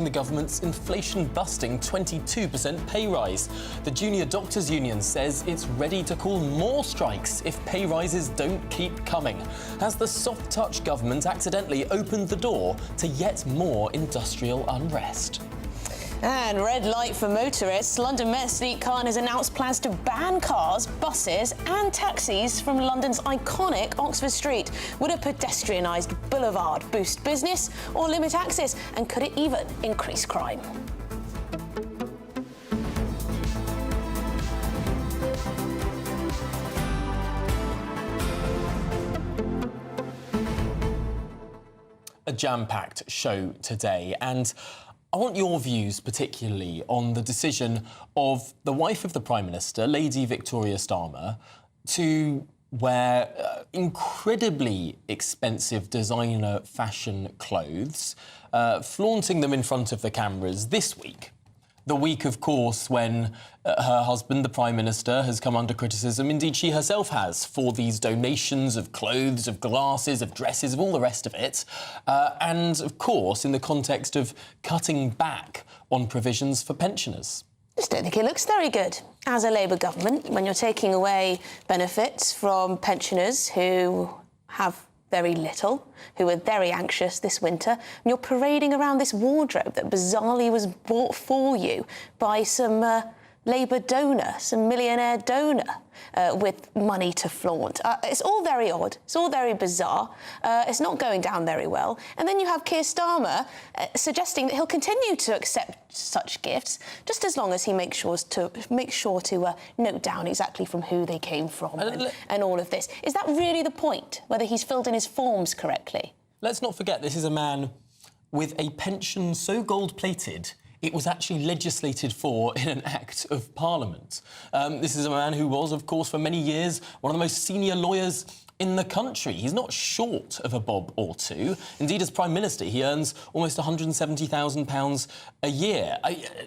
The government's inflation-busting 22% pay rise. The Junior Doctors Union says it's ready to call more strikes if pay rises don't keep coming. Has the soft-touch government accidentally opened the door to yet more industrial unrest? And red light for motorists. London Met Sleek Khan has announced plans to ban cars, buses and taxis from London's iconic Oxford Street. Would a pedestrianised boulevard boost business or limit access? And could it even increase crime? A jam-packed show today, and I want your views particularly on the decision of the wife of the Prime Minister, Lady Victoria Starmer, to wear incredibly expensive designer fashion clothes, flaunting them in front of the cameras this week. The week, of course, when her husband, the Prime Minister, has come under criticism, indeed she herself has, for these donations of clothes, of glasses, of dresses, of all the rest of it. And, of course, in the context of cutting back on provisions for pensioners. I just don't think it looks very good as a Labour government when you're taking away benefits from pensioners who have very little, who were very anxious this winter, and you're parading around this wardrobe that bizarrely was bought for you by some Labour donor, some millionaire donor, with money to flaunt. It's all very odd, it's all very bizarre, it's not going down very well. And then you have Keir Starmer suggesting that he'll continue to accept such gifts, just as long as he makes sure to note down exactly from who they came from and all of this. Is that really the point, whether he's filled in his forms correctly? Let's not forget this is a man with a pension so gold-plated it was actually legislated for in an Act of Parliament. This is a man who was, of course, for many years, one of the most senior lawyers in the country. He's not short of a bob or two. Indeed, as Prime Minister, he earns almost £170,000 a year.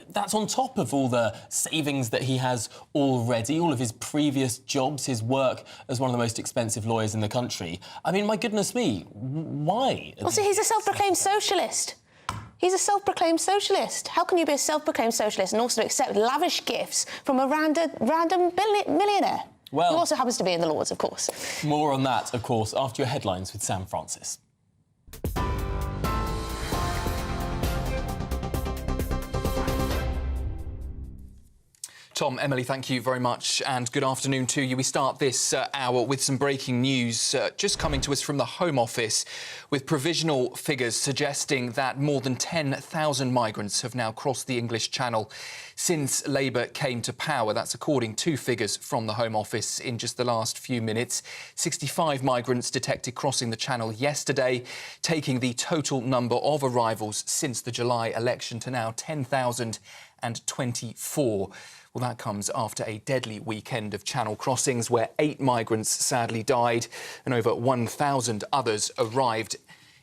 That's on top of all the savings that he has already, all of his previous jobs, his work as one of the most expensive lawyers in the country. I mean, my goodness me, why? Well, see, he's a self-proclaimed socialist. He's a self-proclaimed socialist. How can you be a self-proclaimed socialist and also accept lavish gifts from a random millionaire? Well, who also happens to be in the Lords, of course. More on that, of course, after your headlines with Sam Francis. Tom, Emily, thank you very much and good afternoon to you. We start this hour with some breaking news just coming to us from the Home Office with provisional figures suggesting that more than 10,000 migrants have now crossed the English Channel since Labour came to power. That's according to figures from the Home Office in just the last few minutes. 65 migrants detected crossing the Channel yesterday, taking the total number of arrivals since the July election to now 10,024. Well, that comes after a deadly weekend of Channel crossings where 8 migrants sadly died and over 1,000 others arrived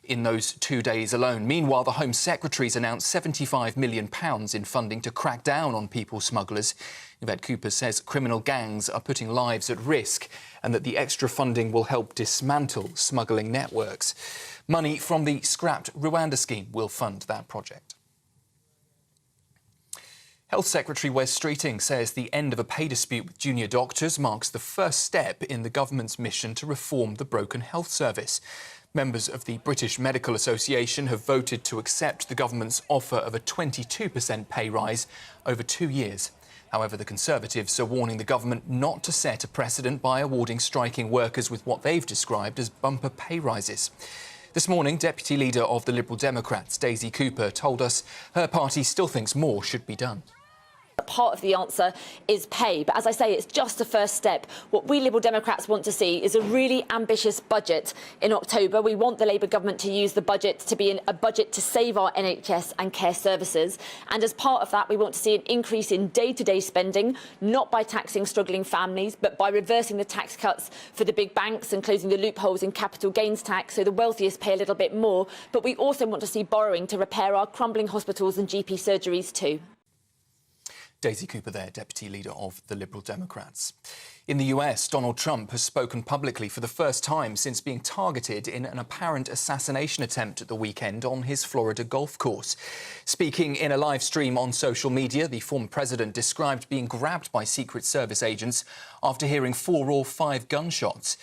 in those 2 days alone. Meanwhile, the Home Secretary's announced £75 million in funding to crack down on people smugglers. Yvette Cooper says criminal gangs are putting lives at risk and that the extra funding will help dismantle smuggling networks. Money from the scrapped Rwanda scheme will fund that project. Health Secretary Wes Streeting says the end of a pay dispute with junior doctors marks the first step in the government's mission to reform the broken health service. Members of the British Medical Association have voted to accept the government's offer of a 22% pay rise over 2 years. However, the Conservatives are warning the government not to set a precedent by awarding striking workers with what they've described as bumper pay rises. This morning, Deputy Leader of the Liberal Democrats, Daisy Cooper, told us her party still thinks more should be done. Part of the answer is pay, but as I say, it's just a first step. What we Liberal Democrats want to see is a really ambitious budget in October. We want the Labour government to use the budget to be a budget to save our NHS and care services, and as part of that we want to see an increase in day-to-day spending, not by taxing struggling families but by reversing the tax cuts for the big banks and closing the loopholes in capital gains tax so the wealthiest pay a little bit more. But we also want to see borrowing to repair our crumbling hospitals and GP surgeries too. Daisy Cooper there, Deputy Leader of the Liberal Democrats. In the US, Donald Trump has spoken publicly for the first time since being targeted in an apparent assassination attempt at the weekend on his Florida golf course. Speaking in a live stream on social media, the former president described being grabbed by Secret Service agents after hearing 4 or 5 gunshots.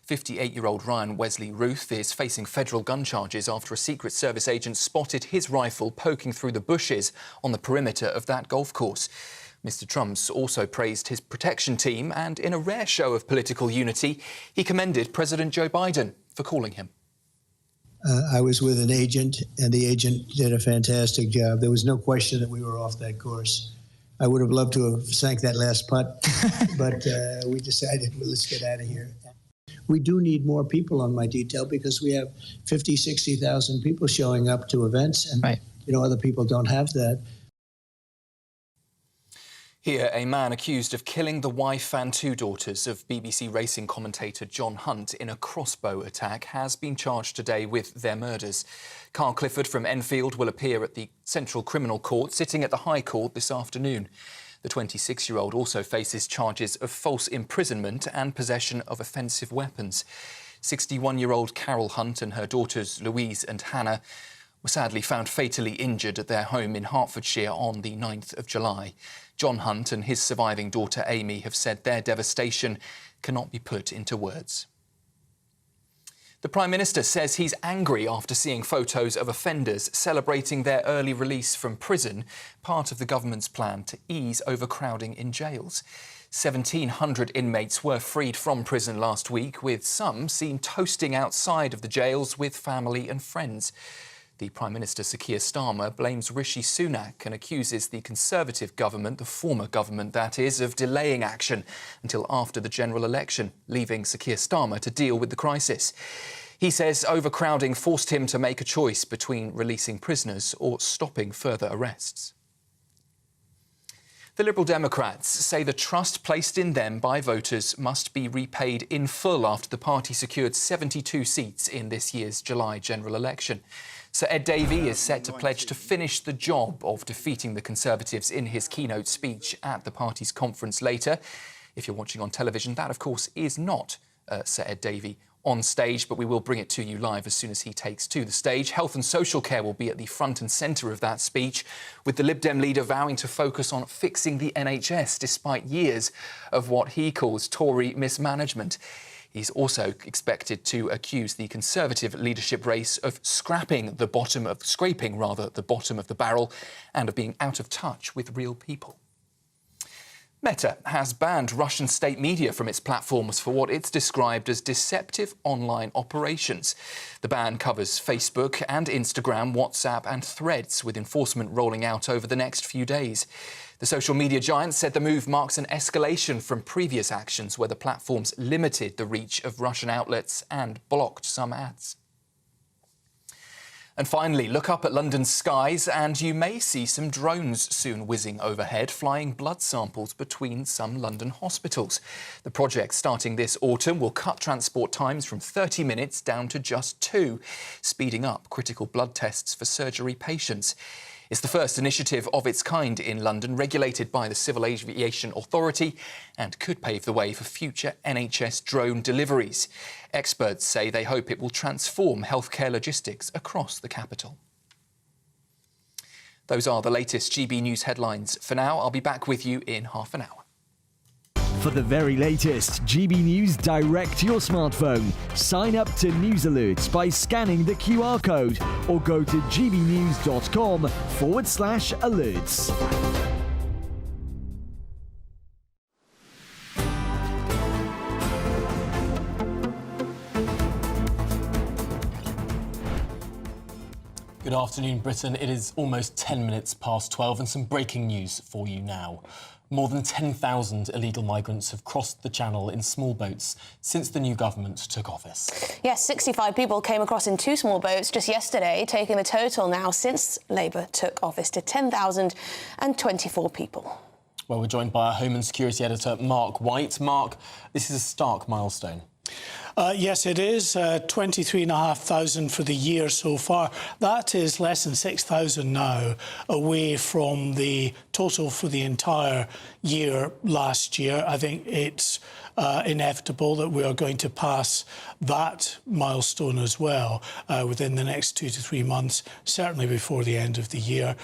58-year-old Ryan Wesley Ruth is facing federal gun charges after a Secret Service agent spotted his rifle poking through the bushes on the perimeter of that golf course. Mr. Trump's also praised his protection team and, in a rare show of political unity, he commended President Joe Biden for calling him. I was with an agent, and the agent did a fantastic job. There was no question that we were off that course. I would have loved to have sank that last putt, but we decided, well, let's get out of here. We do need more people on my detail because we have 50, 60,000 people showing up to events, and other people don't have that. Here, a man accused of killing the wife and 2 daughters of BBC racing commentator John Hunt in a crossbow attack has been charged today with their murders. Carl Clifford from Enfield will appear at the Central Criminal Court, sitting at the High Court this afternoon. The 26-year-old also faces charges of false imprisonment and possession of offensive weapons. 61-year-old Carol Hunt and her daughters Louise and Hannah were sadly found fatally injured at their home in Hertfordshire on the 9th of July. John Hunt and his surviving daughter Amy have said their devastation cannot be put into words. The Prime Minister says he's angry after seeing photos of offenders celebrating their early release from prison, part of the government's plan to ease overcrowding in jails. 1,700 inmates were freed from prison last week, with some seen toasting outside of the jails with family and friends. The Prime Minister, Sir Keir Starmer, blames Rishi Sunak and accuses the Conservative government, the former government that is, of delaying action until after the general election, leaving Sir Keir Starmer to deal with the crisis. He says overcrowding forced him to make a choice between releasing prisoners or stopping further arrests. The Liberal Democrats say the trust placed in them by voters must be repaid in full after the party secured 72 seats in this year's July general election. Sir Ed Davey is set to pledge to finish the job of defeating the Conservatives in his keynote speech at the party's conference later. If you're watching on television, that, of course, is not Sir Ed Davey on stage, but we will bring it to you live as soon as he takes to the stage. Health and social care will be at the front and centre of that speech, with the Lib Dem leader vowing to focus on fixing the NHS despite years of what he calls Tory mismanagement. He's also expected to accuse the Conservative leadership race of scraping the bottom of the barrel and of being out of touch with real people. Meta has banned Russian state media from its platforms for what it's described as deceptive online operations. The ban covers Facebook and Instagram, WhatsApp and Threads, with enforcement rolling out over the next few days. The social media giant said the move marks an escalation from previous actions where the platforms limited the reach of Russian outlets and blocked some ads. And finally, look up at London's skies and you may see some drones soon whizzing overhead, flying blood samples between some London hospitals. The project, starting this autumn, will cut transport times from 30 minutes down to just 2, speeding up critical blood tests for surgery patients. It's the first initiative of its kind in London, regulated by the Civil Aviation Authority, and could pave the way for future NHS drone deliveries. Experts say they hope it will transform healthcare logistics across the capital. Those are the latest GB News headlines. For now, I'll be back with you in half an hour. For the very latest GB News direct to your smartphone, sign up to News Alerts by scanning the QR code or go to gbnews.com/alerts. Good afternoon, Britain. It is almost 10 minutes past 12 and some breaking news for you now. More than 10,000 illegal migrants have crossed the Channel in small boats since the new government took office. Yes, 65 people came across in 2 small boats just yesterday, taking the total now since Labour took office to 10,024 people. Well, we're joined by our Home and Security editor, Mark White. Mark, this is a stark milestone. Yes, it is. 23,500 for the year so far. That is less than 6,000 now, away from the total for the entire year last year. I think it's inevitable that we are going to pass that milestone as well within the next 2 to 3 months, certainly before the end of the year.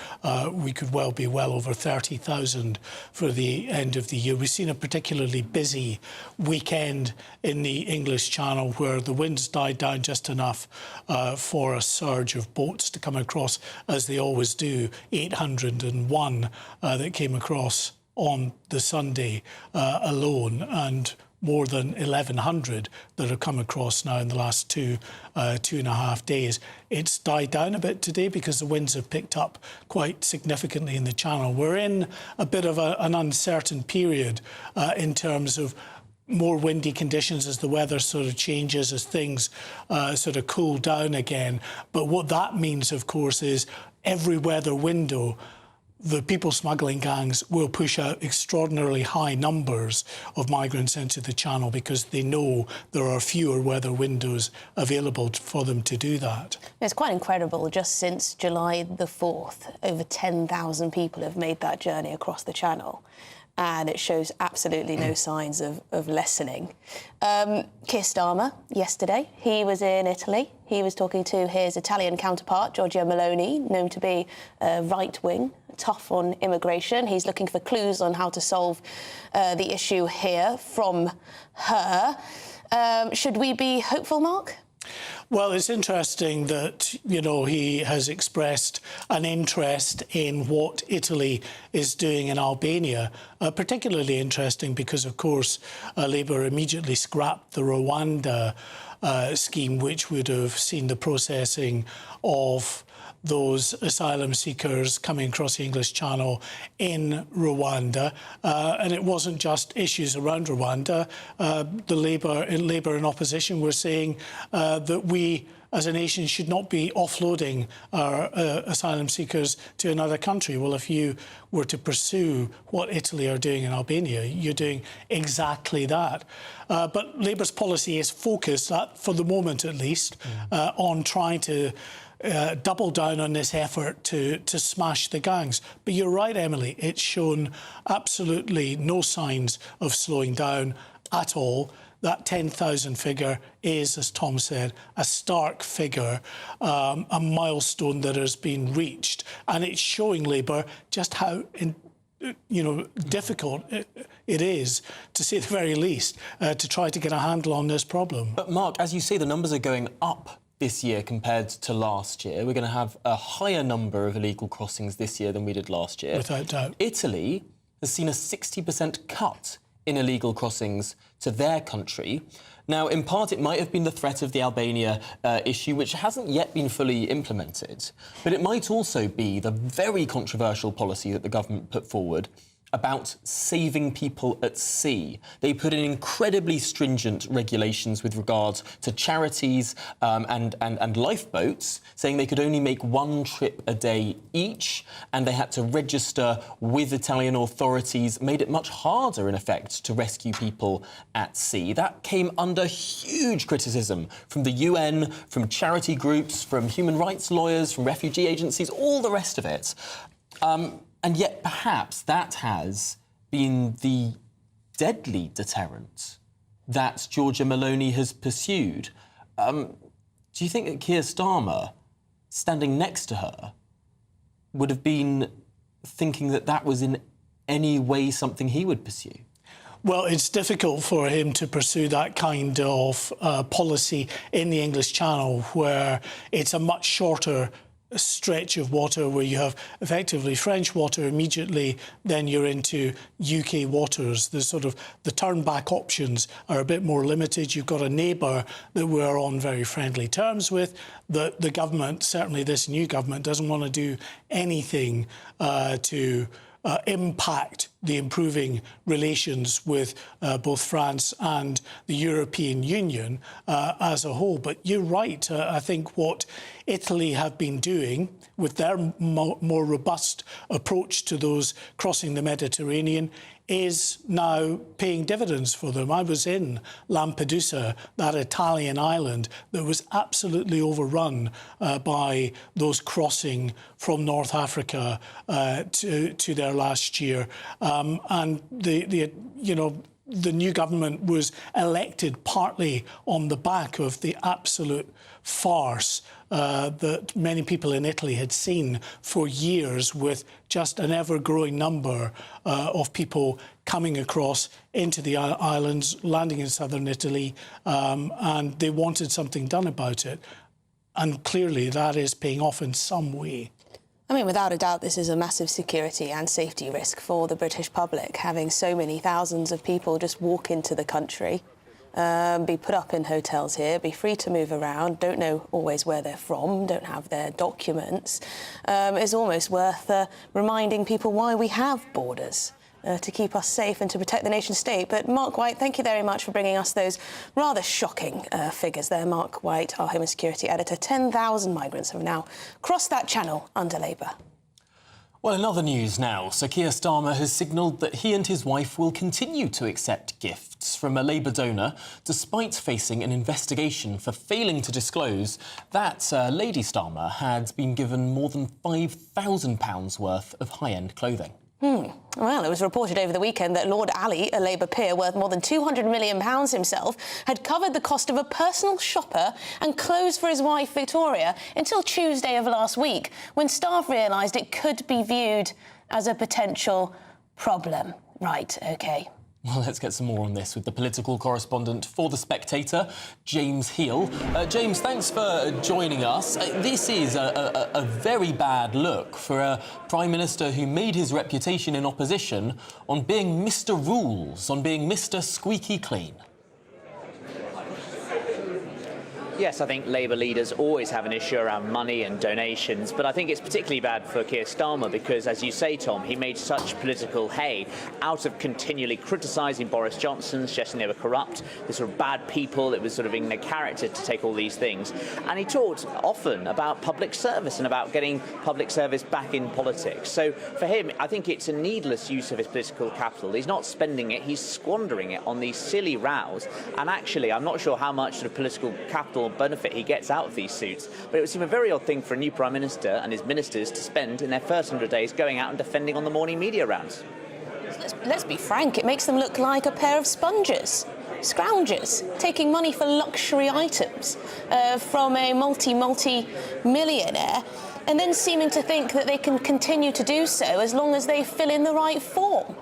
We could well be well over 30,000 for the end of the year. We've seen a particularly busy weekend in the English Channel where the winds died down just enough for a surge of boats to come across, as they always do. 801 that came across on the Sunday alone, and more than 1,100 that have come across now in the last 2.5 days. It's died down a bit today because the winds have picked up quite significantly in the Channel. We're in a bit of an uncertain period in terms of more windy conditions as the weather sort of changes, as things sort of cool down again. But what that means, of course, is every weather window, the people smuggling gangs will push out extraordinarily high numbers of migrants into the Channel because they know there are fewer weather windows available for them to do that. It's quite incredible. Just since July the 4th, over 10,000 people have made that journey across the Channel. And it shows absolutely no signs of lessening. Keir Starmer, yesterday, he was in Italy. He was talking to his Italian counterpart, Giorgia Meloni, known to be right-wing, tough on immigration. He's looking for clues on how to solve the issue here from her. Should we be hopeful, Mark? Well, it's interesting that, you know, he has expressed an interest in what Italy is doing in Albania. Particularly interesting because, of course, Labour immediately scrapped the Rwanda scheme, which would have seen the processing of those asylum seekers coming across the English Channel in Rwanda. And it wasn't just issues around Rwanda. The Labour in opposition were saying that we, as a nation, should not be offloading our asylum seekers to another country. Well, if you were to pursue what Italy are doing in Albania, you're doing exactly that. But Labour's policy is focused, for the moment at least, on trying to double down on this effort to smash the gangs. But you're right, Emily, it's shown absolutely no signs of slowing down at all. That 10,000 figure is, as Tom said, a stark figure, a milestone that has been reached. And it's showing Labour just how difficult it is, to say the very least, to try to get a handle on this problem. But Mark, as you say, the numbers are going up this year compared to last year. We're going to have a higher number of illegal crossings this year than we did last year. Without doubt. Italy has seen a 60% cut in illegal crossings to their country. Now, in part, it might have been the threat of the Albania issue, which hasn't yet been fully implemented. But it might also be the very controversial policy that the government put forward about saving people at sea. They put in incredibly stringent regulations with regard to charities and lifeboats, saying they could only make one trip a day each, and they had to register with Italian authorities, made it much harder, in effect, to rescue people at sea. That came under huge criticism from the UN, from charity groups, from human rights lawyers, from refugee agencies, all the rest of it. And yet, perhaps, that has been the deadly deterrent that Giorgia Meloni has pursued. Do you think that Keir Starmer, standing next to her, would have been thinking that that was in any way something he would pursue? Well, it's difficult for him to pursue that kind of policy in the English Channel, where it's a much shorter stretch of water, where you have effectively French water immediately, then you're into UK waters. The turn-back options are a bit more limited. You've got a neighbour that we're on very friendly terms with. The government, certainly this new government, doesn't want to do anything to impact the improving relations with both France and the European Union as a whole. But you're right. I think what Italy have been doing with their more robust approach to those crossing the Mediterranean is now paying dividends for them. I was in Lampedusa, that Italian island that was absolutely overrun by those crossing from North Africa to there last year, and the new government was elected partly on the back of the absolute farce that many people in Italy had seen for years, with just an ever-growing number of people coming across into the islands, landing in southern Italy, and they wanted something done about it. And clearly that is paying off in some way. I mean, without a doubt, this is a massive security and safety risk for the British public, having so many thousands of people just walk into the country, be put up in hotels here, be free to move around, don't know always where they're from, don't have their documents. It's almost worth reminding people why we have borders. To keep us safe and to protect the nation state. But Mark White, thank you very much for bringing us those rather shocking figures there. Mark White, our Home and Security Editor. 10,000 migrants have now crossed that channel under Labour. Well, in other news now, Sir Keir Starmer has signalled that he and his wife will continue to accept gifts from a Labour donor, despite facing an investigation for failing to disclose that Lady Starmer had been given more than £5,000 worth of high-end clothing. Well, it was reported over the weekend that Lord Ali, a Labour peer worth more than £200 million himself, had covered the cost of a personal shopper and clothes for his wife, Victoria, until Tuesday of last week, when staff realised it could be viewed as a potential problem. Right, OK. Well, let's get some more on this with the political correspondent for The Spectator, James Heal. James, thanks for joining us. This is a very bad look for a Prime Minister who made his reputation in opposition on being Mr. Rules, on being Mr. Squeaky Clean. Yes, I think Labour leaders always have an issue around money and donations, but I think it's particularly bad for Keir Starmer because, as you say, Tom, he made such political hay out of continually criticising Boris Johnson, suggesting they were corrupt, they're sort of bad people, it was sort of in their character to take all these things. And he talked often about public service and about getting public service back in politics. So for him, I think it's a needless use of his political capital. He's not spending it, he's squandering it on these silly rows. And actually, I'm not sure how much sort of political capital benefit he gets out of these suits, but it would seem a very odd thing for a new Prime Minister and his ministers to spend in their first 100 days going out and defending on the morning media rounds. Let's be frank, it makes them look like a pair of sponges. Scroungers, taking money for luxury items from a multi-millionaire, and then seeming to think that they can continue to do so as long as they fill in the right form.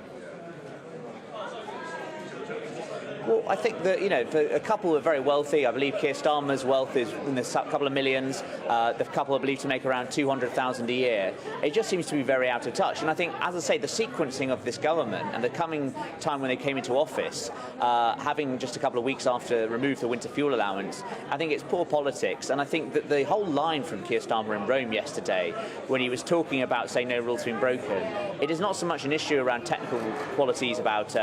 Well, I think that, you know, for a couple who are very wealthy, I believe Keir Starmer's wealth is in the couple of millions. The couple are believed to make around 200,000 a year. It just seems to be very out of touch. And I think, as I say, the sequencing of this government and the coming time when they came into office, having just a couple of weeks after removed the winter fuel allowance, I think it's poor politics. And I think that the whole line from Keir Starmer in Rome yesterday, when he was talking about saying no rules have been broken, it is not so much an issue around technical qualities about,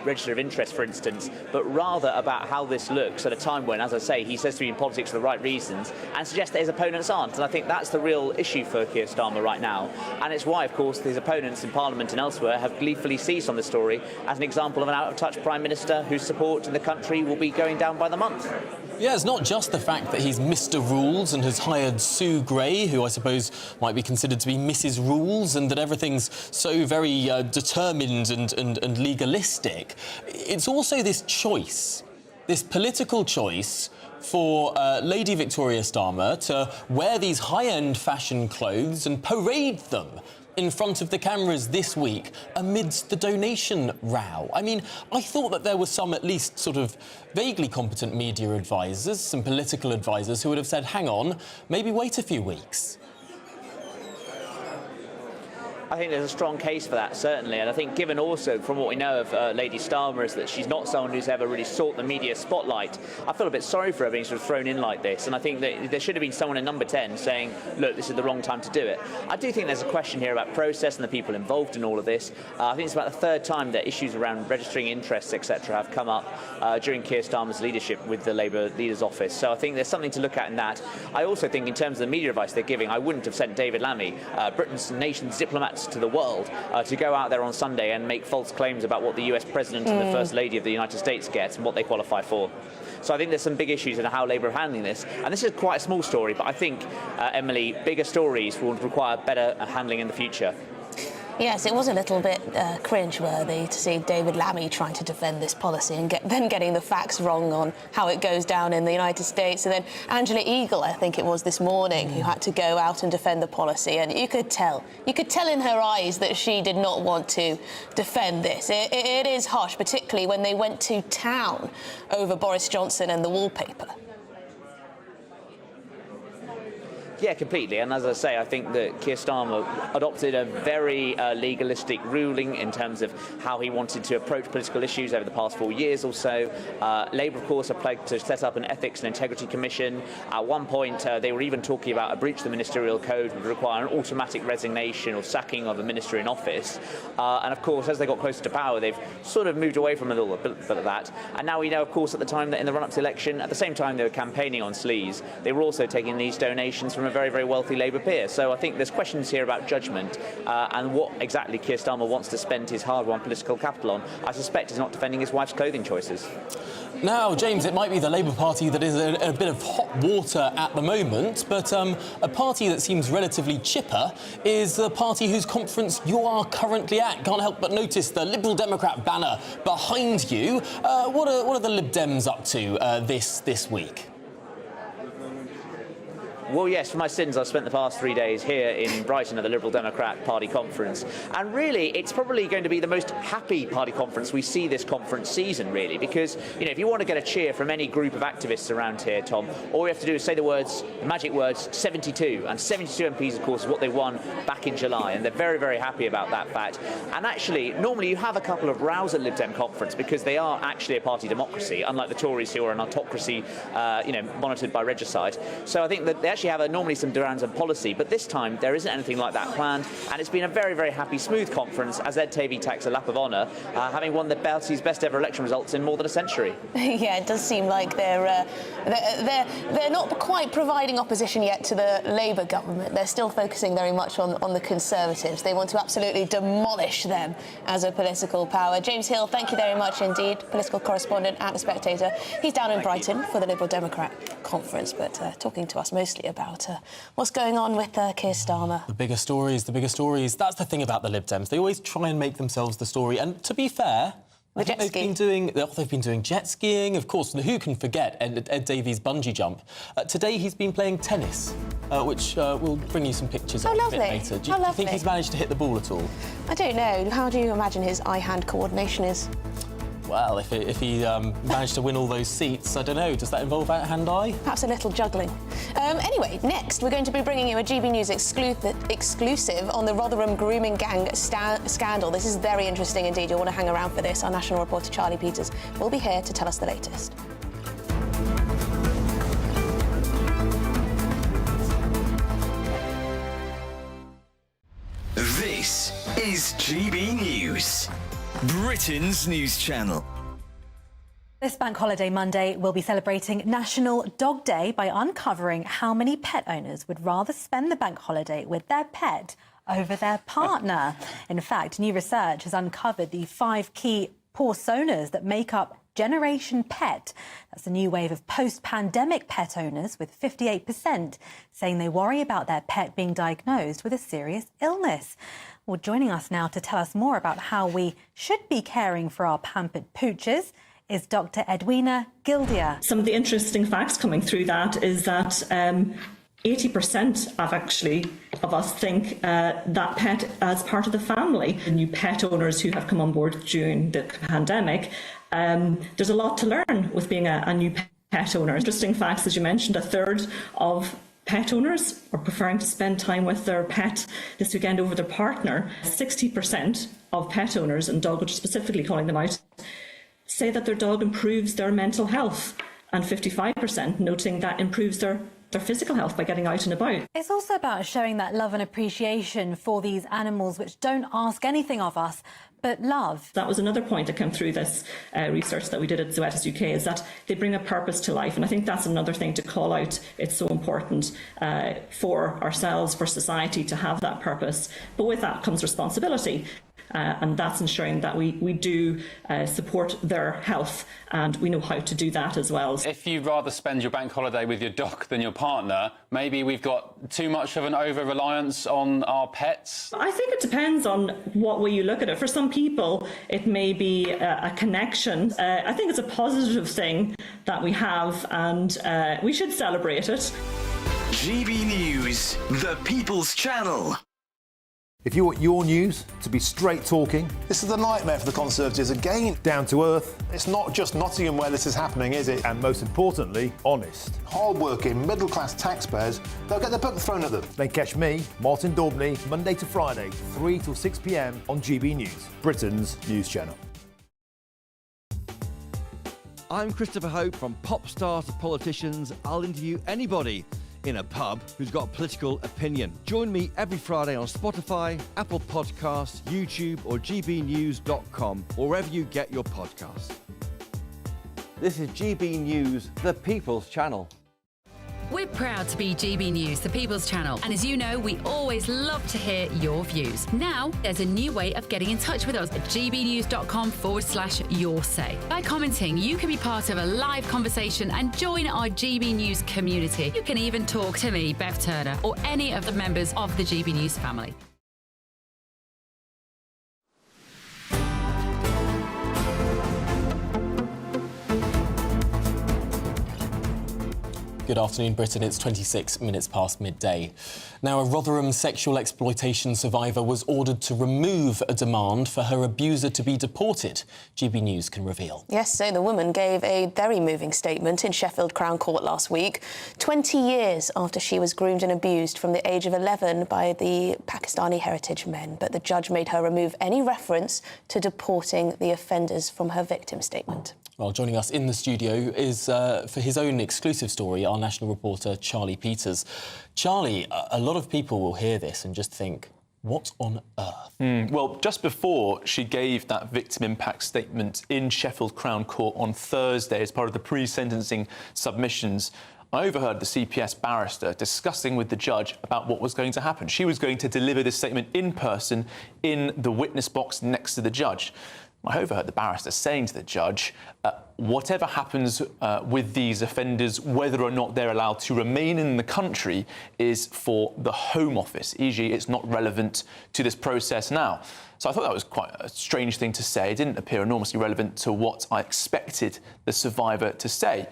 register of interest, for instance, but rather about how this looks at a time when, as I say, he says to be in politics for the right reasons and suggests that his opponents aren't. And I think that's the real issue for Keir Starmer right now. And it's why, of course, his opponents in Parliament and elsewhere have gleefully seized on the story as an example of an out-of-touch Prime Minister whose support in the country will be going down by the month. Yeah, it's not just the fact that he's Mr. Rules and has hired Sue Gray, who I suppose might be considered to be Mrs. Rules, and that everything's so very determined and legalistic. It's also this choice, this political choice for Lady Victoria Starmer to wear these high-end fashion clothes and parade them in front of the cameras this week amidst the donation row. I mean, I thought that there were some at least sort of vaguely competent media advisors, some political advisors who would have said, hang on, maybe wait a few weeks. I think there's a strong case for that, certainly. And I think given also from what we know of Lady Starmer is that she's not someone who's ever really sought the media spotlight, I feel a bit sorry for her being sort of thrown in like this. And I think that there should have been someone in number 10 saying, look, this is the wrong time to do it. I do think there's a question here about process and the people involved in all of this. I think it's about the third time that issues around registering interests, etc., have come up during Keir Starmer's leadership with the Labour leader's office. So I think there's something to look at in that. I also think in terms of the media advice they're giving, I wouldn't have sent David Lammy, Britain's nation's diplomat to the world, to go out there on Sunday and make false claims about what the US President and the First Lady of the United States gets and what they qualify for. So I think there's some big issues in how Labour are handling this. And this is quite a small story, but I think, Emily, bigger stories will require better handling in the future. Yes, it was a little bit cringe-worthy to see David Lammy trying to defend this policy and then getting the facts wrong on how it goes down in the United States. And then Angela Eagle, I think it was this morning, who had to go out and defend the policy. And you could tell in her eyes that she did not want to defend this. It is harsh, particularly when they went to town over Boris Johnson and the wallpaper. Yeah, completely. And as I say, I think that Keir Starmer adopted a very legalistic ruling in terms of how he wanted to approach political issues over the past 4 years or so. Labour, of course, are pledged to set up an Ethics and Integrity Commission. At one point, they were even talking about a breach of the ministerial code would require an automatic resignation or sacking of a minister in office. And, of course, as they got closer to power, they've sort of moved away from a little bit of that. And now we know, of course, at the time that in the run-up to the election, at the same time they were campaigning on sleaze, they were also taking these donations from a very, very wealthy Labour peer. So I think there's questions here about judgment and what exactly Keir Starmer wants to spend his hard-won political capital on. I suspect he's not defending his wife's clothing choices. Now, James, it might be the Labour Party that is in a bit of hot water at the moment, but a party that seems relatively chipper is the party whose conference you are currently at. Can't help but notice the Liberal Democrat banner behind you. What are the Lib Dems up to this week? Well, yes, for my sins, I've spent the past 3 days here in Brighton at the Liberal Democrat Party conference. And really, it's probably going to be the most happy party conference we see this conference season, really, because, you know, if you want to get a cheer from any group of activists around here, Tom, all you have to do is say the magic words, 72. And 72 MPs, of course, is what they won back in July. And they're very, very happy about that fact. And actually, normally you have a couple of rows at Lib Dem conference because they are actually a party democracy, unlike the Tories who are an autocracy, monitored by regicide. So I think that they actually have normally some demands on policy, but this time there isn't anything like that planned, and it's been a very, very happy, smooth conference as Ed Tavey takes a lap of honour, having won the party's best ever election results in more than a century. Yeah, it does seem like they're not quite providing opposition yet to the Labour government. They're still focusing very much on the Conservatives. They want to absolutely demolish them as a political power. James Hill, thank you very much indeed, political correspondent at The Spectator. He's down in Brighton for the Liberal Democrat conference, but talking to us mostly about what's going on with Keir Starmer. The bigger stories. That's the thing about the Lib Dems. They always try and make themselves the story. And to be fair, they've been doing jet skiing. Of course, who can forget Ed Davies' bungee jump? Today he's been playing tennis, which we'll bring you some pictures of a bit later. Do you think he's managed to hit the ball at all? I don't know. How do you imagine his eye-hand coordination is? Well, if he managed to win all those seats, I don't know, does that involve hand-eye? Perhaps a little juggling. Anyway, next we're going to be bringing you a GBNews exclusive on the Rotherham grooming gang scandal. This is very interesting indeed. You'll want to hang around for this. Our national reporter Charlie Peters will be here to tell us the latest. This is GB News, Britain's news channel. This Bank Holiday Monday will be celebrating National Dog Day by uncovering how many pet owners would rather spend the bank holiday with their pet over their partner. In fact, new research has uncovered the 5 key personas that make up Generation Pet. That's a new wave of post-pandemic pet owners, with 58% saying they worry about their pet being diagnosed with a serious illness. Well, joining us now to tell us more about how we should be caring for our pampered pooches is Dr. Edwina Gildia. Some of the interesting facts coming through that is that 80% of us think that pet as part of the family. The new pet owners who have come on board during the pandemic, there's a lot to learn with being a new pet owner. Interesting facts, as you mentioned, a third of Pet owners are preferring to spend time with their pet this weekend over their partner. 60% of pet owners, and dog owners specifically calling them out, say that their dog improves their mental health, and 55% noting that improves their physical health by getting out and about. It's also about showing that love and appreciation for these animals which don't ask anything of us, but love. That was another point that came through this research that we did at Zoetis UK, is that they bring a purpose to life. And I think that's another thing to call out. It's so important for ourselves, for society to have that purpose. But with that comes responsibility. And that's ensuring that we do support their health, and we know how to do that as well. If you'd rather spend your bank holiday with your dog than your partner, maybe we've got too much of an over-reliance on our pets? I think it depends on what way you look at it. For some people, it may be a connection. I think it's a positive thing that we have, and we should celebrate it. GB News, the People's Channel. If you want your news to be straight talking... This is a nightmare for the Conservatives again. Down to earth. It's not just Nottingham where this is happening, is it? And most importantly, honest. Hard-working, middle-class taxpayers, they'll get their book thrown at them. Then catch me, Martin Daubney, Monday to Friday, 3 till 6 p.m. on GB News, Britain's news channel. I'm Christopher Hope. From pop stars to politicians, I'll interview anybody in a pub who's got a political opinion. Join me every Friday on Spotify, Apple Podcasts, YouTube or gbnews.com, or wherever you get your podcasts. This is GB News, the People's Channel. We're proud to be GB News, the People's Channel. And as you know, we always love to hear your views. Now, there's a new way of getting in touch with us at gbnews.com/your say. By commenting, you can be part of a live conversation and join our GB News community. You can even talk to me, Bev Turner, or any of the members of the GB News family. Good afternoon, Britain. It's 26 minutes past midday. Now, a Rotherham sexual exploitation survivor was ordered to remove a demand for her abuser to be deported. GB News can reveal. Yes, so the woman gave a very moving statement in Sheffield Crown Court last week, 20 years after she was groomed and abused from the age of 11 by the Pakistani heritage men. But the judge made her remove any reference to deporting the offenders from her victim statement. Well, joining us in the studio is, for his own exclusive story, our national reporter, Charlie Peters. Charlie, a lot of people will hear this and just think, what on earth? Well, just before she gave that victim impact statement in Sheffield Crown Court on Thursday as part of the pre-sentencing submissions, I overheard the CPS barrister discussing with the judge about what was going to happen. She was going to deliver this statement in person in the witness box next to the judge. I overheard the barrister saying to the judge, whatever happens with these offenders, whether or not they're allowed to remain in the country, is for the Home Office, e.g. it's not relevant to this process now. So I thought that was quite a strange thing to say. It didn't appear enormously relevant to what I expected the survivor to say.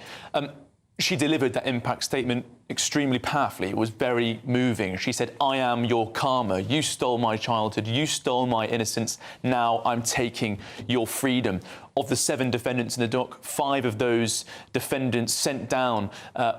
She delivered that impact statement extremely powerfully. It was very moving. She said, I am your karma. You stole my childhood. You stole my innocence. Now I'm taking your freedom. Of the 7 defendants in the dock, 5 of those defendants sent down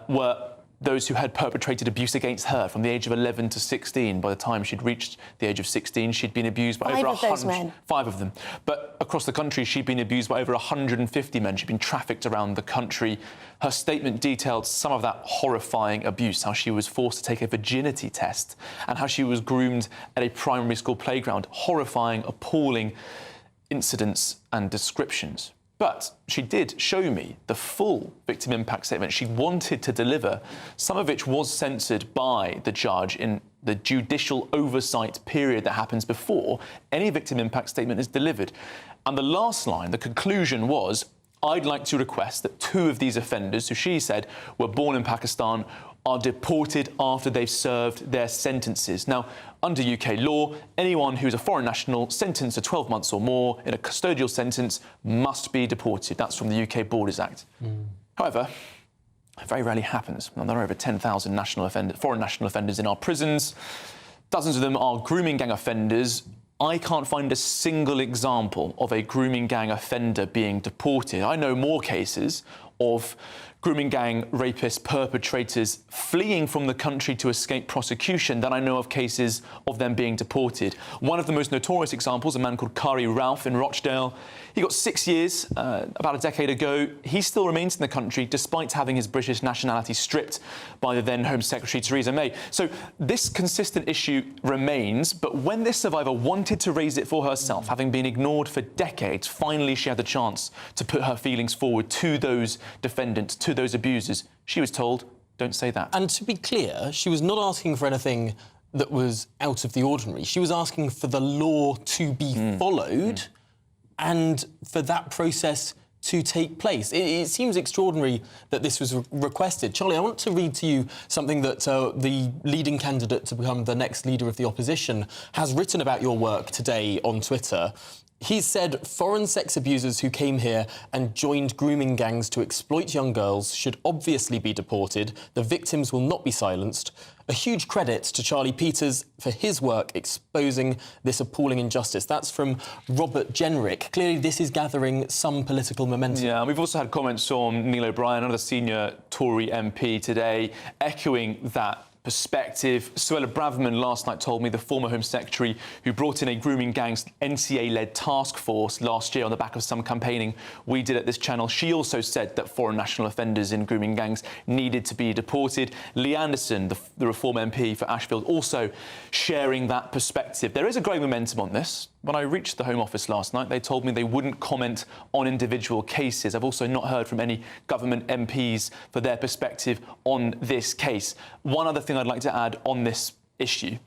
were those who had perpetrated abuse against her from the age of 11 to 16. By the time she'd reached the age of 16, she'd been abused by over 100... 5 of them. But across the country, she'd been abused by over 150 men. She'd been trafficked around the country. Her statement detailed some of that horrifying abuse, how she was forced to take a virginity test and how she was groomed at a primary school playground. Horrifying, appalling incidents and descriptions. But she did show me the full victim impact statement she wanted to deliver, some of which was censored by the judge in the judicial oversight period that happens before any victim impact statement is delivered. And the last line, the conclusion was, I'd like to request that 2 of these offenders, who she said were born in Pakistan, are deported after they've served their sentences. Now, under UK law, anyone who's a foreign national sentenced to 12 months or more in a custodial sentence must be deported. That's from the UK Borders Act. However, it very rarely happens. Now, there are over 10,000 foreign national offenders in our prisons. Dozens of them are grooming gang offenders. I can't find a single example of a grooming gang offender being deported. I know more cases of grooming gang rapist perpetrators fleeing from the country to escape prosecution than I know of cases of them being deported. One of the most notorious examples, a man called Kari Ralph in Rochdale. He got 6 years about a decade ago. He still remains in the country despite having his British nationality stripped by the then Home Secretary Theresa May. So this consistent issue remains, but when this survivor wanted to raise it for herself, having been ignored for decades, finally she had the chance to put her feelings forward to those defendants, to those abusers. She was told, don't say that. And to be clear, she was not asking for anything that was out of the ordinary. She was asking for the law to be followed and for that process to take place. It seems extraordinary that this was requested. Charlie, I want to read to you something that the leading candidate to become the next leader of the opposition has written about your work today on Twitter. He said foreign sex abusers who came here and joined grooming gangs to exploit young girls should obviously be deported. The victims will not be silenced. A huge credit to Charlie Peters for his work exposing this appalling injustice. That's from Robert Jenrick. Clearly, this is gathering some political momentum. Yeah, and we've also had comments from Neil O'Brien, another senior Tory MP today, echoing that perspective. Suella Braverman last night told me, the former Home Secretary who brought in a grooming gangs NCA-led task force last year on the back of some campaigning we did at this channel. She also said that foreign national offenders in grooming gangs needed to be deported. Lee Anderson, the Reform MP for Ashfield, also sharing that perspective. There is a growing momentum on this. When I reached the Home Office last night, they told me they wouldn't comment on individual cases. I've also not heard from any government MPs for their perspective on this case. One other thing I'd like to add on this issue.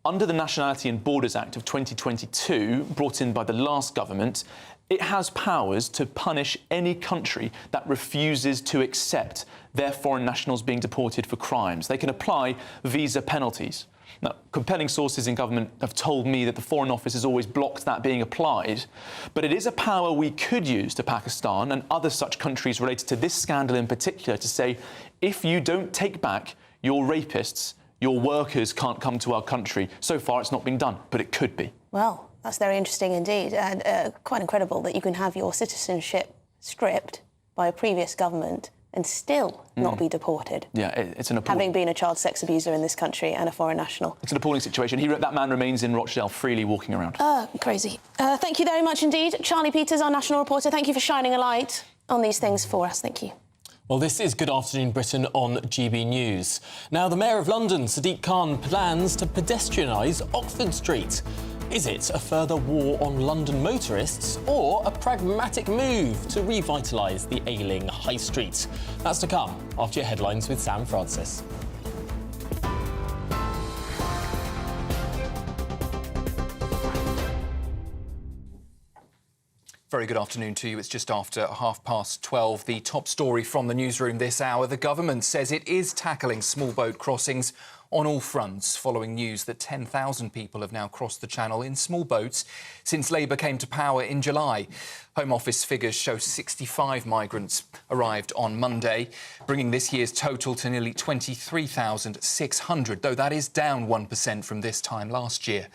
Under the Nationality and Borders Act of 2022, brought in by the last government, it has powers to punish any country that refuses to accept their foreign nationals being deported for crimes. They can apply visa penalties. Now, compelling sources in government have told me that the Foreign Office has always blocked that being applied, but it is a power we could use to Pakistan and other such countries related to this scandal in particular to say, if you don't take back your rapists, your workers can't come to our country. So far, it's not been done, but it could be. Well, that's very interesting indeed, and quite incredible that you can have your citizenship stripped by a previous government and still not be deported. Yeah, it's an appalling... Having been a child sex abuser in this country and a foreign national. It's an appalling situation. That man remains in Rochdale freely walking around. Crazy. Thank you very much indeed. Charlie Peters, our national reporter, thank you for shining a light on these things for us. Thank you. Well, this is Good Afternoon Britain on GB News. Now, the Mayor of London, Sadiq Khan, plans to pedestrianise Oxford Street. Is it a further war on London motorists or a pragmatic move to revitalise the ailing High Street? That's to come after your headlines with Sam Francis. Very good afternoon to you. It's just after 12:30. The top story from the newsroom this hour. The government says it is tackling small boat crossings on all fronts, following news that 10,000 people have now crossed the Channel in small boats since Labour came to power in July. Home Office figures show 65 migrants arrived on Monday, bringing this year's total to nearly 23,600, though that is down 1% from this time last year.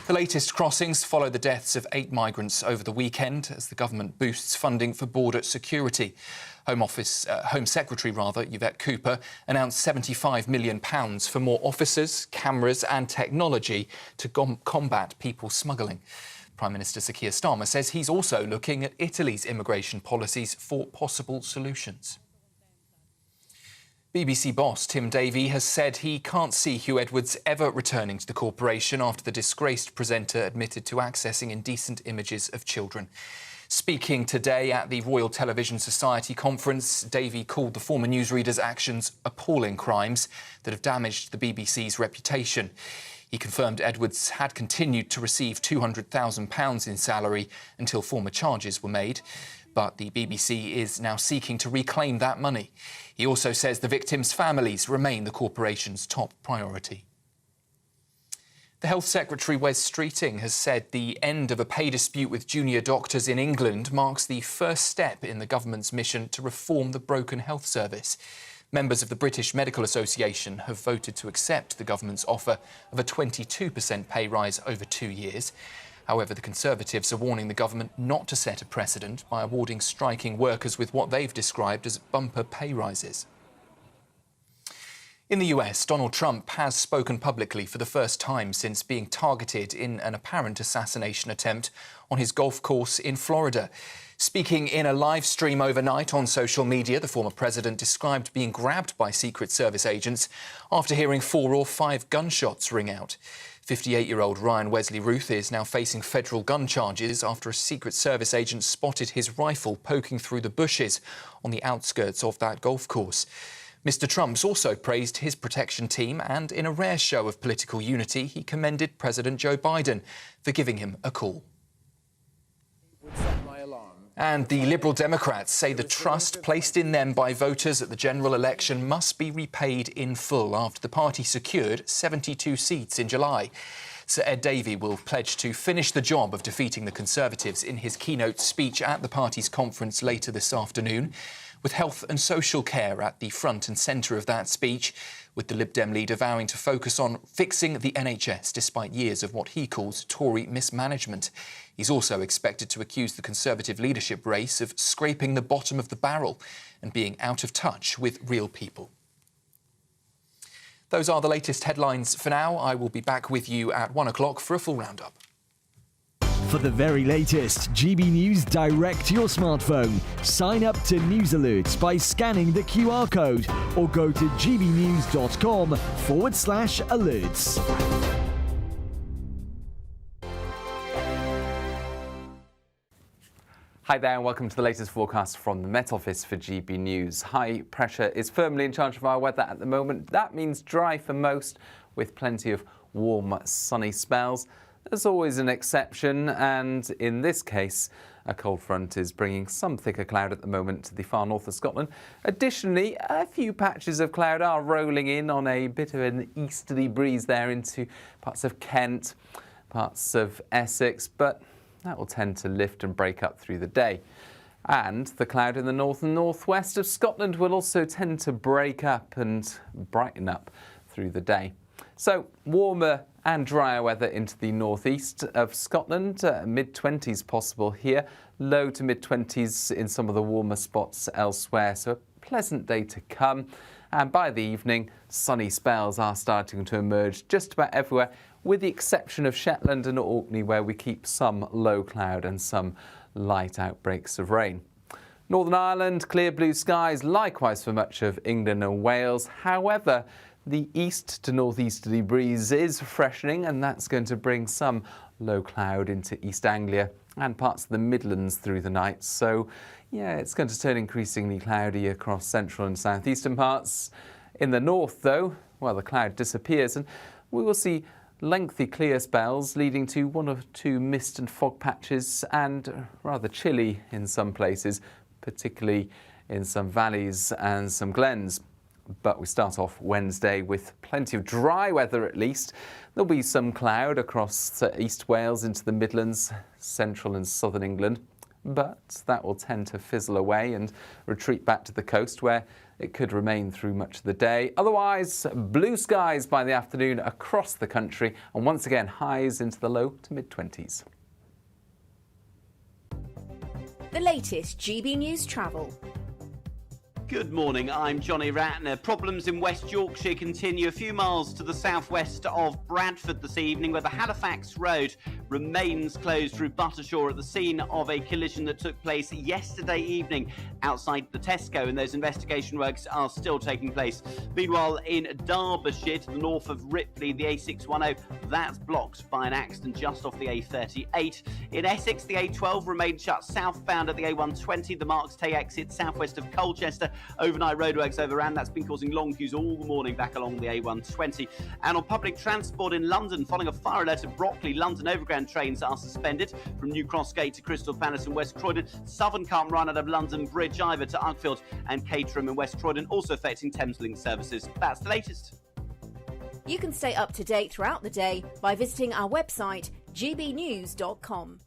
The latest crossings follow the deaths of 8 migrants over the weekend as the government boosts funding for border security. Home Secretary Yvette Cooper announced £75 million for more officers, cameras and technology to combat people smuggling. Prime Minister Sir Keir Starmer says he's also looking at Italy's immigration policies for possible solutions. BBC boss Tim Davie has said he can't see Hugh Edwards ever returning to the corporation after the disgraced presenter admitted to accessing indecent images of children. Speaking today at the Royal Television Society conference, Davie called the former newsreader's actions appalling crimes that have damaged the BBC's reputation. He confirmed Edwards had continued to receive £200,000 in salary until former charges were made, but the BBC is now seeking to reclaim that money. He also says the victims' families remain the corporation's top priority. The Health Secretary, Wes Streeting, has said the end of a pay dispute with junior doctors in England marks the first step in the government's mission to reform the broken health service. Members of the British Medical Association have voted to accept the government's offer of a 22% pay rise over 2 years. However, the Conservatives are warning the government not to set a precedent by awarding striking workers with what they've described as bumper pay rises. In the US, Donald Trump has spoken publicly for the first time since being targeted in an apparent assassination attempt on his golf course in Florida. Speaking in a live stream overnight on social media, the former president described being grabbed by Secret Service agents after hearing 4 or 5 gunshots ring out. 58-year-old Ryan Wesley Ruth is now facing federal gun charges after a Secret Service agent spotted his rifle poking through the bushes on the outskirts of that golf course. Mr. Trump's also praised his protection team, and in a rare show of political unity, he commended President Joe Biden for giving him a call. And the Liberal Democrats say the trust placed in them by voters at the general election must be repaid in full after the party secured 72 seats in July. Sir Ed Davey will pledge to finish the job of defeating the Conservatives in his keynote speech at the party's conference later this afternoon, with health and social care at the front and centre of that speech, with the Lib Dem leader vowing to focus on fixing the NHS despite years of what he calls Tory mismanagement. He's also expected to accuse the Conservative leadership race of scraping the bottom of the barrel and being out of touch with real people. Those are the latest headlines for now. I will be back with you at 1 o'clock for a full roundup. For the very latest GB News direct to your smartphone, sign up to News Alerts by scanning the QR code or go to gbnews.com/alerts. Hi there and welcome to the latest forecast from the Met Office for GB News. High pressure is firmly in charge of our weather at the moment. That means dry for most, with plenty of warm, sunny spells. There's always an exception, and in this case, a cold front is bringing some thicker cloud at the moment to the far north of Scotland. Additionally, a few patches of cloud are rolling in on a bit of an easterly breeze there into parts of Kent, parts of Essex, but that will tend to lift and break up through the day. And the cloud in the north and northwest of Scotland will also tend to break up and brighten up through the day. So warmer and drier weather into the northeast of Scotland, mid-20s possible here, low to mid-20s in some of the warmer spots elsewhere, so a pleasant day to come. And by the evening, sunny spells are starting to emerge just about everywhere, with the exception of Shetland and Orkney, where we keep some low cloud and some light outbreaks of rain. Northern Ireland, clear blue skies, likewise for much of England and Wales. However, the east to northeasterly breeze is freshening, and that's going to bring some low cloud into East Anglia and parts of the Midlands through the night. So, yeah, it's going to turn increasingly cloudy across central and southeastern parts. In the north, though, well, the cloud disappears, and we will see lengthy clear spells leading to 1 or 2 mist and fog patches, and rather chilly in some places, particularly in some valleys and some glens. But we start off Wednesday with plenty of dry weather at least. There'll be some cloud across East Wales into the Midlands, central and southern England, but that will tend to fizzle away and retreat back to the coast, where it could remain through much of the day. Otherwise, blue skies by the afternoon across the country, and once again highs into the low to mid-20s. The latest GB News travel. Good morning, I'm Johnny Ratner. Problems in West Yorkshire continue a few miles to the southwest of Bradford this evening, where the Halifax Road remains closed through Buttershaw at the scene of a collision that took place yesterday evening outside the Tesco, and those investigation works are still taking place. Meanwhile, in Derbyshire, to the north of Ripley, the A610, that's blocked by an accident just off the A38. In Essex, the A12 remains shut southbound at the A120, the Marks Tay exit southwest of Colchester. Overnight roadworks overran. That's been causing long queues all the morning back along the A120. And on public transport in London, following a fire alert at Brockley, London Overground trains are suspended from New Cross Gate to Crystal Palace and West Croydon. Southern can't run out of London Bridge either to Uckfield and Caterham and West Croydon, also affecting Thameslink services. That's the latest. You can stay up to date throughout the day by visiting our website, gbnews.com.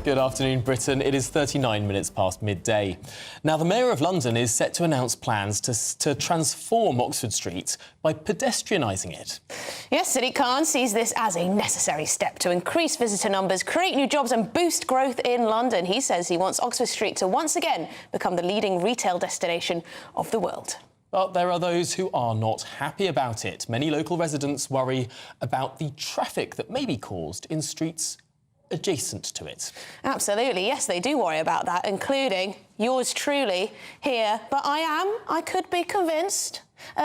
Good afternoon, Britain. It is 39 minutes past midday. Now, the Mayor of London is set to announce plans to transform Oxford Street by pedestrianising it. Yes, Sadiq Khan sees this as a necessary step to increase visitor numbers, create new jobs and boost growth in London. He says he wants Oxford Street to once again become the leading retail destination of the world. But there are those who are not happy about it. Many local residents worry about the traffic that may be caused in streets adjacent to it. Absolutely, yes, they do worry about that, including yours truly here. But I could be convinced.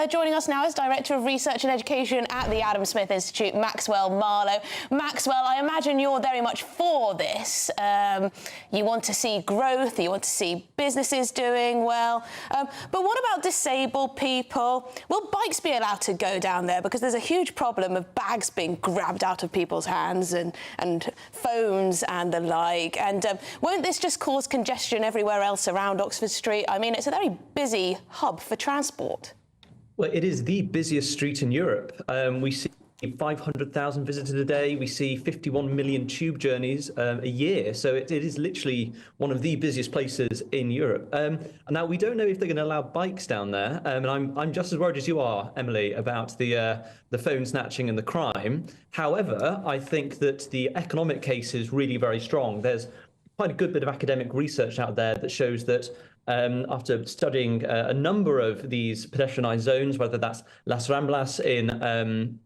Joining us now is Director of Research and Education at the Adam Smith Institute, Maxwell Marlowe. Maxwell, I imagine you're very much for this. You want to see growth, you want to see businesses doing well. But what about disabled people? Will bikes be allowed to go down there? Because there's a huge problem of bags being grabbed out of people's hands and phones and the like. And won't this just cause congestion everywhere else around Oxford Street? I mean, it's a very busy hub for transport. Well, it is the busiest street in Europe. We see 500,000 visitors a day. We see 51 million tube journeys a year. So it is literally one of the busiest places in Europe. Now, we don't know if they're going to allow bikes down there. And I'm just as worried as you are, Emily, about the phone snatching and the crime. However, I think that the economic case is really very strong. There's quite a good bit of academic research out there that shows that after studying a number of these pedestrianised zones, whether that's Las Ramblas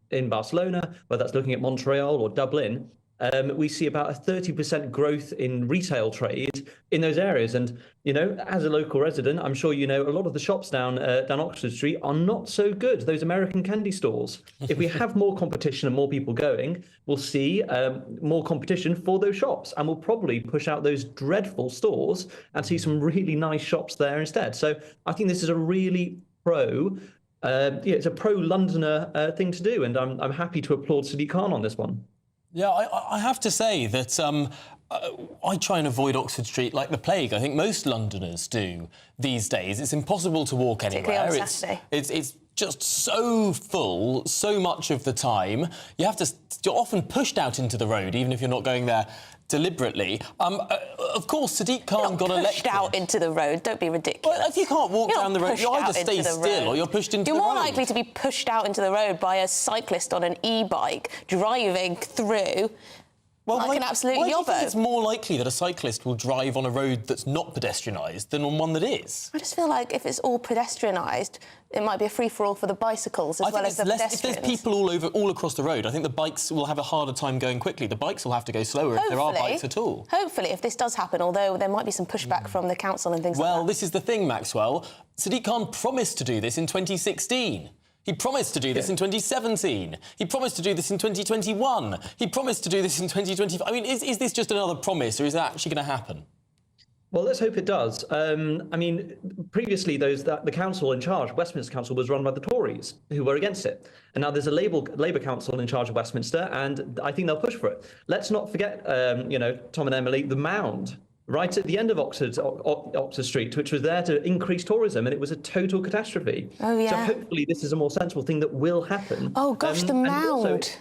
in Barcelona, whether that's looking at Montreal or Dublin, we see about a 30% growth in retail trade in those areas. And, you know, as a local resident, I'm sure you know a lot of the shops down Oxford Street are not so good, those American candy stores. If we have more competition and more people going, we'll see more competition for those shops, and we'll probably push out those dreadful stores and see some really nice shops there instead. So I think this is a really it's a pro-Londoner thing to do, and I'm happy to applaud Sadiq Khan on this one. Yeah, I have to say that I try and avoid Oxford Street like the plague. I think most Londoners do these days. It's impossible to walk anywhere. Particularly on Saturday. It's just so full so much of the time. You're often pushed out into the road, even if you're not going there deliberately. Of course, Sadiq Khan got elected. Pushed out into the road. Don't be ridiculous. Well, if you can't walk down the road, you either stay still or you're pushed into the road. You're more likely to be pushed out into the road by a cyclist on an e-bike driving through like an absolute yobbo. Why do you think it's more likely that a cyclist will drive on a road that's not pedestrianised than on one that is? I just feel like if it's all pedestrianised, it might be a free-for-all for the bicycles as well as the pedestrians. If there's people all across the road, I think the bikes will have a harder time going quickly. The bikes will have to go slower if there are bikes at all. Hopefully, if this does happen, although there might be some pushback from the council and things like that. Well, this is the thing, Maxwell. Sadiq Khan promised to do this in 2016. He promised to do this in 2017. He promised to do this in 2021. He promised to do this in 2025. I mean, is this just another promise, or is that actually going to happen? Well, let's hope it does. I mean, previously, the council in charge, Westminster Council, was run by the Tories, who were against it. And now there's a Labour council in charge of Westminster, and I think they'll push for it. Let's not forget, Tom and Emily, the Mound, right at the end of Oxford Street, which was there to increase tourism, and it was a total catastrophe. Oh, yeah. So hopefully this is a more sensible thing that will happen. Oh, gosh, the Mound.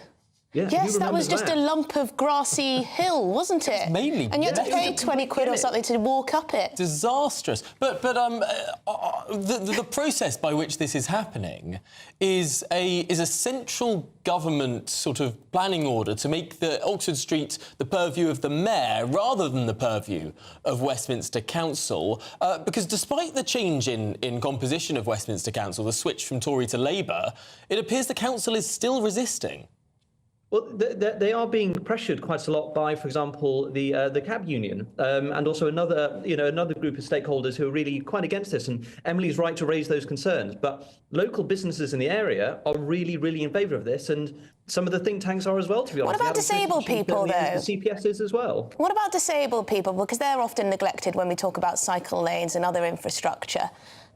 Yes, that was just a lump of grassy hill, wasn't it? Mainly. And you had to pay 20 quid or something to walk up it. Disastrous. But the process by which this is happening is a central government sort of planning order to make the Oxford Street the purview of the mayor rather than the purview of Westminster Council. Because despite the change in composition of Westminster Council, the switch from Tory to Labour, it appears the council is still resisting. Well, they are being pressured quite a lot by, for example, the cab union, and also another group of stakeholders who are really quite against this. And Emily's right to raise those concerns, but local businesses in the area are really, really in favour of this, and some of the think tanks are as well, to be honest. What about disabled people, though? The CPSs as well. What about disabled people? Because they're often neglected when we talk about cycle lanes and other infrastructure.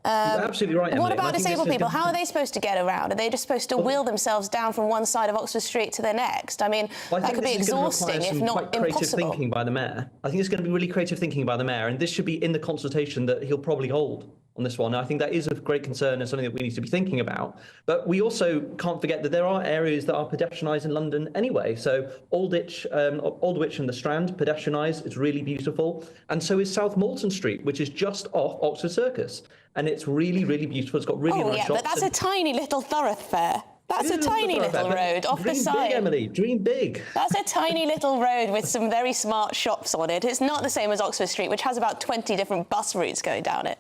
You're absolutely right, Emily. What about disabled people? How are they supposed to get around? Are they just supposed to wheel themselves down from one side of Oxford Street to the next? I mean, that could be exhausting, if not impossible. Creative thinking by the mayor. I think it's going to be really creative thinking by the mayor, and this should be in the consultation that he'll probably hold. on this one. I think that is of great concern and something that we need to be thinking about. But we also can't forget that there are areas that are pedestrianised in London anyway. So Aldwych and the Strand, pedestrianised, it's really beautiful. And so is South Moulton Street, which is just off Oxford Circus. And it's really, really beautiful. It's got really nice shops. But that's a tiny little thoroughfare. That's a tiny little road off the side. Dream big, Emily. Dream big. That's a tiny little road with some very smart shops on it. It's not the same as Oxford Street, which has about 20 different bus routes going down it.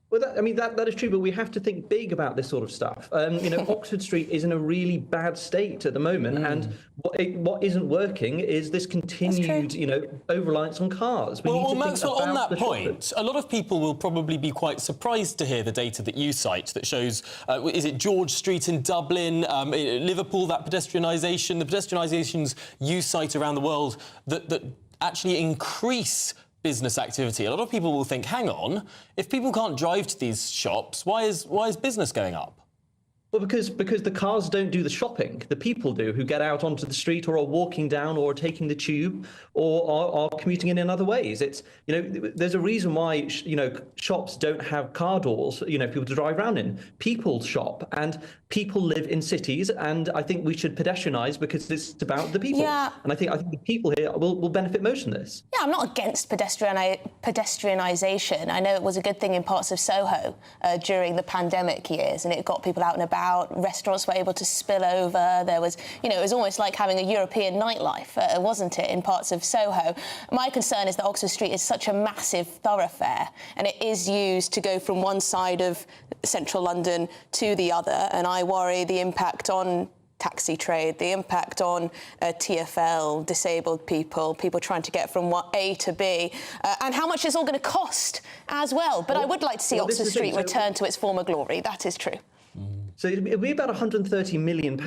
Well, that is true, but we have to think big about this sort of stuff. Oxford Street is in a really bad state at the moment, and what isn't working is this continued, over-reliance on cars. Well, Maxwell, on that point, a lot of people will probably be quite surprised to hear the data that you cite that shows, is it George Street in Dublin, Liverpool, that pedestrianisation, the pedestrianisations you cite around the world that actually increase business activity. A lot of people will think, hang on, if people can't drive to these shops, why is business going up? Well, because the cars don't do the shopping. The people do, who get out onto the street or are walking down or are taking the tube or are commuting in other ways. It's, there's a reason why, shops don't have car doors, people to drive around in. People shop and people live in cities, and I think we should pedestrianise because it's about the people. Yeah. And I think the people here will benefit most from this. Yeah, I'm not against pedestrianisation. I know it was a good thing in parts of Soho during the pandemic years, and it got people out and about. Restaurants were able to spill over. There was, it was almost like having a European nightlife, wasn't it, in parts of Soho. My concern is that Oxford Street is such a massive thoroughfare, and it is used to go from one side of central London to the other, and I worry the impact on taxi trade, the impact on TfL, disabled people trying to get from A to B, and how much it's all going to cost as well. But I would like to see Oxford Street return to its former glory. That is true. So it'll be about £130 million.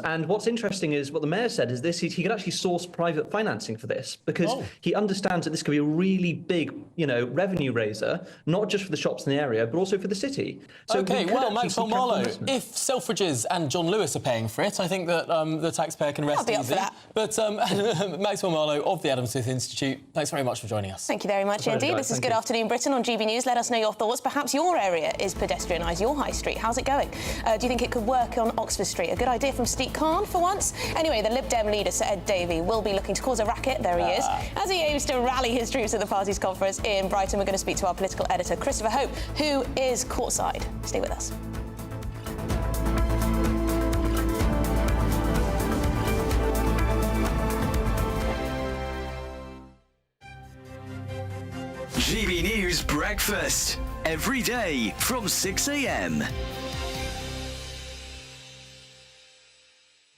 And what's interesting is what the mayor said is this: he can actually source private financing for this because he understands that this could be a really big, revenue raiser, not just for the shops in the area, but also for the city. So OK, well, Maxwell Marlowe, if Selfridges and John Lewis are paying for it, I think that the taxpayer can rest easy. But Maxwell Marlowe of the Adam Smith Institute, thanks very much for joining us. Thank you very much indeed. This is Good Afternoon Britain on GB News. Let us know your thoughts. Perhaps your area is pedestrianised, your high street. How's it going? Do you think it could work on Oxford Street? A good idea from Steve Khan for once. Anyway, the Lib Dem leader, Sir Ed Davey, will be looking to cause a racket, there he is, as he aims to rally his troops at the party's conference in Brighton. We're going to speak to our political editor, Christopher Hope, who is courtside. Stay with us. GB News Breakfast, every day from 6 a.m.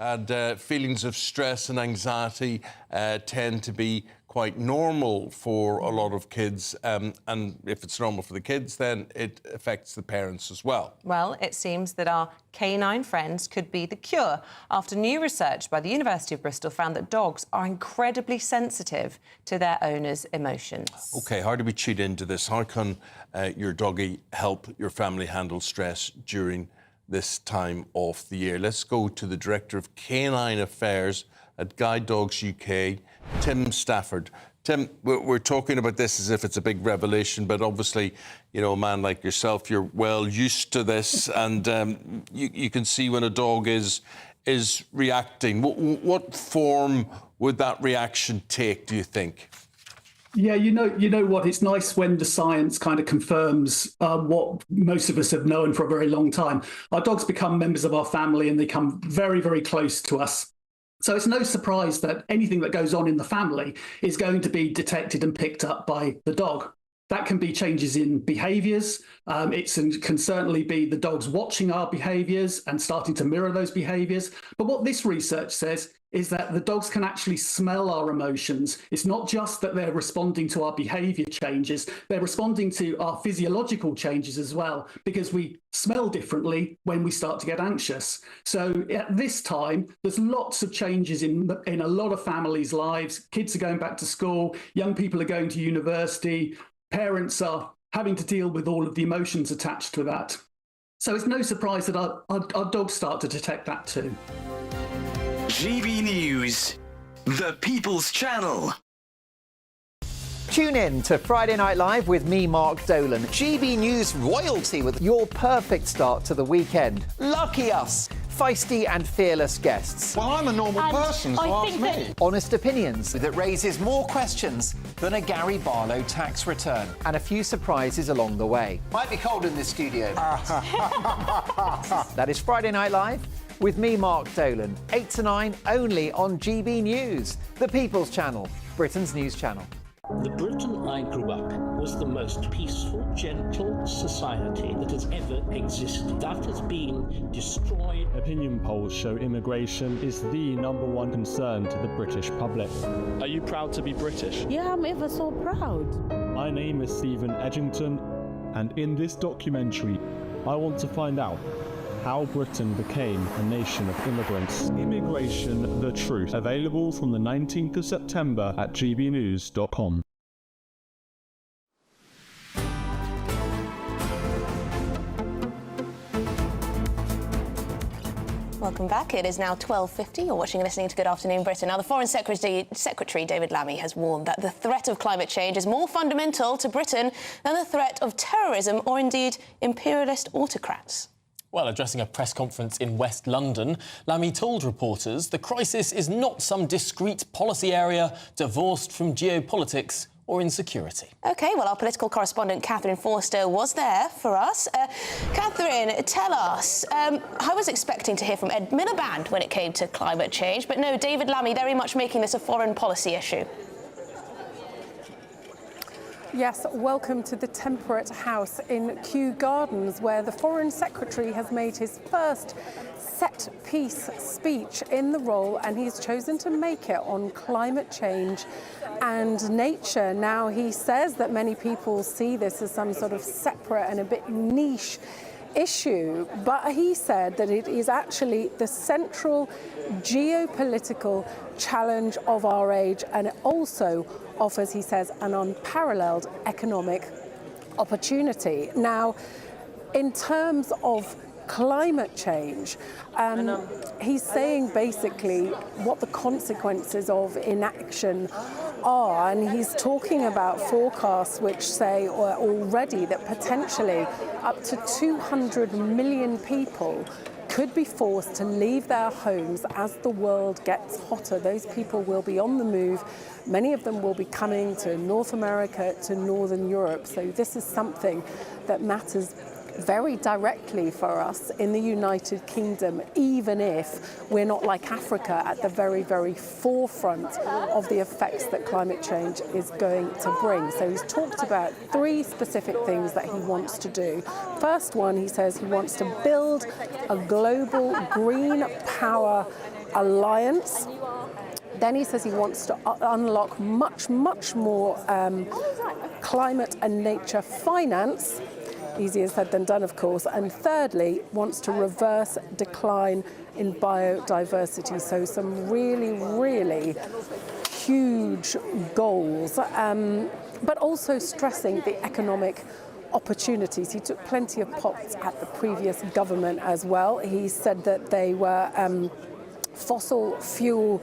And feelings of stress and anxiety tend to be quite normal for a lot of kids. And if it's normal for the kids, then it affects the parents as well. Well, it seems that our canine friends could be the cure after new research by the University of Bristol found that dogs are incredibly sensitive to their owners' emotions. OK, how do we cheat into this? How can your doggy help your family handle stress during this time of the year? Let's go to the Director of Canine Affairs at Guide Dogs UK, Tim Stafford. Tim, we're talking about this as if it's a big revelation, but obviously, a man like yourself, you're well used to this, and you can see when a dog is reacting. What form would that reaction take, do you think? Yeah, you know what? It's nice when the science kind of confirms what most of us have known for a very long time. Our dogs become members of our family and they come very, very close to us. So it's no surprise that anything that goes on in the family is going to be detected and picked up by the dog. That can be changes in behaviours. It can certainly be the dogs watching our behaviours and starting to mirror those behaviours. But what this research says is that the dogs can actually smell our emotions. It's not just that they're responding to our behaviour changes, they're responding to our physiological changes as well, because we smell differently when we start to get anxious. So at this time, there's lots of changes in a lot of families' lives. Kids are going back to school, young people are going to university, parents are having to deal with all of the emotions attached to that. So it's no surprise that our dogs start to detect that too. GB News, the People's Channel. Tune in to Friday Night Live with me, Mark Dolan. GB News royalty with your perfect start to the weekend. Lucky us. Feisty and fearless guests. Well, I'm a normal person, so ask me. Honest opinions that raises more questions than a Gary Barlow tax return. And a few surprises along the way. Might be cold in this studio. That is Friday Night Live with me, Mark Dolan. 8 to 9 only on GB News, the People's Channel, Britain's news channel. The Britain I grew up was the most peaceful, gentle society that has ever existed. That has been destroyed. Opinion polls show immigration is the #1 concern to the British public. Are you proud to be British? Yeah, I'm ever so proud. My name is Stephen Edgington, and in this documentary, I want to find out how Britain became a nation of immigrants. Immigration, the Truth. Available from the 19th of September at gbnews.com. Welcome back. It is now 12:50. You're watching and listening to Good Afternoon Britain. Now, the Foreign Secretary David Lammy has warned that the threat of climate change is more fundamental to Britain than the threat of terrorism or indeed imperialist autocrats. Well, addressing a press conference in West London, Lammy told reporters the crisis is not some discrete policy area divorced from geopolitics or insecurity. OK, well, our political correspondent Catherine Forster was there for us. Catherine, tell us, I was expecting to hear from Ed Miliband when it came to climate change, but no, David Lammy very much making this a foreign policy issue. Yes, welcome to the Temperate House in Kew Gardens, where the Foreign Secretary has made his first set-piece speech in the role, and he's chosen to make it on climate change and nature. Now, he says that many people see this as some sort of separate and a bit niche issue, but he said that it is actually the central geopolitical challenge of our age, and it also offers, he says, an unparalleled economic opportunity. Now, in terms of climate change, he's saying basically what the consequences of inaction are, and he's talking about forecasts which say already that potentially up to 200 million people could be forced to leave their homes as the world gets hotter. Those people will be on the move. Many of them will be coming to North America, to Northern Europe. So this is something that matters very directly for us in the United Kingdom, even if we're not like Africa at the very, very forefront of the effects that climate change is going to bring. So he's talked about 3 specific things that he wants to do. First one, he says he wants to build a global green power alliance. Then he says he wants to unlock much, much more climate and nature finance. Easier said than done, of course. And thirdly, wants to reverse decline in biodiversity. So some really, really huge goals, but also stressing the economic opportunities. He took plenty of pots at the previous government as well. He said that they were fossil fuel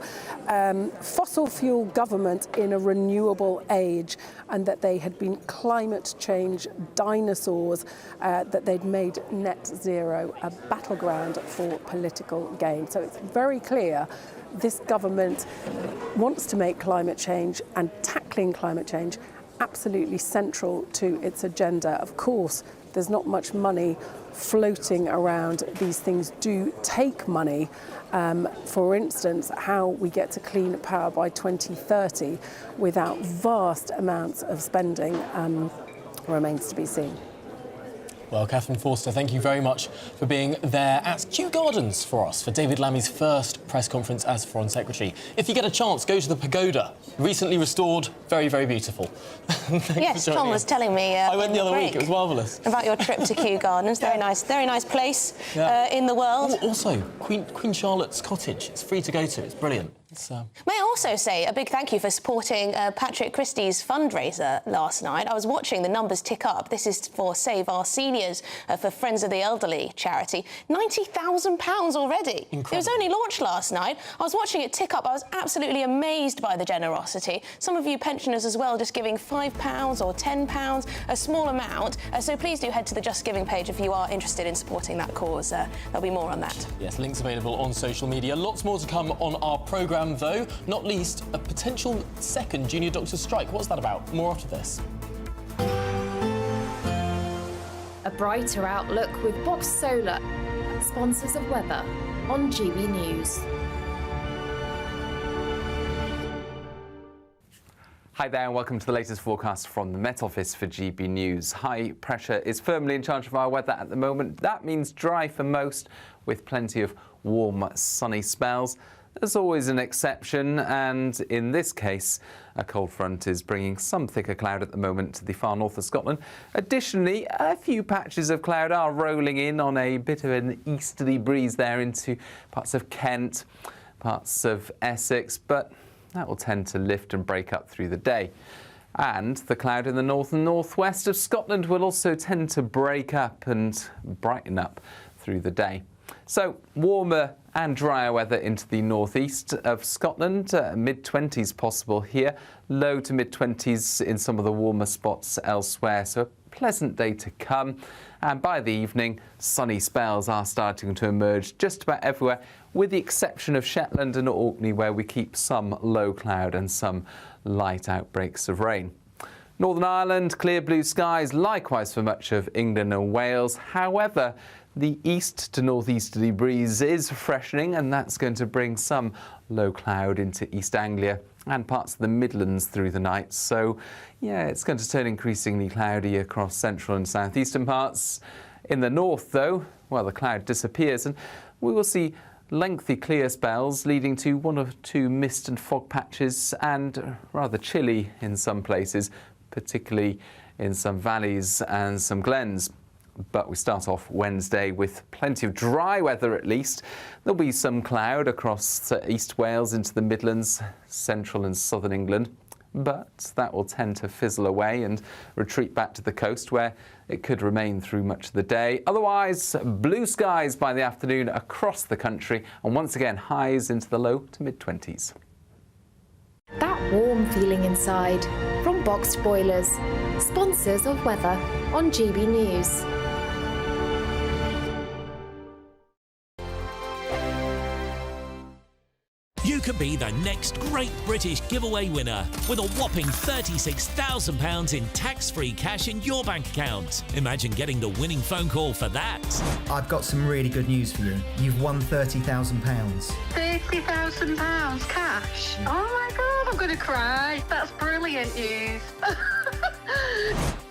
government in a renewable age, and that they had been climate change dinosaurs, that they'd made net zero a battleground for political gain. So it's very clear this government wants to make climate change and tackling climate change absolutely central to its agenda. Of course, there's not much money floating around. These things do take money. For instance, how we get to clean power by 2030 without vast amounts of spending remains to be seen. Well, Catherine Forster, thank you very much for being there at Kew Gardens for us for David Lammy's first press conference as Foreign Secretary. If you get a chance, go to the pagoda. Recently restored, very, very beautiful. Yes, Tom was telling me I went the other week, it was marvellous. About your trip to Kew Gardens. Very nice place in the world. Also, Queen Charlotte's Cottage. It's free to go to, it's brilliant. May I also say a big thank you for supporting Patrick Christie's fundraiser last night. I was watching the numbers tick up. This is for Save Our Seniors, for Friends of the Elderly charity. £90,000 already. Incredible. It was only launched last night. I was watching it tick up. I was absolutely amazed by the generosity. Some of you pensioners as well just giving £5 or £10, a small amount. So please do head to the Just Giving page if you are interested in supporting that cause. There'll be more on that. Yes, links available on social media. Lots more to come on our programme, though, not least a potential second junior doctors' strike. What's that about? More after this. A brighter outlook with Box Solar, sponsors of weather on GB News. Hi there and welcome to the latest forecast from the Met Office for GB News. High pressure is firmly in charge of our weather at the moment. That means dry for most, with plenty of warm, sunny spells. There's always an exception, and in this case, a cold front is bringing some thicker cloud at the moment to the far north of Scotland. Additionally, a few patches of cloud are rolling in on a bit of an easterly breeze there into parts of Kent, parts of Essex, but that will tend to lift and break up through the day. And the cloud in the north and northwest of Scotland will also tend to break up and brighten up through the day. So, warmer and drier weather into the northeast of Scotland, mid-20s possible here, low to mid-20s in some of the warmer spots elsewhere, so a pleasant day to come. And by the evening, sunny spells are starting to emerge just about everywhere, with the exception of Shetland and Orkney, where we keep some low cloud and some light outbreaks of rain. Northern Ireland, clear blue skies, likewise for much of England and Wales. However, the east to northeasterly breeze is freshening, and that's going to bring some low cloud into East Anglia and parts of the Midlands through the night. So, yeah, it's going to turn increasingly cloudy across central and southeastern parts. In the north, though, well, the cloud disappears, and we will see lengthy clear spells leading to one or two mist and fog patches and rather chilly in some places, particularly in some valleys and some glens. But we start off Wednesday with plenty of dry weather at least. There'll be some cloud across East Wales into the Midlands, central and southern England. But that will tend to fizzle away and retreat back to the coast, where it could remain through much of the day. Otherwise, blue skies by the afternoon across the country, and once again highs into the low to mid-20s. That warm feeling inside from Boxed Boilers, sponsors of weather on GB News. You could be the next Great British Giveaway winner with a whopping £36,000 in tax-free cash in your bank account. Imagine getting the winning phone call for that. I've got some really good news for you. You've won £30,000. £30,000 cash? Oh my God, I'm going to cry. That's brilliant news.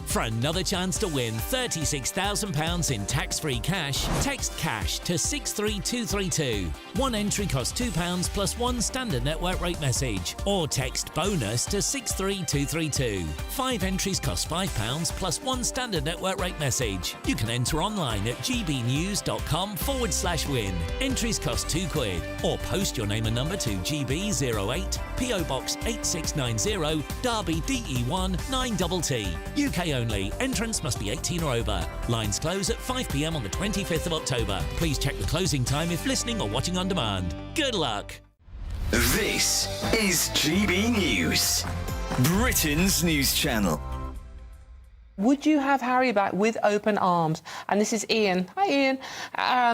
For another chance to win £36,000 in tax-free cash, text CASH to 63232. One entry costs £2 plus one standard network rate message, or text BONUS to 63232. 5 entries cost £5 plus one standard network rate message. You can enter online at gbnews.com/win. Entries cost £2, or post your name and number to GB08, PO Box 8690, Derby DE1 9TT. UK only. Entrance must be 18 or over. Lines close at 5 p.m. on the 25th of October. Please check the closing time if listening or watching on demand. Good luck. This is GB News, Britain's news channel. Would you have Harry back with open arms? And this is Ian. Hi, Ian.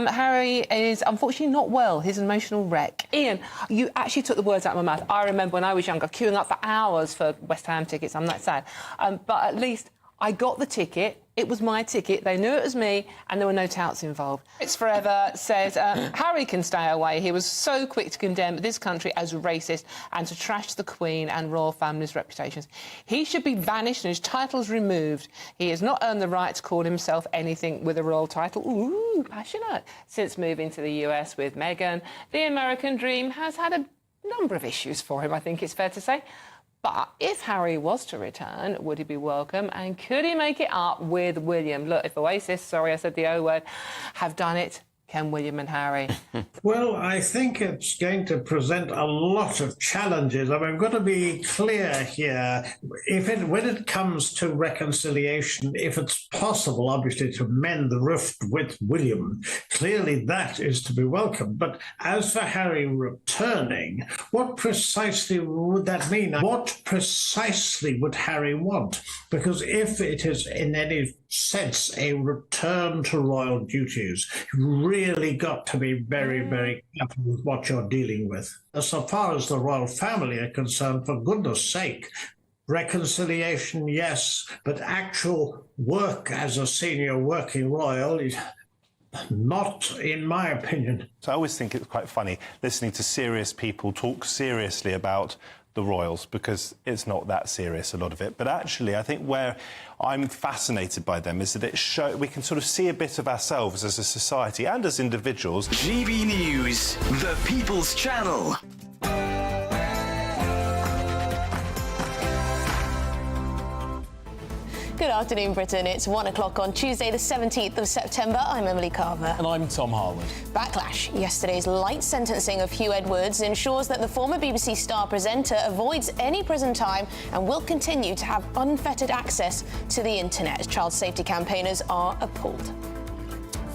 Harry is unfortunately not well. He's an emotional wreck. Ian, you actually took the words out of my mouth. I remember when I was younger, queuing up for hours for West Ham tickets. I'm that sad. But at least I got the ticket. It was my ticket. They knew it was me, and there were no touts involved. It's Forever says Harry can stay away. He was so quick to condemn this country as racist and to trash the Queen and royal family's reputations. He should be banished and his titles removed. He has not earned the right to call himself anything with a royal title. Ooh, passionate. Since moving to the US with Meghan, the American dream has had a number of issues for him, I think it's fair to say. But if Harry was to return, would he be welcome? And could he make it up with William? Look, if Oasis, sorry I said the O word, have done it, Ken, William and Harry? Well, I think it's going to present a lot of challenges. I mean, I've got to be clear here. When it comes to reconciliation, if it's possible, obviously, to mend the rift with William, clearly that is to be welcomed. But as for Harry returning, what precisely would that mean? What precisely would Harry want? Because if it is in any sense a return to royal duties, you really got to be very, very careful with what you're dealing with. As far as the royal family are concerned, for goodness sake, reconciliation, yes, but actual work as a senior working royal is not, in my opinion. So I always think it's quite funny listening to serious people talk seriously about the royals, because it's not that serious, a lot of it. But actually, I think where I'm fascinated by them is that we can sort of see a bit of ourselves as a society and as individuals. GB News, the People's Channel. Good afternoon, Britain. It's 1 o'clock on Tuesday, the 17th of September. I'm Emily Carver. And I'm Tom Harwood. Backlash. Yesterday's light sentencing of Hugh Edwards ensures that the former BBC Star presenter avoids any prison time and will continue to have unfettered access to the internet. Child safety campaigners are appalled.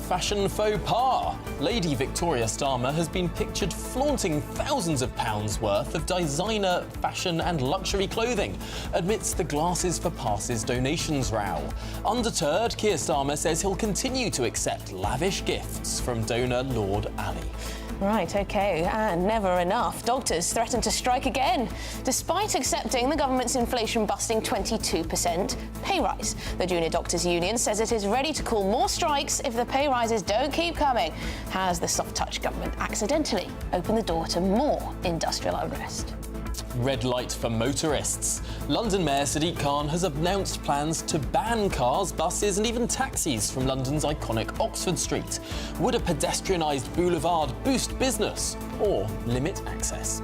Fashion faux pas. Lady Victoria Starmer has been pictured flaunting thousands of pounds worth of designer, fashion and luxury clothing amidst the Glasses for Passes donations row. Undeterred, Keir Starmer says he'll continue to accept lavish gifts from donor Lord Ali. Right, OK, and never enough. Doctors threaten to strike again, despite accepting the government's inflation-busting 22% pay rise. The Junior Doctors Union says it is ready to call more strikes if the pay rises don't keep coming. Has the soft-touch government accidentally opened the door to more industrial unrest? Red light for motorists. London Mayor Sadiq Khan has announced plans to ban cars, buses and even taxis from London's iconic Oxford Street. Would a pedestrianised boulevard boost business or limit access?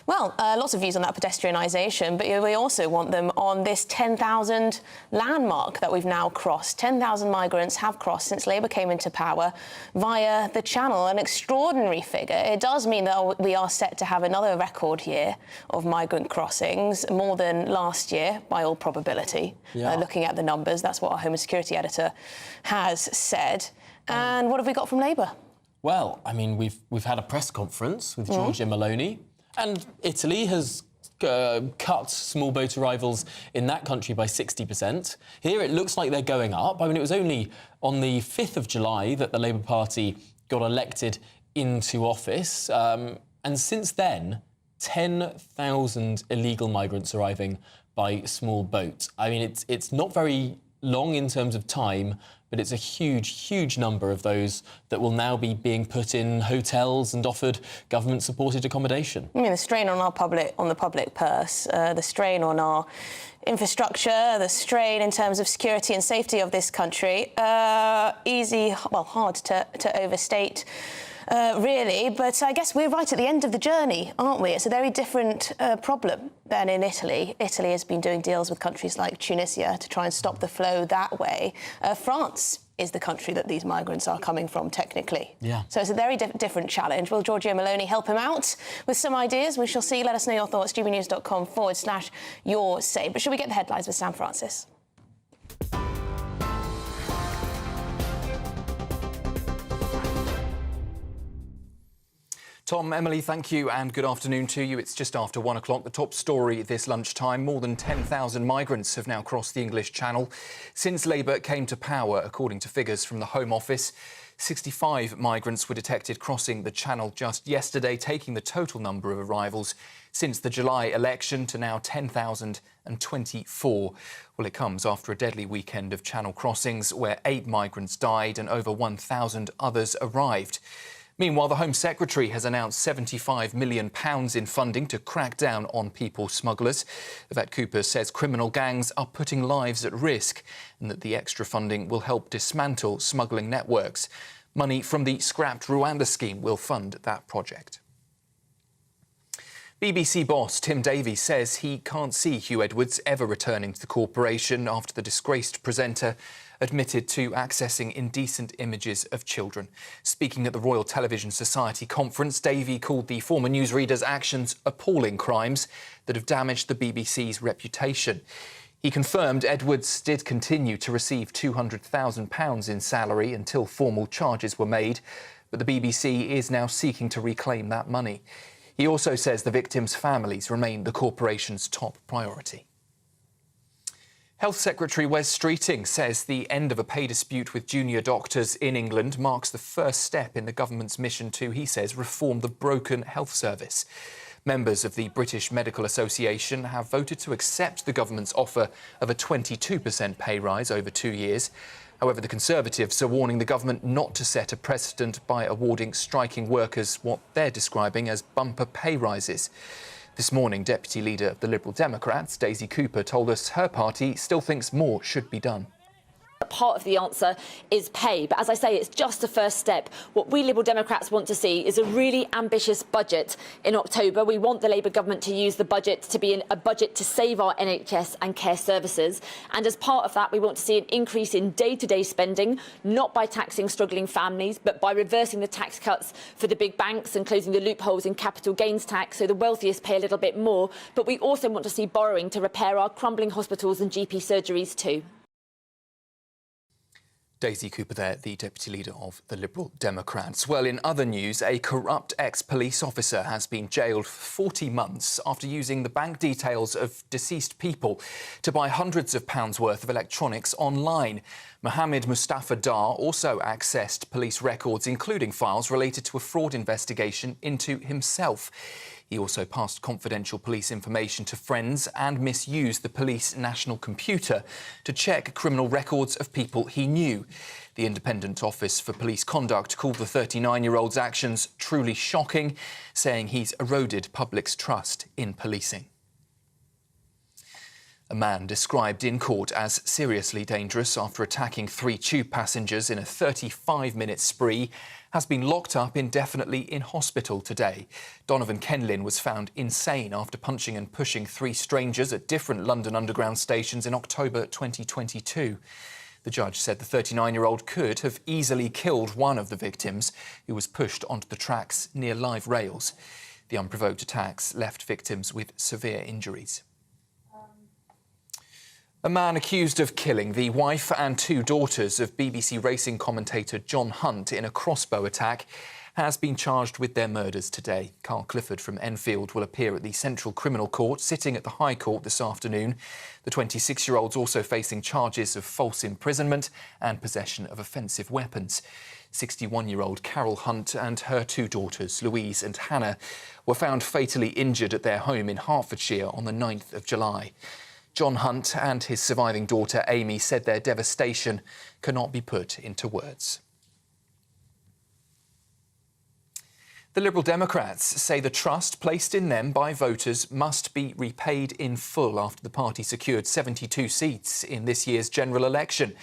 Well, lots of views on that pedestrianisation, but we also want them on this 10,000 landmark that we've now crossed. 10,000 migrants have crossed since Labour came into power via the Channel, an extraordinary figure. It does mean that we are set to have another record year of migrant crossings, more than last year, by all probability. Yeah. Looking at the numbers, that's what our Home and Security editor has said. And what have we got from Labour? Well, I mean, we've had a press conference with Giorgia Meloni. And Italy has cut small boat arrivals in that country by 60%. Here it looks like they're going up. I mean, it was only on the 5th of July that the Labour Party got elected into office. And since then, 10,000 illegal migrants arriving by small boat. I mean, it's not very long in terms of time, but it's a huge, huge number of those that will now be being put in hotels and offered government-supported accommodation. I mean, the strain on the public purse, the strain on our infrastructure, the strain in terms of security and safety of this country, hard to overstate. Really, but I guess we're right at the end of the journey, aren't we? It's a very different problem than in Italy. Italy has been doing deals with countries like Tunisia to try and stop the flow that way. France is the country that these migrants are coming from, technically. Yeah. So it's a very different challenge. Will Giorgia Meloni help him out with some ideas? We shall see. Let us know your thoughts, gbnews.com/your say. But should we get the headlines with Sam Francis? Tom, Emily, thank you and good afternoon to you. It's just after 1 o'clock. The top story this lunchtime, more than 10,000 migrants have now crossed the English Channel since Labour came to power, according to figures from the Home Office. 65 migrants were detected crossing the Channel just yesterday, taking the total number of arrivals since the July election to now 10,024. Well, it comes after a deadly weekend of Channel crossings where 8 migrants died and over 1,000 others arrived. Meanwhile, the Home Secretary has announced £75 million in funding to crack down on people smugglers. Yvette Cooper says criminal gangs are putting lives at risk and that the extra funding will help dismantle smuggling networks. Money from the scrapped Rwanda scheme will fund that project. BBC boss Tim Davies says he can't see Hugh Edwards ever returning to the corporation after the disgraced presenter admitted to accessing indecent images of children. Speaking at the Royal Television Society conference, Davies called the former newsreader's actions appalling crimes that have damaged the BBC's reputation. He confirmed Edwards did continue to receive £200,000 in salary until formal charges were made, but the BBC is now seeking to reclaim that money. He also says the victims' families remain the corporation's top priority. Health Secretary Wes Streeting says the end of a pay dispute with junior doctors in England marks the first step in the government's mission to, he says, reform the broken health service. Members of the British Medical Association have voted to accept the government's offer of a 22% pay rise over 2 years. However, the Conservatives are warning the government not to set a precedent by awarding striking workers what they're describing as bumper pay rises. This morning, Deputy Leader of the Liberal Democrats, Daisy Cooper, told us her party still thinks more should be done. Part of the answer is pay, but as I say, it's just a first step. What we Liberal Democrats want to see is a really ambitious budget in October. We want the Labour government to use the budget to be a budget to save our NHS and care services. And as part of that, we want to see an increase in day-to-day spending, not by taxing struggling families, but by reversing the tax cuts for the big banks and closing the loopholes in capital gains tax so the wealthiest pay a little bit more. But we also want to see borrowing to repair our crumbling hospitals and GP surgeries too. Daisy Cooper there, the Deputy Leader of the Liberal Democrats. Well, in other news, a corrupt ex-police officer has been jailed for 40 months after using the bank details of deceased people to buy hundreds of pounds worth of electronics online. Mohammed Mustafa Dar also accessed police records, including files related to a fraud investigation into himself. He also passed confidential police information to friends and misused the police national computer to check criminal records of people he knew. The Independent Office for Police Conduct called the 39-year-old's actions truly shocking, saying he's eroded public's trust in policing. A man described in court as seriously dangerous after attacking 3 tube passengers in a 35-minute spree has been locked up indefinitely in hospital today. Donovan Kenlin was found insane after punching and pushing 3 strangers at different London Underground stations in October 2022. The judge said the 39-year-old could have easily killed one of the victims, who was pushed onto the tracks near live rails. The unprovoked attacks left victims with severe injuries. A man accused of killing the wife and 2 daughters of BBC racing commentator John Hunt in a crossbow attack has been charged with their murders today. Carl Clifford from Enfield will appear at the Central Criminal Court, sitting at the High Court this afternoon. The 26-year-old's also facing charges of false imprisonment and possession of offensive weapons. 61-year-old Carol Hunt and her 2 daughters, Louise and Hannah, were found fatally injured at their home in Hertfordshire on the 9th of July. John Hunt and his surviving daughter Amy said their devastation cannot be put into words. The Liberal Democrats say the trust placed in them by voters must be repaid in full after the party secured 72 seats in this year's general election.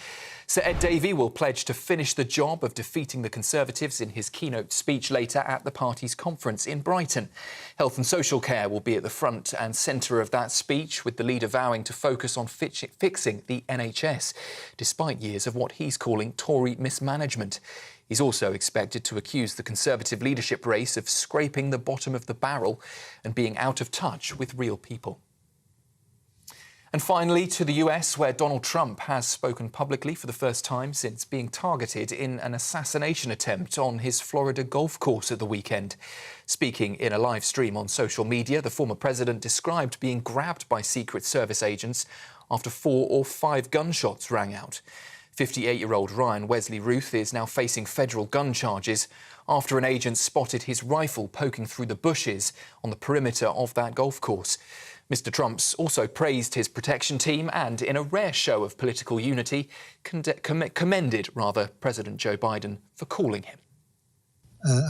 Sir Ed Davey will pledge to finish the job of defeating the Conservatives in his keynote speech later at the party's conference in Brighton. Health and social care will be at the front and centre of that speech, with the leader vowing to focus on fixing the NHS, despite years of what he's calling Tory mismanagement. He's also expected to accuse the Conservative leadership race of scraping the bottom of the barrel and being out of touch with real people. And finally, to the US, where Donald Trump has spoken publicly for the first time since being targeted in an assassination attempt on his Florida golf course at the weekend. Speaking in a live stream on social media, the former president described being grabbed by Secret Service agents after 4 or 5 gunshots rang out. 58-year-old Ryan Wesley Ruth is now facing federal gun charges after an agent spotted his rifle poking through the bushes on the perimeter of that golf course. Mr. Trump's also praised his protection team and, in a rare show of political unity, commended President Joe Biden for calling him.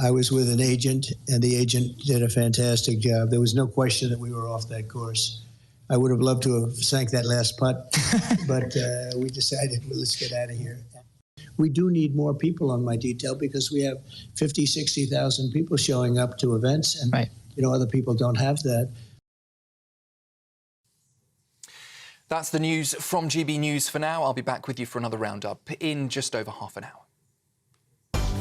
I was with an agent, and the agent did a fantastic job. There was no question that we were off that course. I would have loved to have sank that last putt, but we decided, well, let's get out of here. We do need more people on my detail because we have 50, 60,000 people showing up to events, and Other people don't have that. That's the news from GB News for now. I'll be back with you for another roundup in just over half an hour.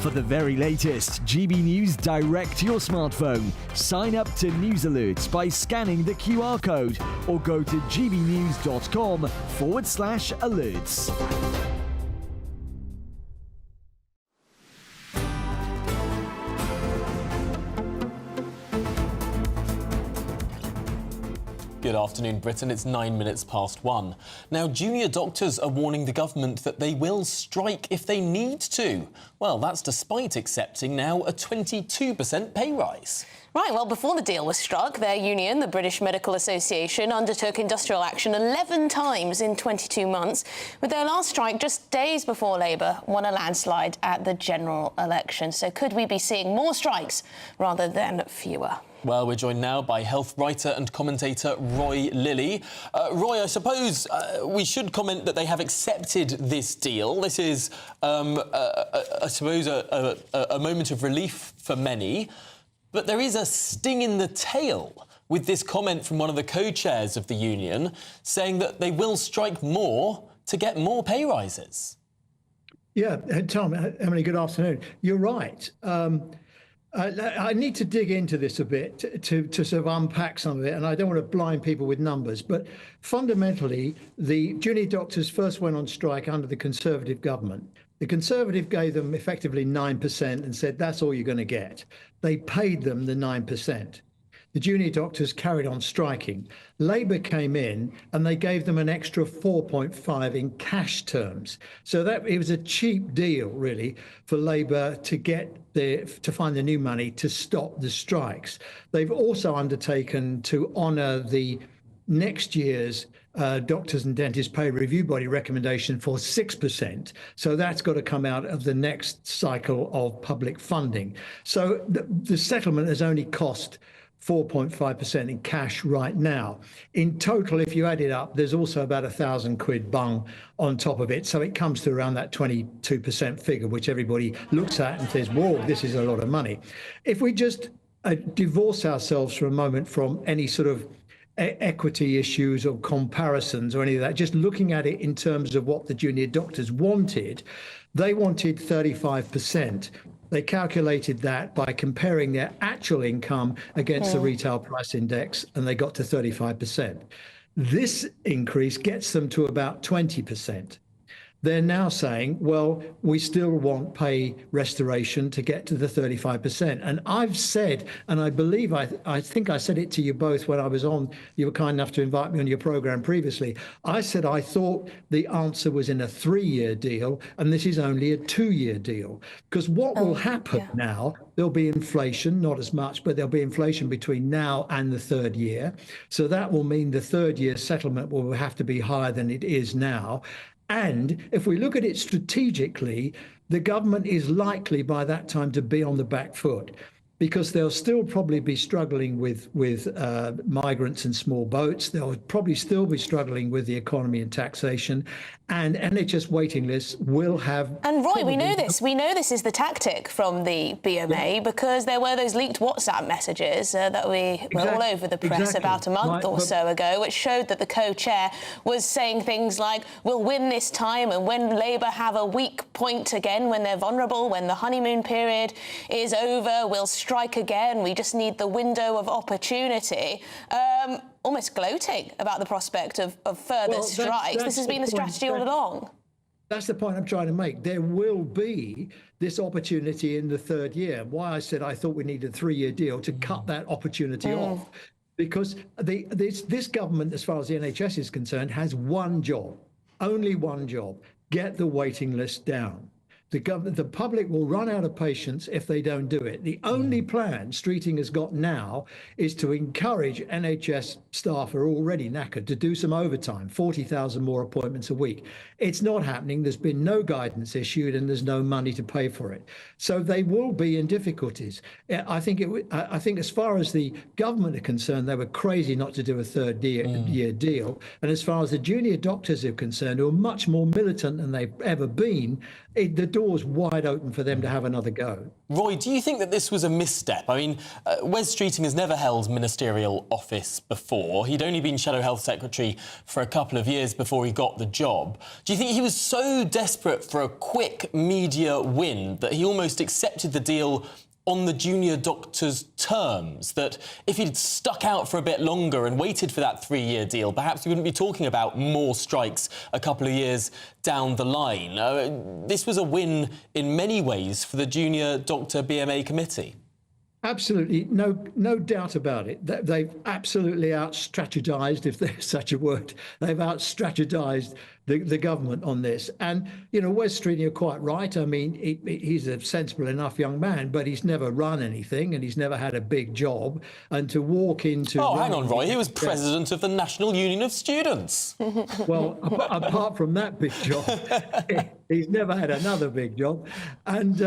For the very latest GB News direct to your smartphone, sign up to News Alerts by scanning the QR code or go to gbnews.com/alerts. Good afternoon, Britain. It's 9 minutes past 1. Now, junior doctors are warning the government that they will strike if they need to. Well, that's despite accepting now a 22% pay rise. Right, well, before the deal was struck, their union, the British Medical Association, undertook industrial action 11 times in 22 months, with their last strike just days before Labour won a landslide at the general election. So could we be seeing more strikes rather than fewer? Well, we're joined now by health writer and commentator Roy Lilly. Roy, I suppose we should comment that they have accepted this deal. This is, I suppose, a moment of relief for many. But there is a sting in the tail with this comment from one of the co-chairs of the union saying that they will strike more to get more pay rises. Yeah, Tom, Emily, good afternoon. You're right. I need to dig into this a bit to sort of unpack some of it, and I don't want to blind people with numbers, but fundamentally, the junior doctors first went on strike under the Conservative government. The Conservative gave them effectively 9% and said, that's all you're going to get. They paid them the 9%. The junior doctors carried on striking. Labour came in and they gave them an extra 4.5 in cash terms. So that it was a cheap deal, really, for Labour to find the new money to stop the strikes. They've also undertaken to honour the next year's doctors and dentists pay review body recommendation for 6%. So that's got to come out of the next cycle of public funding. So the settlement has only cost 4.5% in cash right now. In total, if you add it up, there's also about £1,000 bung on top of it. So it comes to around that 22% figure, which everybody looks at and says, whoa, this is a lot of money. If we just divorce ourselves for a moment from any sort of equity issues or comparisons or any of that, just looking at it in terms of what the junior doctors wanted, they wanted 35%. They calculated that by comparing their actual income against the retail price index, and they got to 35%. This increase gets them to about 20%. They're now saying, well, we still want pay restoration to get to the 35%. And I've said, and I believe, I think I said it to you both when I was on, you were kind enough to invite me on your programme previously. I said I thought the answer was in a 3-year deal, and this is only a 2-year deal. Because what will happen now, there'll be inflation, not as much, but there'll be inflation between now and the 3rd year. So that will mean the 3rd year settlement will have to be higher than it is now. And if we look at it strategically, the government is likely by that time to be on the back foot, because they'll still probably be struggling with migrants and small boats. They'll probably still be struggling with the economy and taxation, and NHS waiting lists will have... And Roy, we know this. We know this is the tactic from the BMA, because there were those leaked WhatsApp messages that were all over the press about a month or so ago, which showed that the co-chair was saying things like, we'll win this time, and when Labour have a weak point again, when they're vulnerable, when the honeymoon period is over, we'll strike again. We just need the window of opportunity. Almost gloating about the prospect of further strikes. This has been the strategy all along. That's the point I'm trying to make. There will be this opportunity in the 3rd year. Why I said I thought we needed a 3-year deal to cut that opportunity off. Because this government, as far as the NHS is concerned, has one job, only one job: get the waiting list down. The public will run out of patients if they don't do it. The only plan Streeting has got now is to encourage NHS staff who are already knackered to do some overtime, 40,000 more appointments a week. It's not happening. There's been no guidance issued, and there's no money to pay for it. So they will be in difficulties. I think as far as the government are concerned, they were crazy not to do a 3rd year deal. And as far as the junior doctors are concerned, who are much more militant than they've ever been, the door door's wide open for them to have another go. Roy, do you think that this was a misstep? I mean, Wes Streeting has never held ministerial office before. He'd only been Shadow Health Secretary for a couple of years before he got the job. Do you think he was so desperate for a quick media win that he almost accepted the deal on the junior doctor's terms, that if he'd stuck out for a bit longer and waited for that 3-year deal, perhaps we wouldn't be talking about more strikes a couple of years down the line? This was a win in many ways for the junior doctor BMA committee. Absolutely, no doubt about it. They've absolutely out-strategized, if there's such a word. They've out-strategized the government on this. And, you know, Wes Streeting, you're quite right. I mean, he's a sensible enough young man, but he's never run anything and he's never had a big job. And to walk into... Oh, hang on, Roy. He was president of the National Union of Students. Well, apart from that big job, he's never had another big job. And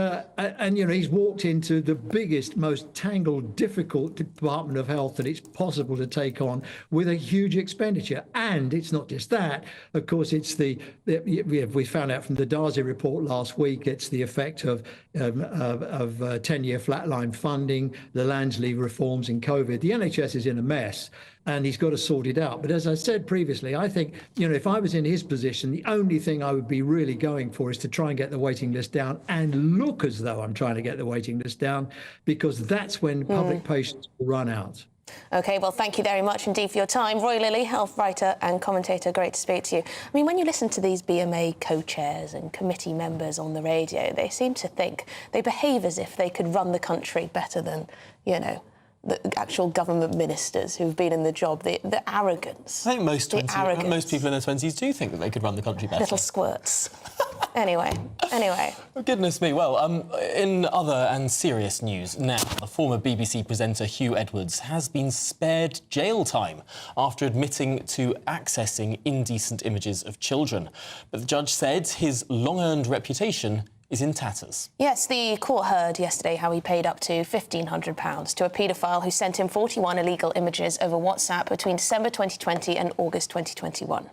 you know, he's walked into the biggest, most tangled, difficult Department of Health that it's possible to take on with a huge expenditure. And it's not just that. Of course, it's we found out from the Darzi report last week, it's the effect of 10-year flatline funding, the Lansley reforms in COVID. The NHS is in a mess and he's got to sort it out. But as I said previously, I think, you know, if I was in his position, the only thing I would be really going for is to try and get the waiting list down and look as though I'm trying to get the waiting list down, because that's when public patience will run out. OK, well, thank you very much indeed for your time. Roy Lilly, health writer and commentator, great to speak to you. I mean, when you listen to these BMA co-chairs and committee members on the radio, they seem to think, they behave as if they could run the country better than, you know, the actual government ministers who've been in the job, the arrogance. I think most people in their 20s do think that they could run the country better. Little squirts. Anyway. Oh, goodness me. Well, in other and serious news now, the former BBC presenter Hugh Edwards has been spared jail time after admitting to accessing indecent images of children. But the judge said his long-earned reputation is in tatters. Yes, the court heard yesterday how he paid up to £1,500 to a paedophile who sent him 41 illegal images over WhatsApp between December 2020 and August 2021.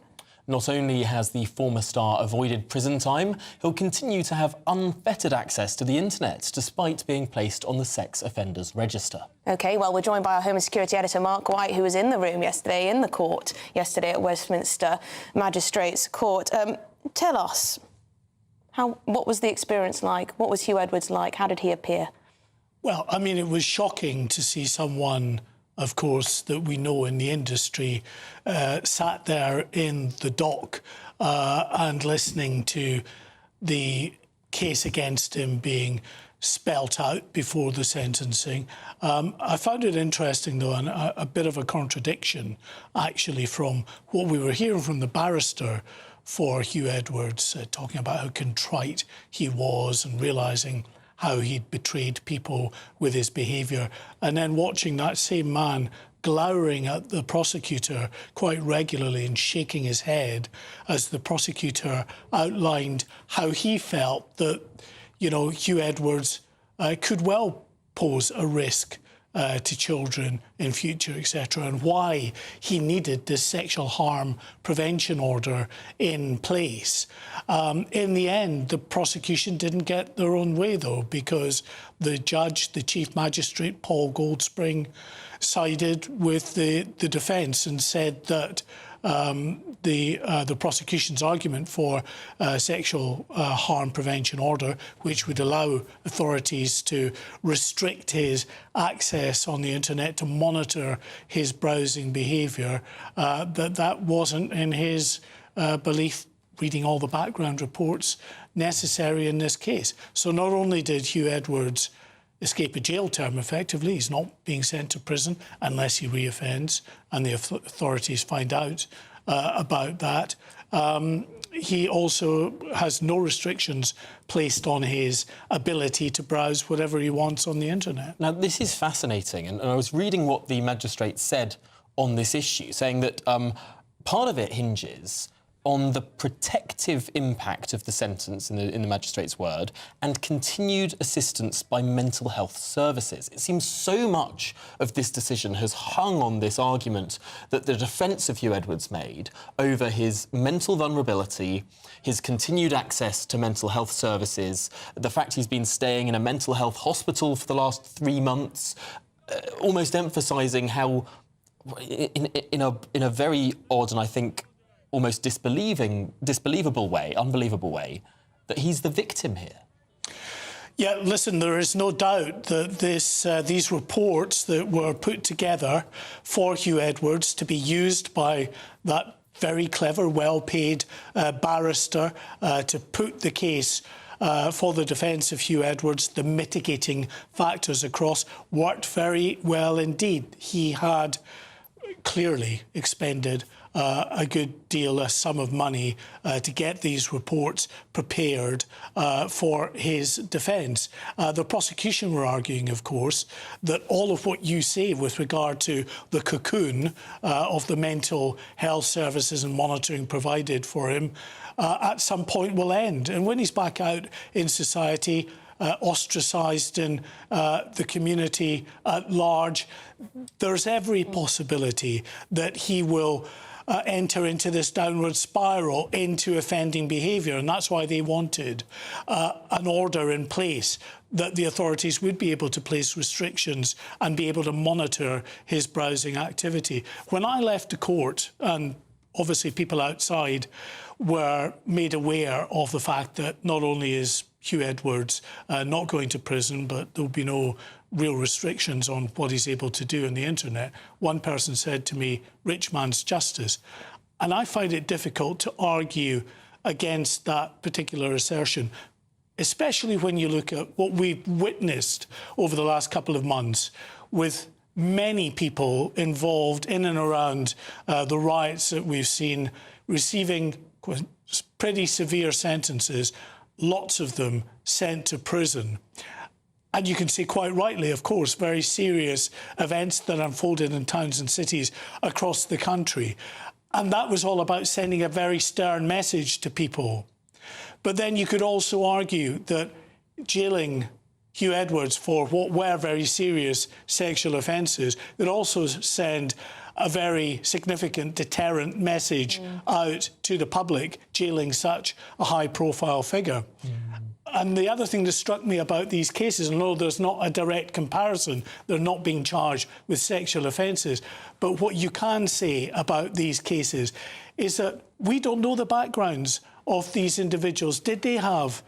Not only has the former star avoided prison time, he'll continue to have unfettered access to the internet, despite being placed on the sex offenders register. OK, well, we're joined by our Home and Security Editor, Mark White, who was in the room yesterday, in the court, yesterday at Westminster Magistrates Court. Tell us, what was the experience like? What was Hugh Edwards like? How did he appear? Well, I mean, it was shocking to see someone, of course, that we know in the industry sat there in the dock and listening to the case against him being spelt out before the sentencing. I found it interesting, though, and a bit of a contradiction, actually, from what we were hearing from the barrister for Hugh Edwards, talking about how contrite he was and realising how he'd betrayed people with his behaviour, and then watching that same man glowering at the prosecutor quite regularly and shaking his head as the prosecutor outlined how he felt that, you know, Hugh Edwards could well pose a risk to children in future, etc., and why he needed this sexual harm prevention order in place. In the end, the prosecution didn't get their own way, though, because the judge, the Chief Magistrate, Paul Goldspring, sided with the defence and said that the prosecution's argument for sexual harm prevention order, which would allow authorities to restrict his access on the internet to monitor his browsing behaviour, that wasn't, in his belief, reading all the background reports, necessary in this case. So not only did Hugh Edwards escape a jail term, effectively, he's not being sent to prison unless he reoffends and the authorities find out about that. He also has no restrictions placed on his ability to browse whatever he wants on the internet. Now, this is fascinating, and I was reading what the magistrate said on this issue, saying that part of it hinges on the protective impact of the sentence, in the magistrate's word, and continued assistance by mental health services. It seems so much of this decision has hung on this argument that the defence of Hugh Edwards made over his mental vulnerability, his continued access to mental health services, the fact he's been staying in a mental health hospital for the last 3 months, almost emphasising how, in a very odd and I think almost unbelievable way, that he's the victim here. Yeah, listen, there is no doubt that these reports that were put together for Hugh Edwards to be used by that very clever, well-paid barrister to put the case for the defence of Hugh Edwards, the mitigating factors across, worked very well indeed. He had clearly expended a good deal, a sum of money to get these reports prepared for his defence. The prosecution were arguing, of course, that all of what you say with regard to the cocoon of the mental health services and monitoring provided for him at some point will end. And when he's back out in society, ostracised in the community at large, there's every possibility that he will enter into this downward spiral into offending behaviour. And that's why they wanted an order in place that the authorities would be able to place restrictions and be able to monitor his browsing activity. When I left the court, and obviously people outside were made aware of the fact that not only is Hugh Edwards not going to prison, but there'll be no real restrictions on what he's able to do on the internet. One person said to me, "Rich man's justice." And I find it difficult to argue against that particular assertion, especially when you look at what we've witnessed over the last couple of months with many people involved in and around the riots that we've seen receiving pretty severe sentences, lots of them sent to prison. And you can see quite rightly, of course, very serious events that unfolded in towns and cities across the country. And that was all about sending a very stern message to people. But then you could also argue that jailing Hugh Edwards for what were very serious sexual offences would also send a very significant deterrent message out to the public, jailing such a high-profile figure. And the other thing that struck me about these cases, and although there's not a direct comparison, they're not being charged with sexual offences, but what you can say about these cases is that we don't know the backgrounds of these individuals. Did they have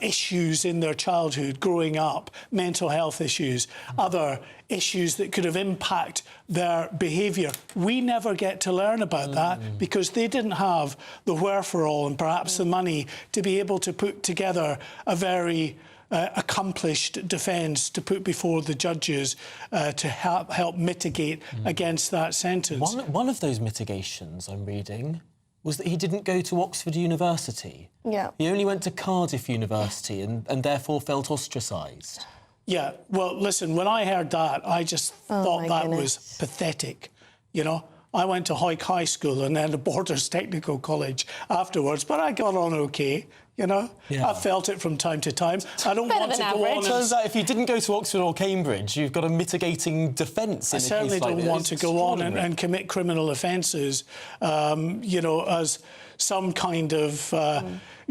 issues in their childhood, growing up, mental health issues, other issues that could have impacted their behaviour? We never get to learn about that because they didn't have the wherewithal and perhaps the money to be able to put together a very accomplished defence to put before the judges to help mitigate against that sentence. One of those mitigations I'm reading was that he didn't go to Oxford University. Yeah. He only went to Cardiff University and therefore felt ostracised. Yeah, well, listen, when I heard that, I just thought that was pathetic. You know, I went to Hawick High School and then the Borders Technical College afterwards, but I got on OK. You know, I felt it from time to time. I don't want to go on. Turns out if you didn't go to Oxford or Cambridge, you've got a mitigating defence. I certainly don't want to go on and commit criminal offences, you know, as some kind of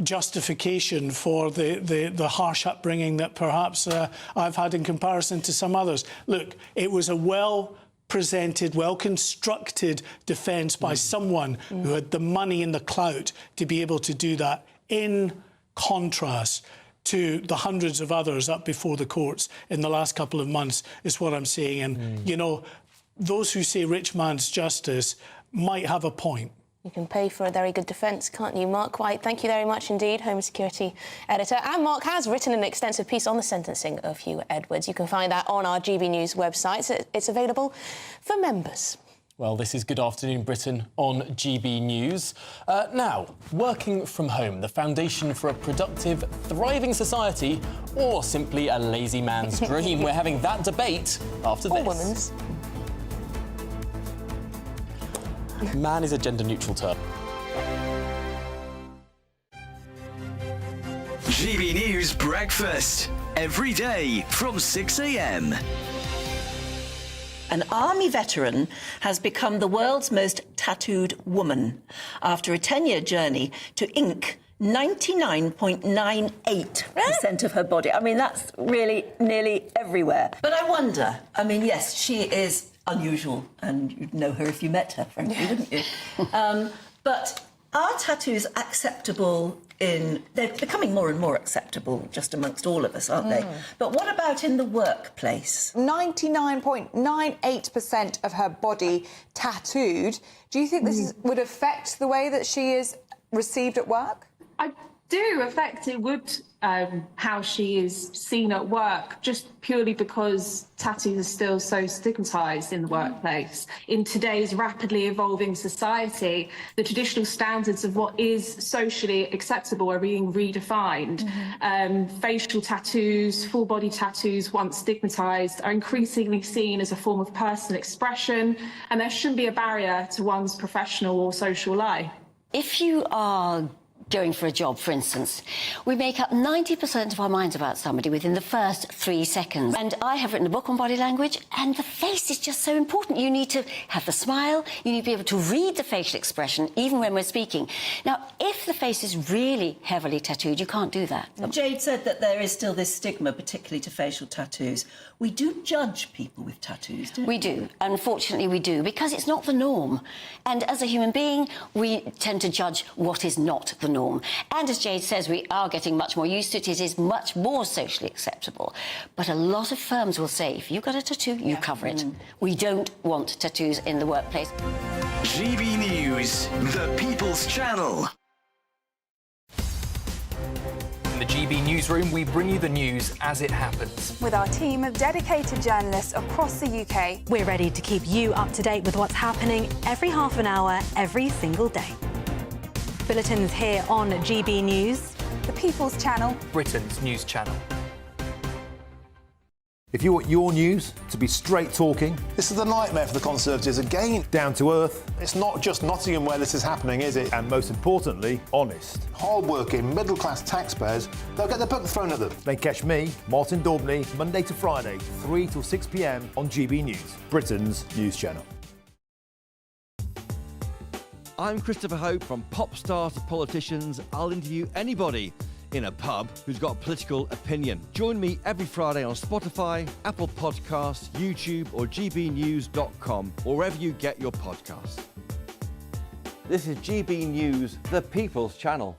justification for the harsh upbringing that perhaps I've had in comparison to some others. Look, it was a well-presented, well-constructed defence by someone who had the money and the clout to be able to do that, in contrast to the hundreds of others up before the courts in the last couple of months, is what I'm saying. And, you know, those who say rich man's justice might have a point. You can pay for a very good defence, can't you? Mark White, thank you very much indeed, Home Security Editor. And Mark has written an extensive piece on the sentencing of Hugh Edwards. You can find that on our GB News website. It's available for members. Well, this is Good Afternoon Britain on GB News. Now, working from home, the foundation for a productive, thriving society, or simply a lazy man's dream? We're having that debate after this. Or women's. Man is a gender-neutral term. GB News Breakfast. Every day from 6 a.m. An army veteran has become the world's most tattooed woman after a 10-year journey to ink 99.98% of her body. I mean, that's really nearly everywhere. But I wonder, I mean, yes, she is unusual, and you'd know her if you met her, frankly, wouldn't you? But are tattoos acceptable they're becoming more and more acceptable just amongst all of us, aren't they? But what about in the workplace? 99.98% of her body tattooed. Do you think this would affect the way that she is received at work? I do affect it would how she is seen at work, just purely because tattoos are still so stigmatised in the workplace. In today's rapidly evolving society, the traditional standards of what is socially acceptable are being redefined. Facial tattoos, full body tattoos, once stigmatised, are increasingly seen as a form of personal expression, and there shouldn't be a barrier to one's professional or social life. If you are going for a job, for instance, we make up 90% of our minds about somebody within the first 3 seconds. And I have written a book on body language, and the face is just so important. You need to have the smile, you need to be able to read the facial expression, even when we're speaking. Now, if the face is really heavily tattooed, you can't do that. Jade said that there is still this stigma, particularly to facial tattoos. We do judge people with tattoos, don't we? We do. Unfortunately, we do, because it's not the norm. And as a human being, we tend to judge what is not the norm. And as Jade says, we are getting much more used to it. It is much more socially acceptable. But a lot of firms will say, if you've got a tattoo, you cover it. We don't want tattoos in the workplace. GB News, the People's Channel. In the GB Newsroom, we bring you the news as it happens. With our team of dedicated journalists across the UK, we're ready to keep you up to date with what's happening every half an hour, every single day. Bulletins here on GB News, the People's Channel, Britain's news channel. If you want your news to be straight talking, this is a nightmare for the Conservatives again. Down to earth. It's not just Nottingham where this is happening, is it? And most importantly, honest. Hard-working, middle-class taxpayers, they'll get their book thrown at them. Then catch me, Martin Daubney, Monday to Friday, 3 till 6 p.m. on GB News, Britain's news channel. I'm Christopher Hope. From pop stars to politicians, I'll interview anybody in a pub who's got a political opinion. Join me every Friday on Spotify, Apple Podcasts, YouTube or gbnews.com, or wherever you get your podcasts. This is GB News, the People's Channel.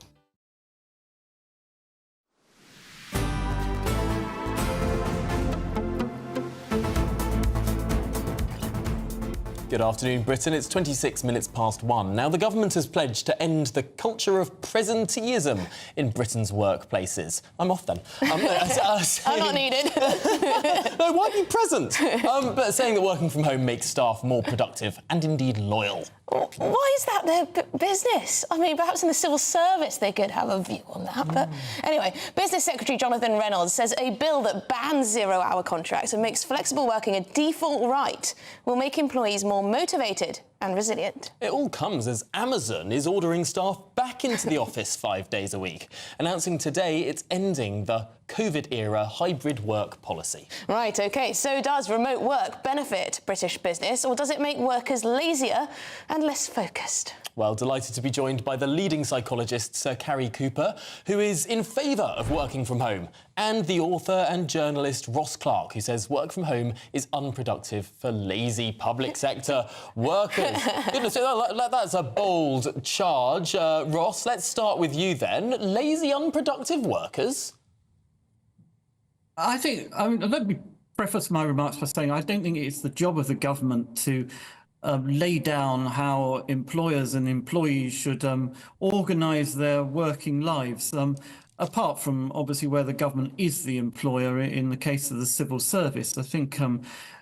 Good afternoon, Britain. It's 26 minutes past 1. Now, the government has pledged to end the culture of presenteeism in Britain's workplaces. I'm off then. I'm not needed. No, why be present? But saying that working from home makes staff more productive and indeed loyal. Why is that their business? I mean, perhaps in the civil service they could have a view on that. But anyway, Business Secretary Jonathan Reynolds says a bill that bans zero-hour contracts and makes flexible working a default right will make employees more motivated and resilient. It all comes as Amazon is ordering staff back into the office 5 days a week, announcing today it's ending the COVID-era hybrid work policy. Right, OK, so does remote work benefit British business, or does it make workers lazier and less focused? Well, delighted to be joined by the leading psychologist, Sir Carrie Cooper, who is in favour of working from home, and the author and journalist Ross Clark, who says work from home is unproductive for lazy public sector workers. Goodness, that's a bold charge. Ross, let's start with you then. Lazy, unproductive workers? I think, let me preface my remarks by saying I don't think it's the job of the government to lay down how employers and employees should organise their working lives, apart from obviously where the government is the employer in the case of the civil service. I think,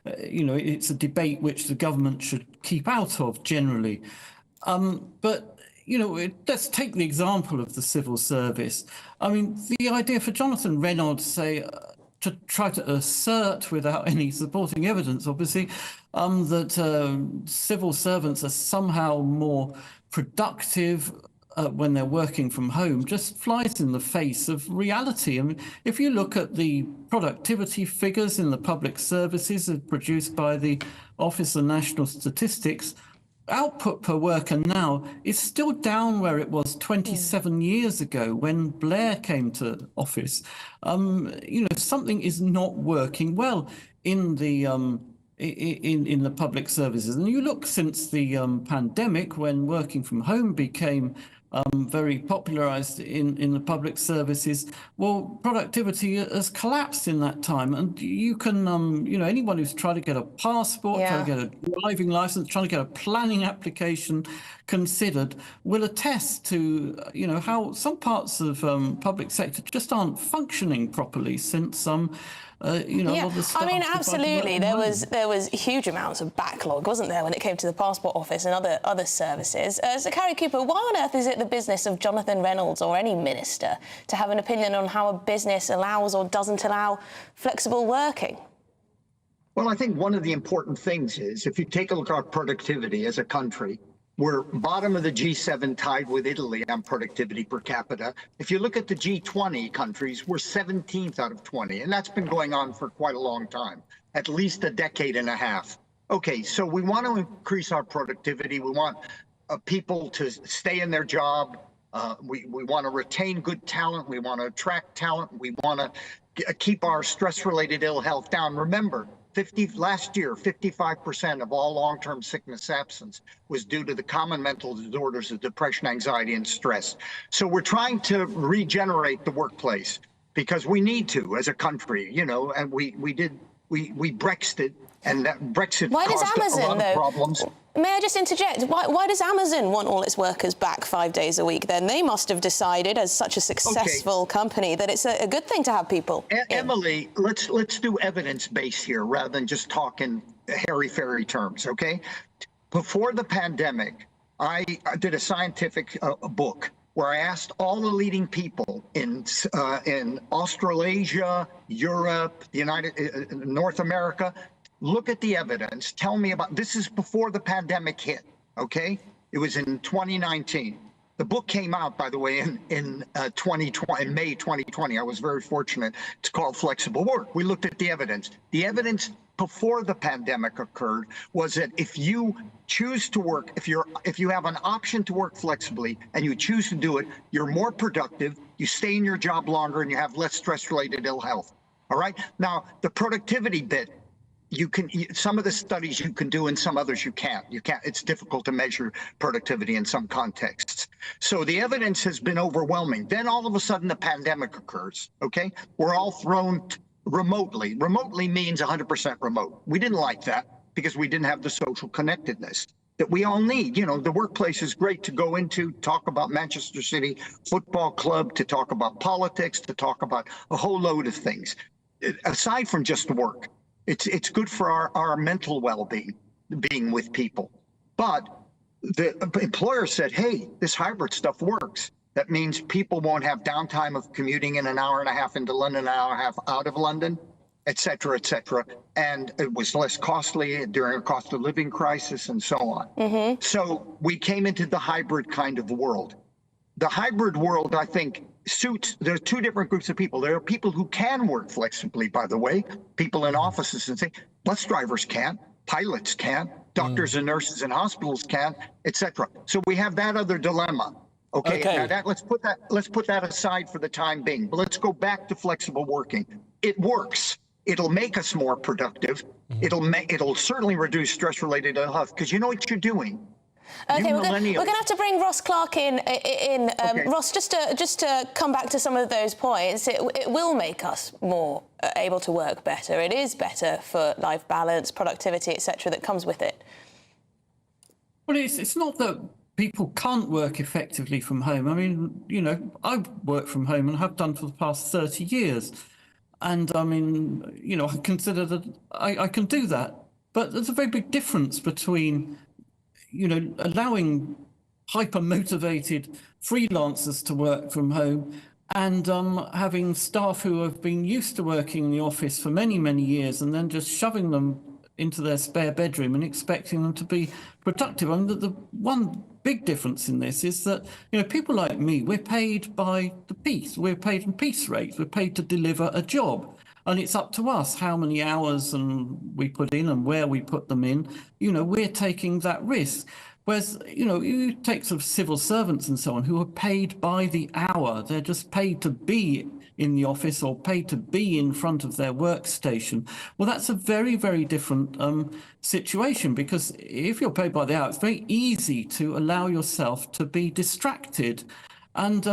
it's a debate which the government should keep out of generally. But let's take the example of the civil service. I mean, the idea for Jonathan Reynolds, say, to try to assert without any supporting evidence, obviously, that civil servants are somehow more productive when they're working from home just flies in the face of reality. I mean, if you look at the productivity figures in the public services produced by the Office of National Statistics, output per worker now is still down where it was 27 years ago when Blair came to office. Something is not working well in the in the public services. And you look since the pandemic, when working from home became very popularized in the public services, well, productivity has collapsed in that time. And you can, anyone who's trying to get a passport, trying to get a driving license, trying to get a planning application considered, will attest to, how some parts of public sector just aren't functioning properly since absolutely. There was huge amounts of backlog, wasn't there, when it came to the Passport Office and other services. So, Carrie Cooper, why on earth is it the business of Jonathan Reynolds or any minister to have an opinion on how a business allows or doesn't allow flexible working? Well, I think one of the important things is, if you take a look at our productivity as a country, we're bottom of the G7, tied with Italy on productivity per capita. If you look at the G20 countries, we're 17th out of 20, and that's been going on for quite a long time, at least a decade and a half. Okay, so we want to increase our productivity. We want people to stay in their job. We want to retain good talent. We want to attract talent. We want to keep our stress-related ill health down. Remember, last year, 55% of all long-term sickness absence was due to the common mental disorders of depression, anxiety, and stress. So we're trying to regenerate the workplace because we need to as a country, and we Brexited, and that Brexit caused a lot of problems. May I just interject? Why does Amazon want all its workers back 5 days a week then? They must have decided, as such a successful company, that it's a good thing to have people. Emily, let's do evidence-based here rather than just talk in hairy-fairy terms, okay? Before the pandemic, I did a scientific book where I asked all the leading people in Australasia, Europe, North America, look at the evidence. Tell me about, this is before the pandemic hit, okay? It was in 2019. The book came out, by the way, in 2020, in May 2020. I was very fortunate. It's called Flexible Work. We looked at the evidence. The evidence before the pandemic occurred was that if you choose to work, if you have an option to work flexibly and you choose to do it, you're more productive, you stay in your job longer, and you have less stress-related ill health. All right? Now, the productivity bit, some of the studies you can do and some others you can't. It's difficult to measure productivity in some contexts. So the evidence has been overwhelming. Then all of a sudden the pandemic occurs, okay? We're all thrown remotely. Remotely means 100% remote. We didn't like that because we didn't have the social connectedness that we all need. The workplace is great to go into, talk about Manchester City Football Club, to talk about politics, to talk about a whole load of things. Aside from just work, it's good for our mental well-being, being with people. But the employer said, hey, this hybrid stuff works. That means people won't have downtime of commuting in an hour and a half into London, an hour and a half out of London, et cetera, et cetera. And it was less costly during a cost of living crisis and so on. Mm-hmm. So we came into the hybrid kind of world. The hybrid world, I think, there are two different groups of people. There are people who can work flexibly, by the way, people in offices and say, bus drivers can, pilots can, doctors and nurses in hospitals can, etc. So we have that other dilemma. Okay. Now let's put that aside for the time being. But let's go back to flexible working. It works. It'll make us more productive. It'll certainly reduce stress-related ill health because you know what you're doing. Okay, we're going to have to bring Ross Clark in. Okay. Ross, just to come back to some of those points, it will make us more able to work better. It is better for life balance, productivity, etc. that comes with it. Well, it's not that people can't work effectively from home. I mean, I work from home and have done for the past 30 years. And I mean, I consider that I can do that. But there's a very big difference between allowing hyper-motivated freelancers to work from home and having staff who have been used to working in the office for many, many years and then just shoving them into their spare bedroom and expecting them to be productive. I mean, the one big difference in this is that, people like me, we're paid by the piece. We're paid in piece rates. We're paid to deliver a job. And it's up to us how many hours we put in and where we put them in. We're taking that risk. Whereas, you take sort of civil servants and so on who are paid by the hour. They're just paid to be in the office or paid to be in front of their workstation. Well, that's a very, very different situation, because if you're paid by the hour, it's very easy to allow yourself to be distracted. And,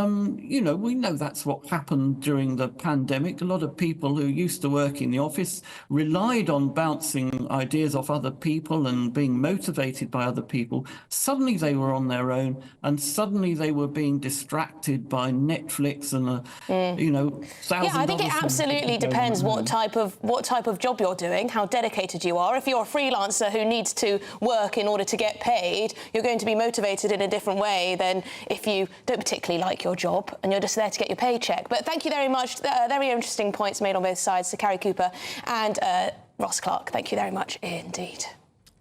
we know that's what happened during the pandemic. A lot of people who used to work in the office relied on bouncing ideas off other people and being motivated by other people. Suddenly they were on their own, and suddenly they were being distracted by Netflix and, $1,000. Yeah, I think it absolutely depends what type of job you're doing, how dedicated you are. If you're a freelancer who needs to work in order to get paid, you're going to be motivated in a different way than if you don't particularly like your job and you're just there to get your paycheck. But thank you very much. Very interesting points made on both sides to Carrie Cooper and Ross Clark. Thank you very much indeed.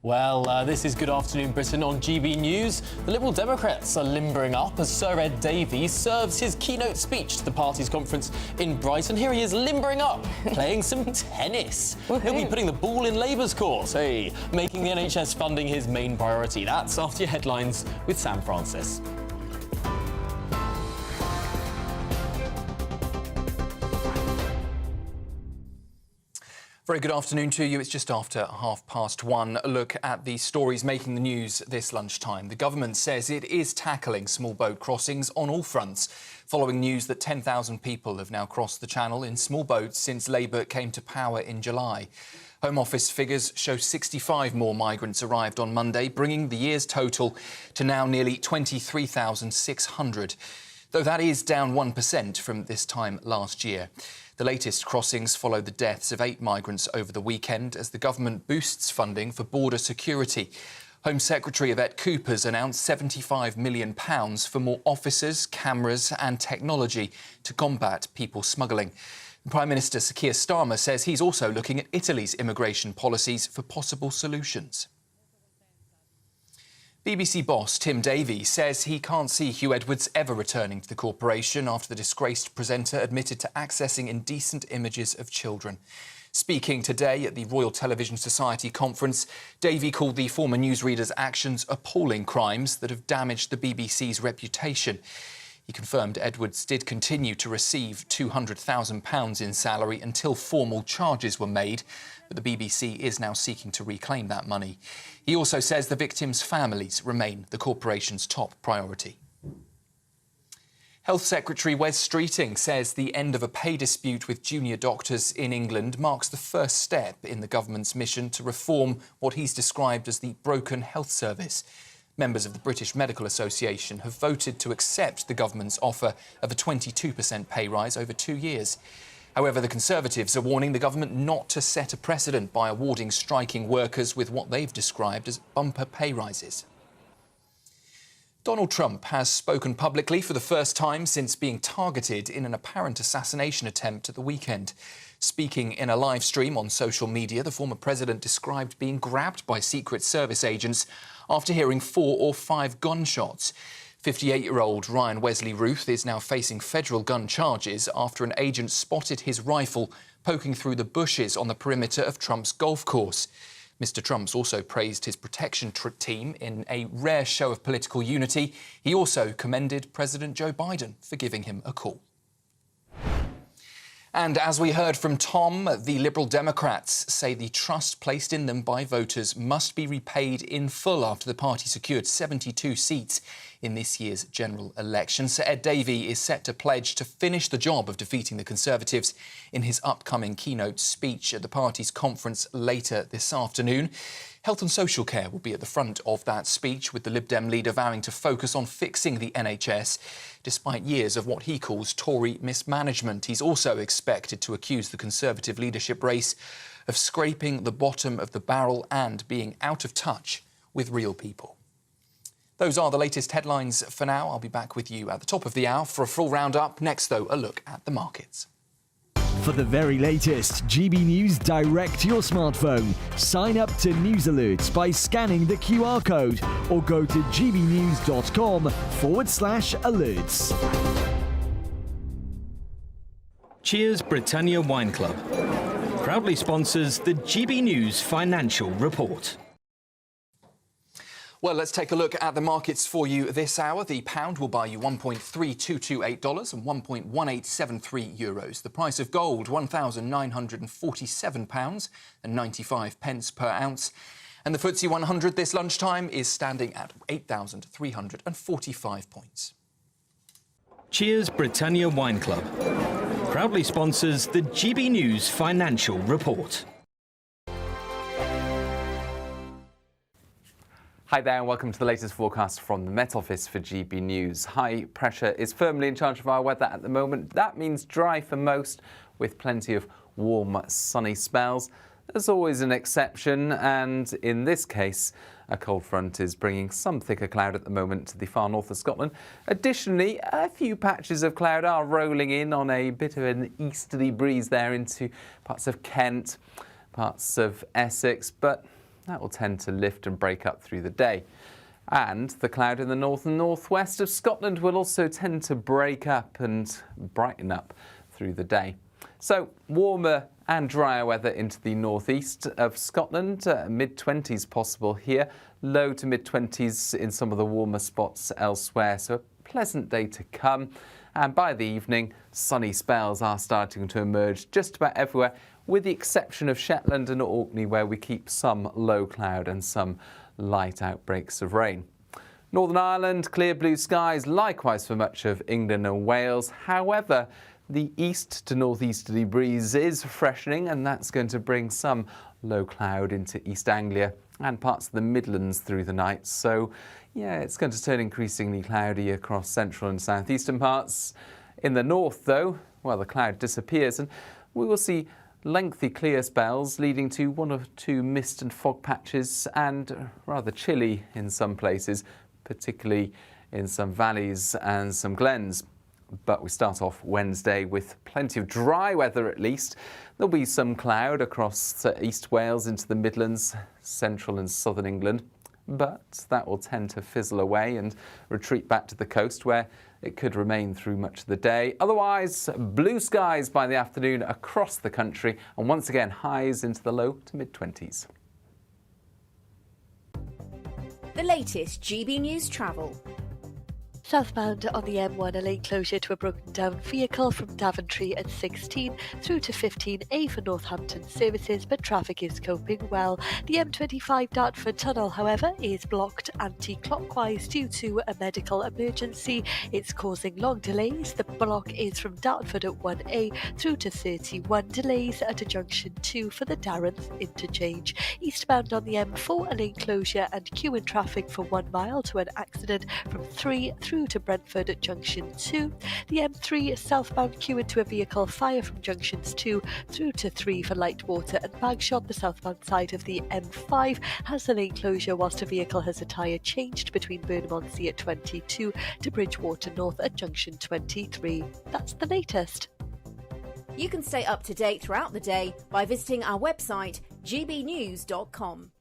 Well, this is Good Afternoon Britain on GB News. The Liberal Democrats are limbering up as Sir Ed Davey serves his keynote speech to the party's conference in Brighton. Here he is limbering up, playing some tennis. He'll be putting the ball in Labour's court, making the NHS funding his main priority. That's after your headlines with Sam Francis. Very good afternoon to you. It's just after 1:30. A look at the stories making the news this lunchtime. The government says it is tackling small boat crossings on all fronts, following news that 10,000 people have now crossed the Channel in small boats since Labour came to power in July. Home Office figures show 65 more migrants arrived on Monday, bringing the year's total to now nearly 23,600, though that is down 1% from this time last year. The latest crossings follow the deaths of 8 migrants over the weekend as the government boosts funding for border security. Home Secretary Yvette Cooper's announced £75 million for more officers, cameras and technology to combat people smuggling. Prime Minister Keir Starmer says he's also looking at Italy's immigration policies for possible solutions. BBC boss Tim Davies says he can't see Hugh Edwards ever returning to the corporation after the disgraced presenter admitted to accessing indecent images of children. Speaking today at the Royal Television Society conference, Davies called the former newsreader's actions appalling crimes that have damaged the BBC's reputation. He confirmed Edwards did continue to receive £200,000 in salary until formal charges were made, but the BBC is now seeking to reclaim that money. He also says the victims' families remain the corporation's top priority. Health Secretary Wes Streeting says the end of a pay dispute with junior doctors in England marks the first step in the government's mission to reform what he's described as the broken health service. Members of the British Medical Association have voted to accept the government's offer of a 22% pay rise over 2 years. However, the Conservatives are warning the government not to set a precedent by awarding striking workers with what they've described as bumper pay rises. Donald Trump has spoken publicly for the first time since being targeted in an apparent assassination attempt at the weekend. Speaking in a live stream on social media, the former president described being grabbed by Secret Service agents after hearing 4 or 5 gunshots. 58-year-old Ryan Wesley Ruth is now facing federal gun charges after an agent spotted his rifle poking through the bushes on the perimeter of Trump's golf course. Mr. Trump's also praised his protection team in a rare show of political unity. He also commended President Joe Biden for giving him a call. And as we heard from Tom, the Liberal Democrats say the trust placed in them by voters must be repaid in full after the party secured 72 seats in this year's general election. Sir Ed Davey is set to pledge to finish the job of defeating the Conservatives in his upcoming keynote speech at the party's conference later this afternoon. Health and social care will be at the front of that speech, with the Lib Dem leader vowing to focus on fixing the NHS, despite years of what he calls Tory mismanagement. He's also expected to accuse the Conservative leadership race of scraping the bottom of the barrel and being out of touch with real people. Those are the latest headlines for now. I'll be back with you at the top of the hour for a full roundup. Next, though, a look at the markets. For the very latest GB News direct to your smartphone, sign up to News Alerts by scanning the QR code or go to gbnews.com/alerts. Cheers Britannia Wine Club proudly sponsors the GB News Financial Report. Well, let's take a look at the markets for you this hour. The pound will buy you $1.3228 and €1.1873. The price of gold, £1,947 and 95 pence per ounce. And the FTSE 100 this lunchtime is standing at 8,345 points. Cheers Britannia Wine Club proudly sponsors the GB News Financial Report. Hi there and welcome to the latest forecast from the Met Office for GB News. High pressure is firmly in charge of our weather at the moment. That means dry for most, with plenty of warm, sunny spells. There's always an exception, and in this case, a cold front is bringing some thicker cloud at the moment to the far north of Scotland. Additionally, a few patches of cloud are rolling in on a bit of an easterly breeze there into parts of Kent, parts of Essex, but that will tend to lift and break up through the day. And the cloud in the north and northwest of Scotland will also tend to break up and brighten up through the day. So warmer and drier weather into the northeast of Scotland, mid-20s possible here, low to mid-20s in some of the warmer spots elsewhere. So a pleasant day to come. And by the evening, sunny spells are starting to emerge just about everywhere, with the exception of Shetland and Orkney, where we keep some low cloud and some light outbreaks of rain. Northern Ireland, clear blue skies, likewise for much of England and Wales. However, the east to northeasterly breeze is freshening, and that's going to bring some low cloud into East Anglia and parts of the Midlands through the night. So, yeah, it's going to turn increasingly cloudy across central and southeastern parts. In the north, though, well, the cloud disappears, and we will see lengthy clear spells leading to one or two mist and fog patches and rather chilly in some places, particularly in some valleys and some glens. But we start off Wednesday with plenty of dry weather at least. There'll be some cloud across East Wales into the Midlands, central and southern England. But that will tend to fizzle away and retreat back to the coast, where it could remain through much of the day. Otherwise, blue skies by the afternoon across the country, and once again, highs into the low to mid-20s. The latest GB News travel. Southbound on the M1, a lane closure to a broken down vehicle from Daventry at 16 through to 15A for Northampton services, but traffic is coping well. The M25 Dartford tunnel, however, is blocked anti-clockwise due to a medical emergency. It's causing long delays. The block is from Dartford at 1A through to 31, delays at a junction 2 for the Darrenth interchange. Eastbound on the M4, a lane closure and queue in traffic for 1 mile to an accident from 3 through to Brentford at junction 2. The M3 southbound queue into a vehicle, fire from junctions 2 through to 3 for Lightwater and Bagshot. The southbound side of the M5 has a lane closure whilst a vehicle has a tyre changed between Burnham-on-Sea at 22 to Bridgewater North at junction 23. That's the latest. You can stay up to date throughout the day by visiting our website gbnews.com.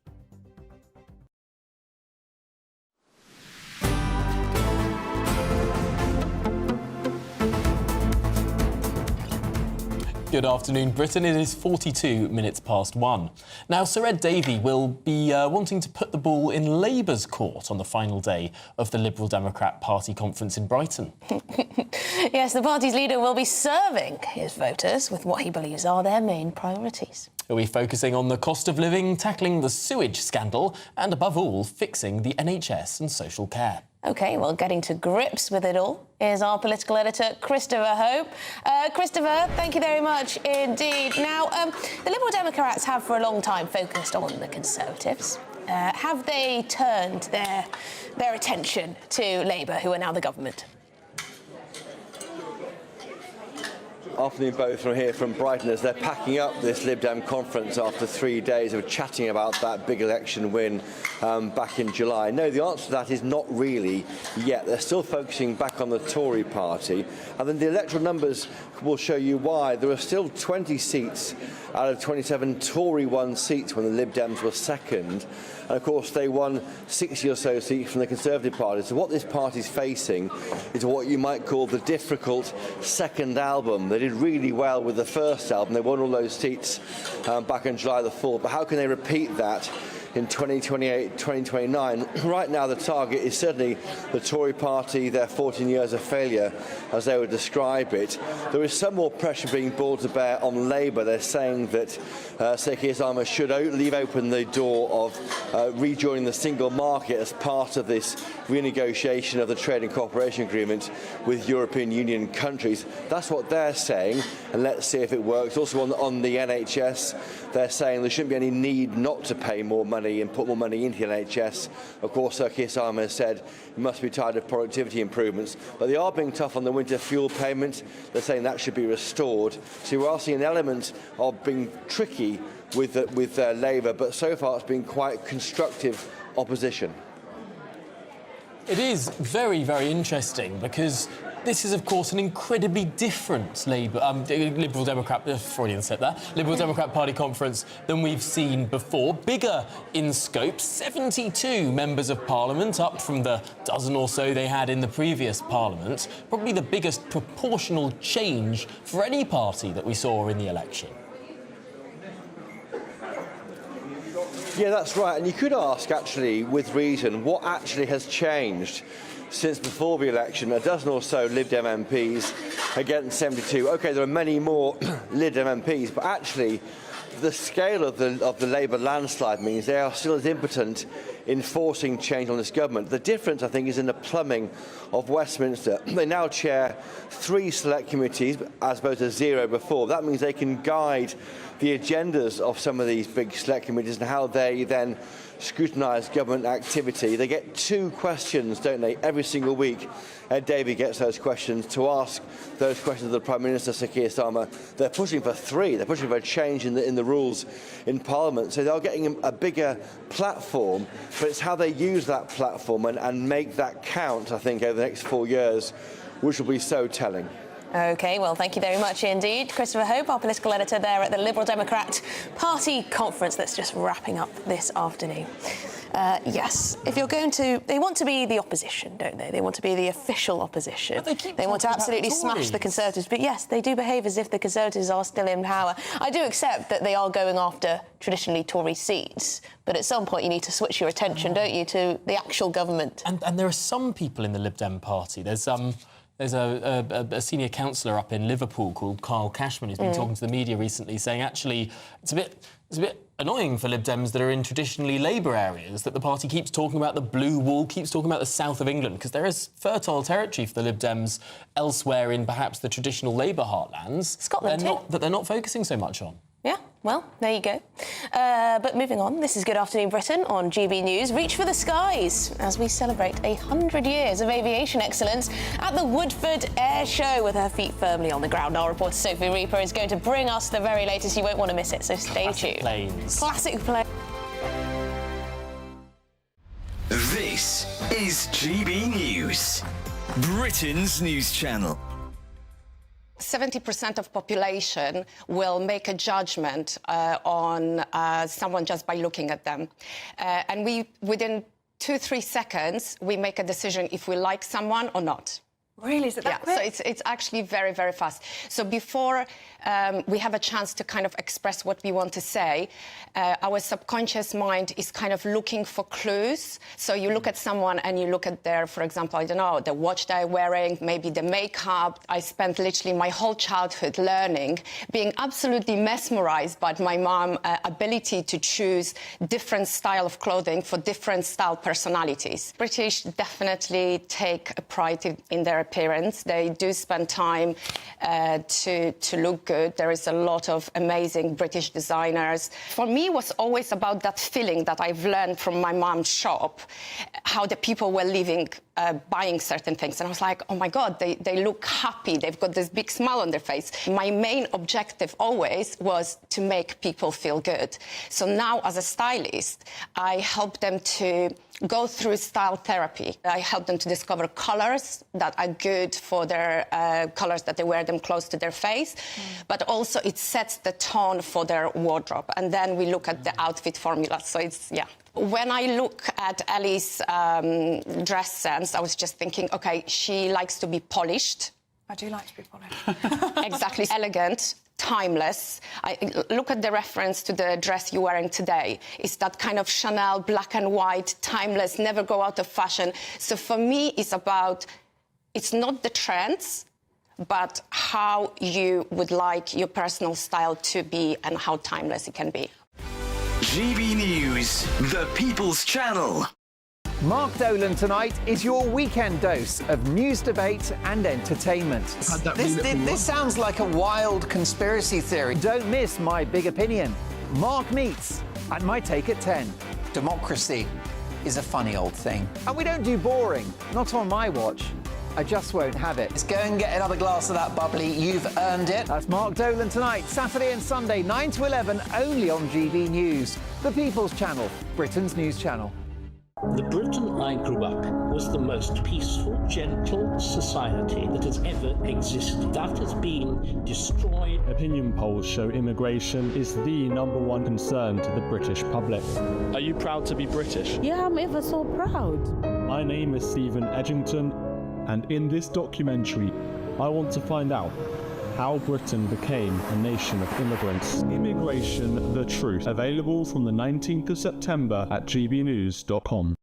Good afternoon, Britain. It is 42 minutes past 1. Now, Sir Ed Davey will be wanting to put the ball in Labour's court on the final day of the Liberal Democrat Party conference in Brighton. Yes, the party's leader will be serving his voters with what he believes are their main priorities. He'll be focusing on the cost of living, tackling the sewage scandal and, above all, fixing the NHS and social care. OK, well, getting to grips with it all is our political editor, Christopher Hope. Christopher, thank you very much indeed. Now, the Liberal Democrats have for a long time focused on the Conservatives. Have they turned their attention to Labour, who are now the government? Afternoon both from here from Brighton as they're packing up this Lib Dem conference after 3 days of chatting about that big election win back in July. No, the answer to that is not really yet. They're still focusing back on the Tory party, and then the electoral numbers will show you why. There are still 20 seats out of 27 Tory-won seats when the Lib Dems were second. And of course, they won 60 or so seats from the Conservative Party. So what this party's facing is what you might call the difficult second album. They did really well with the first album. They won all those seats back on July the 4th. But how can they repeat that in 2028, 2029? Right now, the target is certainly the Tory party, their 14 years of failure, as they would describe it. There is some more pressure being brought to bear on Labour. They're saying that Sir Keir Starmer should leave open the door of rejoining the single market as part of this renegotiation of the trade and cooperation agreement with European Union countries. That's what they're saying, and let's see if it works. Also on the NHS, they're saying there shouldn't be any need not to pay more money and put more money into the NHS. Of course, Sir Keir Starmer has said it must be tied to productivity improvements, but they are being tough on the winter fuel payment. They're saying that should be restored. So we are seeing an element of being tricky with Labour, but so far it's been quite constructive opposition. It is very, very interesting because this is, of course, an incredibly different Liberal Democrat, Freudian said that, Liberal Democrat Party conference than we've seen before. Bigger in scope, 72 members of Parliament, up from the dozen or so they had in the previous Parliament. Probably the biggest proportional change for any party that we saw in the election. Yeah, that's right. And you could ask, actually, with reason, what actually has changed since before the election? A dozen or so Lib Dem MPs against 72. OK, there are many more Lib Dem MPs, but actually the scale of the Labour landslide means they are still as impotent in forcing change on this government. The difference, I think, is in the plumbing of Westminster. They now chair 3 select committees as opposed to 0 before. That means they can guide the agendas of some of these big select committees and how they then scrutinise government activity. They get 2 questions, don't they, every single week. Ed Davey gets those questions to ask those questions of the Prime Minister, Sir Keir Starmer. They're pushing for 3. They're pushing for a change in the rules in Parliament. So they're getting a bigger platform, but it's how they use that platform and make that count, I think, over the next 4 years, which will be so telling. OK, well, thank you very much indeed. Christopher Hope, our political editor there at the Liberal Democrat Party conference that's just wrapping up this afternoon. Yes, if you're going to... They want to be the opposition, don't they? They want to be the official opposition. They want to absolutely smash the Conservatives. But yes, they do behave as if the Conservatives are still in power. I do accept that they are going after traditionally Tory seats, but at some point you need to switch your attention, don't you, to the actual government. And there are some people in the Lib Dem party. There's a senior councillor up in Liverpool called Carl Cashman who's been talking to the media recently, saying actually it's a bit annoying for Lib Dems that are in traditionally Labour areas that the party keeps talking about the blue wall, keeps talking about the south of England, because there is fertile territory for the Lib Dems elsewhere in perhaps the traditional Labour heartlands. Scotland too. That they're not focusing so much on. Yeah, well, there you go. But moving on, this is Good Afternoon Britain on GB News. Reach for the skies as we celebrate 100 years of aviation excellence at the Woodford Air Show with her feet firmly on the ground. Our reporter Sophie Reaper is going to bring us the very latest. You won't want to miss it, so stay tuned. Planes. Classic planes. This is GB News, Britain's news channel. 70% of population will make a judgment on someone just by looking at them. And within 2-3 seconds, we make a decision if we like someone or not. Really? Is it that quick? So it's actually very, very fast. So before we have a chance to kind of express what we want to say, our subconscious mind is kind of looking for clues. So you look at someone and you look at their, for example, I don't know, the watch they're wearing, maybe the makeup. I spent literally my whole childhood learning, being absolutely mesmerised by my mom's ability to choose different style of clothing for different style personalities. British definitely take a pride in their appearance. They do spend time to look good. There is a lot of amazing British designers. For me, it was always about that feeling that I've learned from my mom's shop, how the people were living buying certain things. And I was like, oh my God, they look happy. They've got this big smile on their face. My main objective always was to make people feel good. So now as a stylist, I help them to go through style therapy. I help them to discover colors that are good for their colors that they wear them close to their face. But also it sets the tone for their wardrobe. And then we look at the outfit formula. So it's, yeah. When I look at Ellie's dress sense, I was just thinking, OK, she likes to be polished. I do like to be polished. Exactly. Elegant, timeless. I look at the reference to the dress you're wearing today. It's that kind of Chanel black and white, timeless, never go out of fashion. So for me, it's about, it's not the trends, but how you would like your personal style to be and how timeless it can be. GB News, the People's Channel. Mark Dolan tonight is your weekend dose of news, debate and entertainment. This sounds like a wild conspiracy theory. Don't miss My Big Opinion. Mark meets at My Take at 10. Democracy is a funny old thing. And we don't do boring, not on my watch. I just won't have it. Let's go and get another glass of that bubbly. You've earned it. That's Mark Dolan tonight, Saturday and Sunday, 9 to 11, only on GB News, the People's Channel, Britain's news channel. The Britain I grew up was the most peaceful, gentle society that has ever existed. That has been destroyed. Opinion polls show immigration is the #1 concern to the British public. Are you proud to be British? Yeah, I'm ever so proud. My name is Stephen Edgington, and in this documentary, I want to find out how Britain became a nation of immigrants. Immigration, the Truth. Available from the 19th of September at gbnews.com.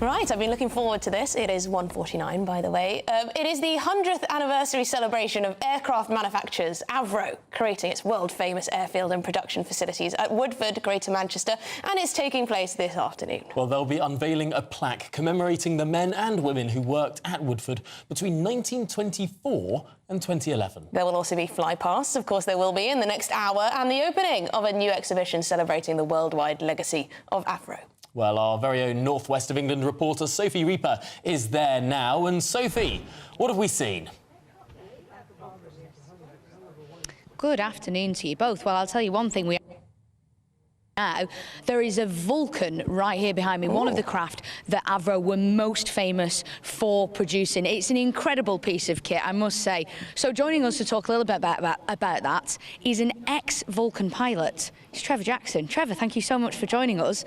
Right, I've been looking forward to this. It is 1:49, by the way. It is the 100th anniversary celebration of aircraft manufacturers Avro, creating its world-famous airfield and production facilities at Woodford, Greater Manchester, and it's taking place this afternoon. Well, they'll be unveiling a plaque commemorating the men and women who worked at Woodford between 1924 and 2011. There will also be flypasts, of course there will be, in the next hour, and the opening of a new exhibition celebrating the worldwide legacy of Avro. Well, our very own North West of England reporter Sophie Reaper is there now. And Sophie, what have we seen? Good afternoon to you both. Well, I'll tell you one thing. Now, there is a Vulcan right here behind me, one of the craft that Avro were most famous for producing. It's an incredible piece of kit, I must say. So joining us to talk a little bit about that is an ex-Vulcan pilot. It's Trevor Jackson. Trevor, thank you so much for joining us.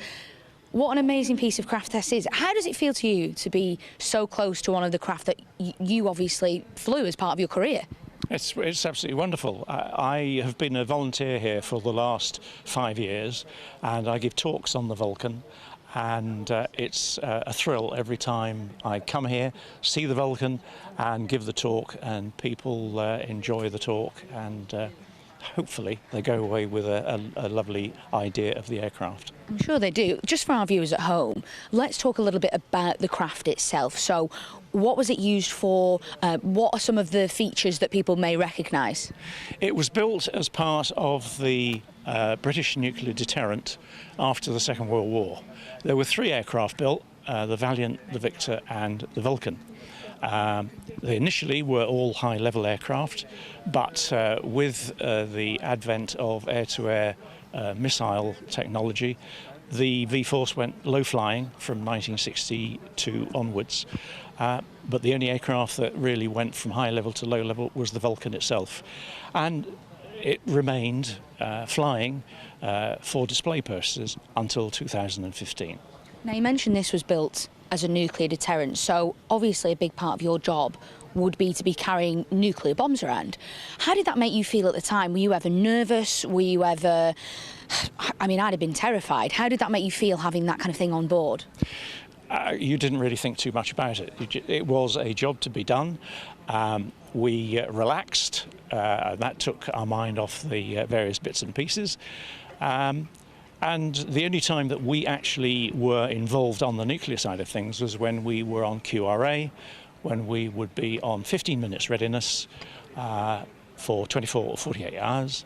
What an amazing piece of craft this is. How does it feel to you to be so close to one of the craft that you obviously flew as part of your career? It's absolutely wonderful. I have been a volunteer here for the last 5 years, and I give talks on the Vulcan, and it's a thrill every time I come here, see the Vulcan and give the talk, and people enjoy the talk, and hopefully they go away with a lovely idea of the aircraft. I'm sure they do. Just for our viewers at home, let's talk a little bit about the craft itself. So what was it used for? What are some of the features that people may recognise? It was built as part of the British nuclear deterrent after the Second World War. There were 3 aircraft built, the Valiant, the Victor and the Vulcan. They initially were all high-level aircraft, but with the advent of air-to-air missile technology, the V-Force went low-flying from 1962 onwards. But the only aircraft that really went from high level to low level was the Vulcan itself. And it remained flying for display purposes until 2015. Now, you mentioned this was built as a nuclear deterrent, so obviously a big part of your job would be to be carrying nuclear bombs around. How did that make you feel at the time? Were you ever nervous? Were you ever... I mean, I'd have been terrified. How did that make you feel, having that kind of thing on board? You didn't really think too much about it. It was a job to be done. We relaxed. That took our mind off the various bits and pieces. And the only time that we actually were involved on the nuclear side of things was when we were on QRA, when we would be on 15 minutes readiness for 24 or 48 hours.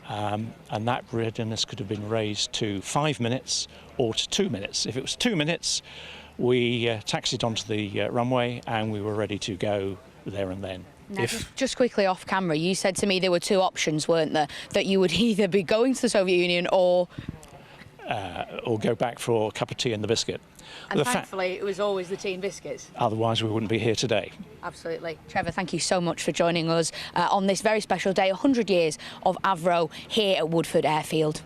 and that readiness could have been raised to 5 minutes or to 2 minutes. If it was 2 minutes, we taxied onto the runway and we were ready to go there and then. Now, just quickly off camera, you said to me there were two options, weren't there? That you would either be going to the Soviet Union or go back for a cup of tea and the biscuit. And thankfully, it was always the tea and biscuits. Otherwise, we wouldn't be here today. Absolutely. Trevor, thank you so much for joining us on this very special day, 100 years of Avro here at Woodford Airfield.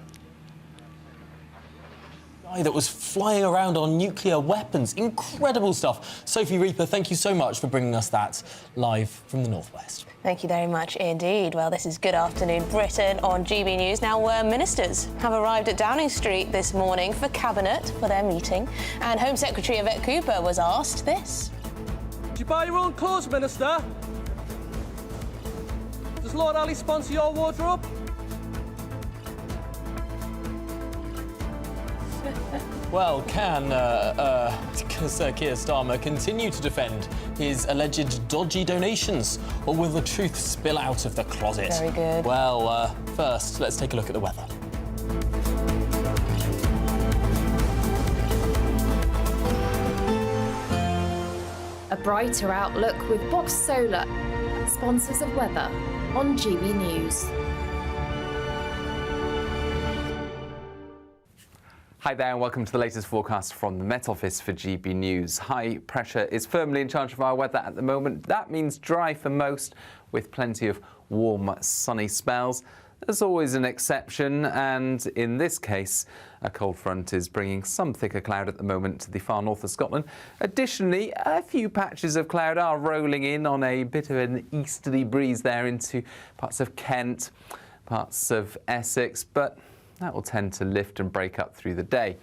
Guy that was flying around on nuclear weapons. Incredible stuff. Sophie Reaper, thank you so much for bringing us that live from the Northwest. Thank you very much indeed. Well, this is Good Afternoon Britain on GB News. Now, ministers have arrived at Downing Street this morning for Cabinet for their meeting. And Home Secretary Yvette Cooper was asked this. Do you buy your own clothes, Minister? Does Lord Ali sponsor your wardrobe? Well, can Sir Keir Starmer continue to defend his alleged dodgy donations, or will the truth spill out of the closet? Very good. Well, first, let's take a look at the weather. A brighter outlook with Box Solar, sponsors of weather on GB News. Hi there and welcome to the latest forecast from the Met Office for GB News. High pressure is firmly in charge of our weather at the moment. That means dry for most, with plenty of warm, sunny spells. There's always an exception, and in this case, a cold front is bringing some thicker cloud at the moment to the far north of Scotland. Additionally, a few patches of cloud are rolling in on a bit of an easterly breeze there into parts of Kent, parts of Essex, but that will tend to lift and break up through the day.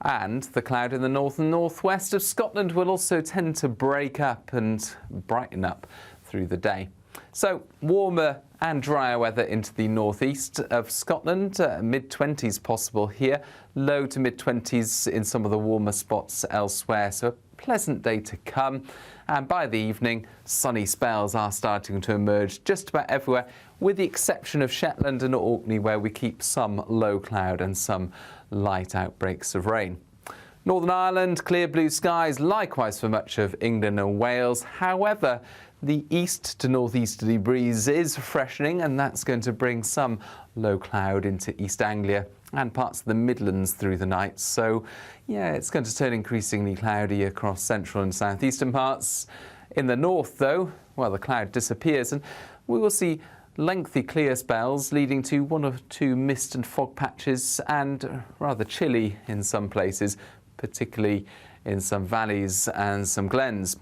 And the cloud in the north and northwest of Scotland will also tend to break up and brighten up through the day. So warmer and drier weather into the northeast of Scotland, mid-20s possible here, low to mid-20s in some of the warmer spots elsewhere. So a pleasant day to come. And by the evening, sunny spells are starting to emerge just about everywhere, with the exception of Shetland and Orkney, where we keep some low cloud and some light outbreaks of rain. Northern Ireland, clear blue skies, likewise for much of England and Wales. However, the east to northeasterly breeze is freshening, and that's going to bring some low cloud into East Anglia and parts of the Midlands through the night. So, yeah, it's going to turn increasingly cloudy across central and southeastern parts. In the north, though, well, the cloud disappears, and we will see lengthy clear spells leading to one or two mist and fog patches, and rather chilly in some places, particularly in some valleys and some glens.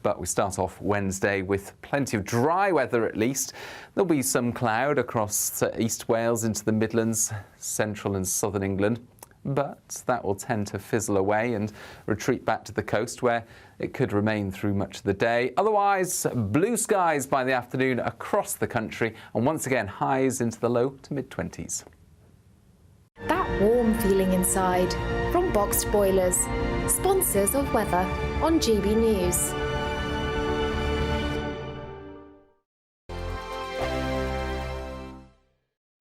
But we start off Wednesday with plenty of dry weather at least. There'll be some cloud across East Wales into the Midlands, central and southern England. But that will tend to fizzle away and retreat back to the coast, where it could remain through much of the day. Otherwise, blue skies by the afternoon across the country, and once again highs into the low to mid-20s. That warm feeling inside from Boxed Boilers, sponsors of weather on GB News.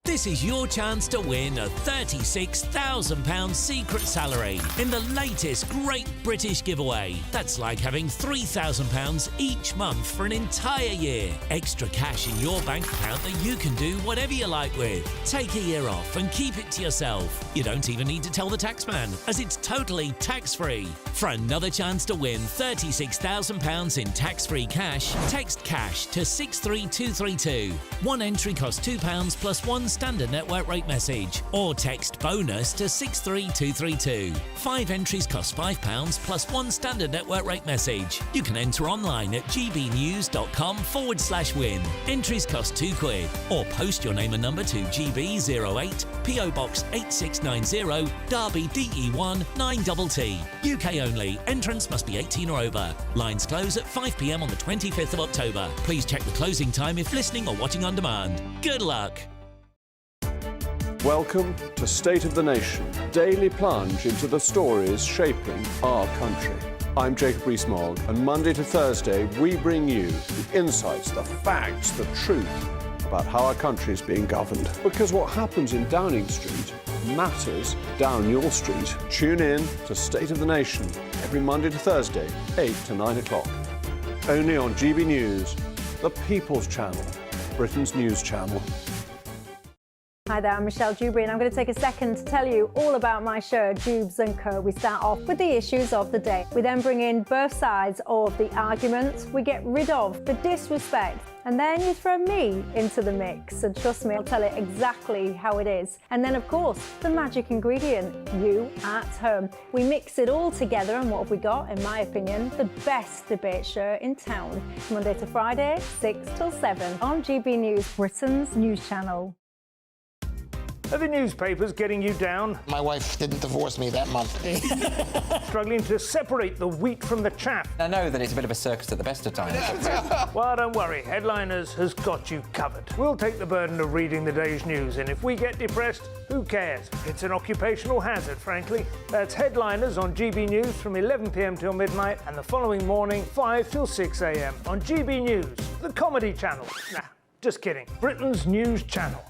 This is your chance to win a £36,000 secret salary in the latest Great British Giveaway. That's like having £3,000 each month for an entire year. Extra cash in your bank account that you can do whatever you like with. Take a year off and keep it to yourself. You don't even need to tell the taxman, as it's totally tax-free. For another chance to win £36,000 in tax-free cash, text cash to 63232. One entry costs £2 plus one standard network rate message, or text bonus to 63232. 5 entries cost £5 plus one standard network rate message. You can enter online at gbnews.com/win. Entries cost £2, or post your name and number to GB08 PO Box 8690 Derby DE1 9TT. UK only. Entrance must be 18 or over. Lines close at 5 p.m. on the 25th of October. Please check the closing time if listening or watching on demand. Good luck. Welcome to State of the Nation, daily plunge into the stories shaping our country. I'm Jacob Rees-Mogg, and Monday to Thursday we bring you the insights, the facts, the truth about how our country is being governed. Because what happens in Downing Street matters down your street. Tune in to State of the Nation every Monday to Thursday, 8 to 9 o'clock. Only on GB News, the People's Channel, Britain's news channel. Hi there, I'm Michelle Dewberry, and I'm going to take a second to tell you all about my show, Dubes & Co. We start off with the issues of the day. We then bring in both sides of the argument. We get rid of the disrespect, and then you throw me into the mix. And trust me, I'll tell it exactly how it is. And then, of course, the magic ingredient, you at home. We mix it all together, and what have we got? In my opinion, the best debate show in town. Monday to Friday, 6 till 7 on GB News, Britain's news channel. Are the newspapers getting you down? My wife didn't divorce me that month. Struggling to separate the wheat from the chaff? I know that it's a bit of a circus at the best of times. Well, don't worry. Headliners has got you covered. We'll take the burden of reading the day's news, and if we get depressed, who cares? It's an occupational hazard, frankly. That's Headliners on GB News from 11 p.m. till midnight, and the following morning, 5 till 6 a.m. on GB News, the comedy channel. Nah, just kidding. Britain's news channel.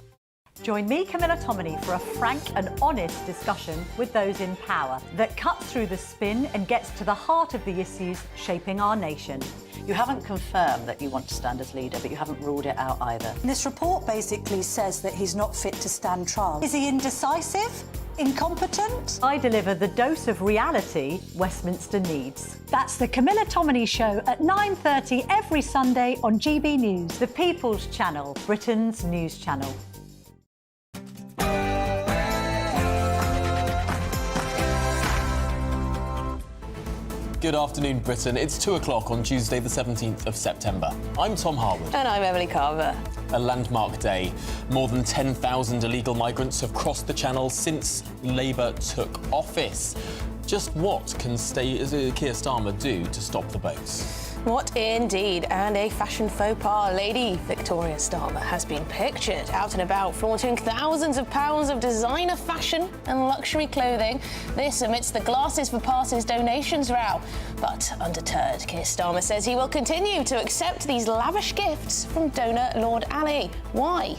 Join me, Camilla Tominey, for a frank and honest discussion with those in power that cuts through the spin and gets to the heart of the issues shaping our nation. You haven't confirmed that you want to stand as leader, but you haven't ruled it out either. This report basically says that he's not fit to stand trial. Is he indecisive? Incompetent? I deliver the dose of reality Westminster needs. That's the Camilla Tominey Show at 9:30 every Sunday on GB News, the People's Channel, Britain's news channel. Good afternoon, Britain. It's 2 o'clock on Tuesday, the 17th of September. I'm Tom Harwood. And I'm Emily Carver. A landmark day. More than 10,000 illegal migrants have crossed the Channel since Labour took office. Just what can Keir Starmer do to stop the boats? What indeed, and a fashion faux pas. Lady Victoria Starmer has been pictured out and about flaunting thousands of pounds of designer fashion and luxury clothing. This amidst the Glasses for Passes donations row. But undeterred, Keir Starmer says he will continue to accept these lavish gifts from donor Lord Ali. Why?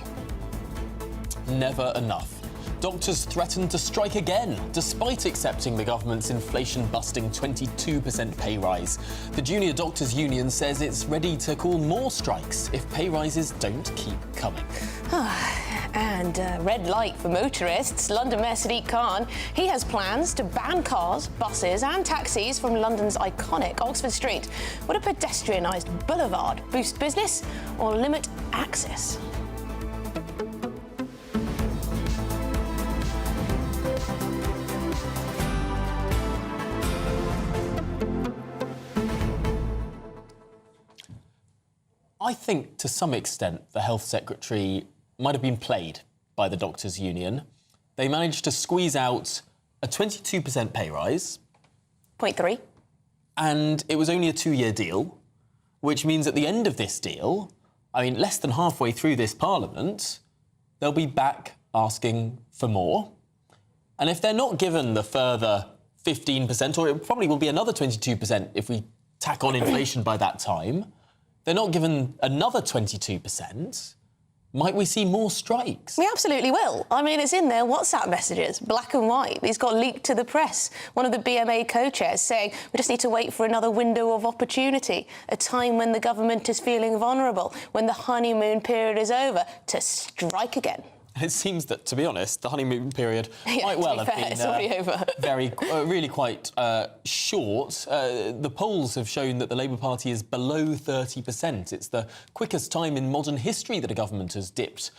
Never enough. Doctors threatened to strike again, despite accepting the government's inflation-busting 22% pay rise. The Junior Doctors Union says it's ready to call more strikes if pay rises don't keep coming. And red light for motorists. London Mayor Sadiq Khan, he has plans to ban cars, buses and taxis from London's iconic Oxford Street. Would a pedestrianised boulevard boost business or limit access? I think, to some extent, the Health Secretary might have been played by the Doctors' Union. They managed to squeeze out a 22% pay rise. 0.3. And it was only a 2-year deal, which means at the end of this deal, I mean, less than halfway through this Parliament, they'll be back asking for more. And if they're not given the further 15%, or it probably will be another 22% if we tack on inflation by that time, they're not given another 22%, might we see more strikes? We absolutely will. I mean, it's in their WhatsApp messages, black and white. These got leaked to the press. One of the BMA co-chairs saying, we just need to wait for another window of opportunity, a time when the government is feeling vulnerable, when the honeymoon period is over, to strike again. It seems that, to be honest, the honeymoon period might well have been really quite short. The polls have shown that the Labour Party is below 30%. It's the quickest time in modern history that a government has dipped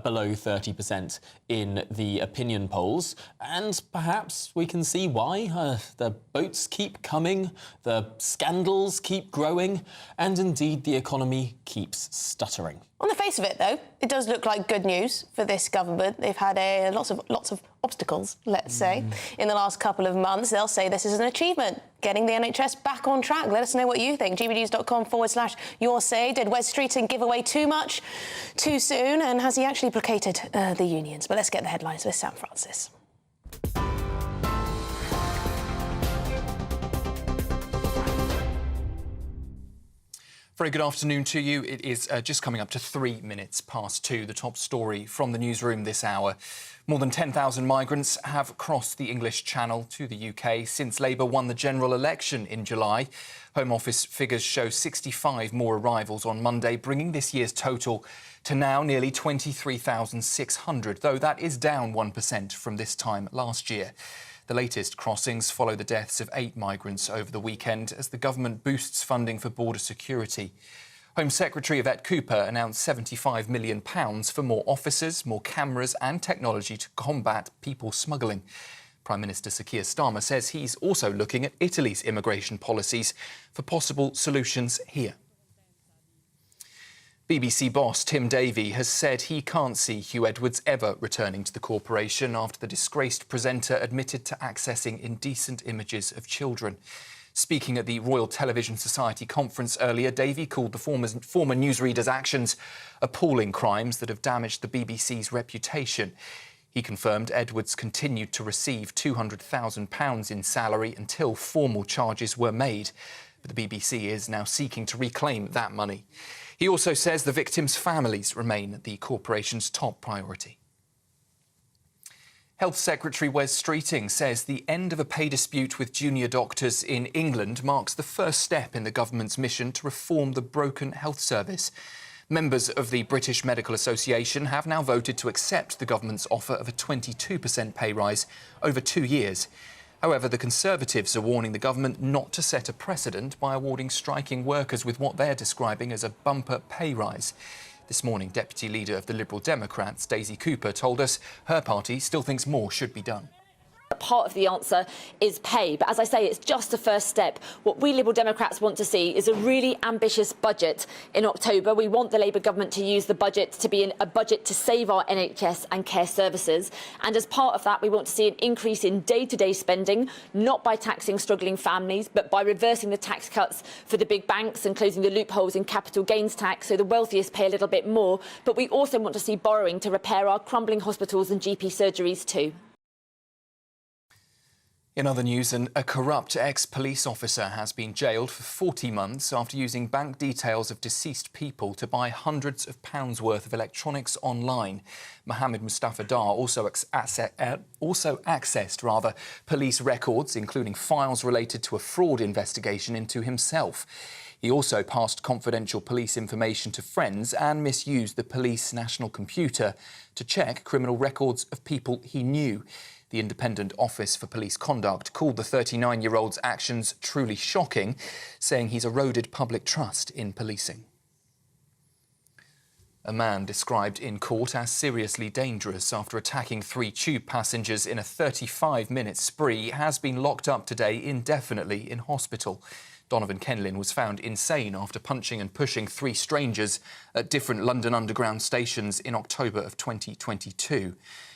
below 30% in the opinion polls. And perhaps we can see why. The boats keep coming, the scandals keep growing, and indeed the economy keeps stuttering. On the face of it, though, it does look like good news for this government. They've had lots of obstacles, let's say, in the last couple of months. They'll say this is an achievement, getting the NHS back on track. Let us know what you think. gbnews.com/your say. Did Wes Streeton give away too much too soon? And has he actually placated the unions? But let's get the headlines with Sam Francis. Very good afternoon to you. It is just coming up to 3 minutes past 2. The top story from the newsroom this hour. More than 10,000 migrants have crossed the English Channel to the UK since Labour won the general election in July. Home Office figures show 65 more arrivals on Monday, bringing this year's total to now nearly 23,600, though that is down 1% from this time last year. The latest crossings follow the deaths of 8 migrants over the weekend as the government boosts funding for border security. Home Secretary Yvette Cooper announced £75 million for more officers, more cameras and technology to combat people smuggling. Prime Minister Sir Keir Starmer says he's also looking at Italy's immigration policies for possible solutions here. BBC boss Tim Davie has said he can't see Hugh Edwards ever returning to the corporation after the disgraced presenter admitted to accessing indecent images of children. Speaking at the Royal Television Society conference earlier, Davie called the former newsreader's actions appalling crimes that have damaged the BBC's reputation. He confirmed Edwards continued to receive £200,000 in salary until formal charges were made. But the BBC is now seeking to reclaim that money. He also says the victims' families remain the corporation's top priority. Health Secretary Wes Streeting says the end of a pay dispute with junior doctors in England marks the first step in the government's mission to reform the broken health service. Members of the British Medical Association have now voted to accept the government's offer of a 22% pay rise over 2 years. However, the Conservatives are warning the government not to set a precedent by awarding striking workers with what they're describing as a bumper pay rise. This morning, Deputy Leader of the Liberal Democrats, Daisy Cooper, told us her party still thinks more should be done. Part of the answer is pay, but as I say, it's just a first step. What we Liberal Democrats want to see is a really ambitious budget in October. We want the Labour government to use the budget to be a budget to save our NHS and care services, and as part of that we want to see an increase in day-to-day spending, not by taxing struggling families but by reversing the tax cuts for the big banks and closing the loopholes in capital gains tax so the wealthiest pay a little bit more. But we also want to see borrowing to repair our crumbling hospitals and GP surgeries too. In other news, a corrupt ex-police officer has been jailed for 40 months after using bank details of deceased people to buy hundreds of pounds worth of electronics online. Mohammed Mustafa Dar also accessed police records, including files related to a fraud investigation into himself. He also passed confidential police information to friends and misused the police national computer to check criminal records of people he knew. The Independent Office for Police Conduct called the 39-year-old's actions truly shocking, saying he's eroded public trust in policing. A man described in court as seriously dangerous after attacking 3 tube passengers in a 35-minute spree has been locked up today indefinitely in hospital. Donovan Kenlin was found insane after punching and pushing 3 strangers at different London Underground stations in October of 2022.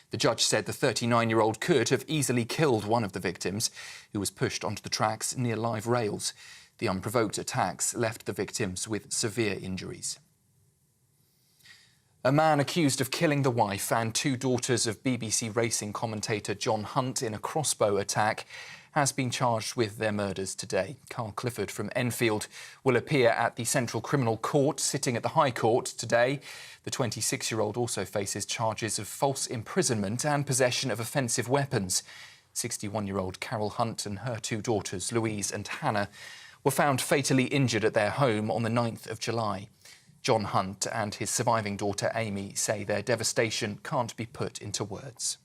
The judge said the 39-year-old could have easily killed one of the victims, who was pushed onto the tracks near live rails. The unprovoked attacks left the victims with severe injuries. A man accused of killing the wife and 2 daughters of BBC racing commentator John Hunt in a crossbow attack has been charged with their murders today. Carl Clifford from Enfield will appear at the Central Criminal Court, sitting at the High Court today. The 26-year-old also faces charges of false imprisonment and possession of offensive weapons. 61-year-old Carol Hunt and her 2 daughters, Louise and Hannah, were found fatally injured at their home on the 9th of July. John Hunt and his surviving daughter Amy say their devastation can't be put into words.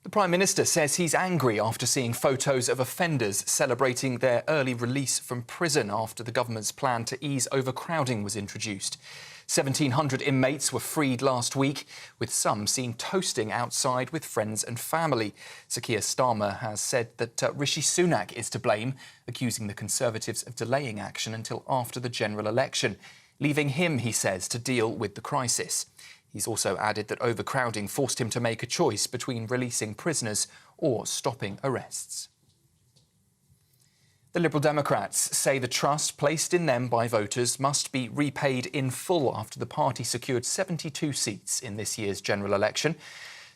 The Prime Minister says he's angry after seeing photos of offenders celebrating their early release from prison after the government's plan to ease overcrowding was introduced. 1,700 inmates were freed last week, with some seen toasting outside with friends and family. Sir Keir Starmer has said that Rishi Sunak is to blame, accusing the Conservatives of delaying action until after the general election, leaving him, he says, to deal with the crisis. He's also added that overcrowding forced him to make a choice between releasing prisoners or stopping arrests. The Liberal Democrats say the trust placed in them by voters must be repaid in full after the party secured 72 seats in this year's general election.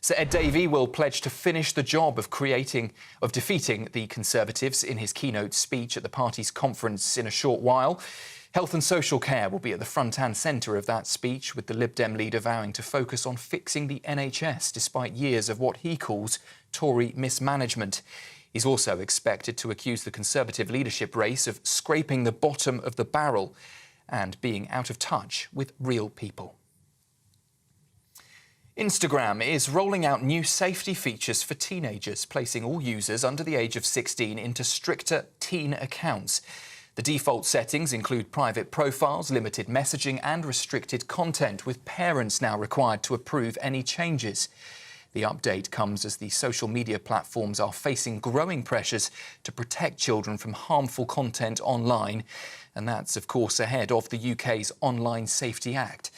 Sir Ed Davey will pledge to finish the job of defeating the Conservatives in his keynote speech at the party's conference in a short while. Health and social care will be at the front and centre of that speech, with the Lib Dem leader vowing to focus on fixing the NHS despite years of what he calls Tory mismanagement. He's also expected to accuse the Conservative leadership race of scraping the bottom of the barrel and being out of touch with real people. Instagram is rolling out new safety features for teenagers, placing all users under the age of 16 into stricter teen accounts. The default settings include private profiles, limited messaging and restricted content, with parents now required to approve any changes. The update comes as the social media platforms are facing growing pressures to protect children from harmful content online, and that's, of course, ahead of the UK's Online Safety Act.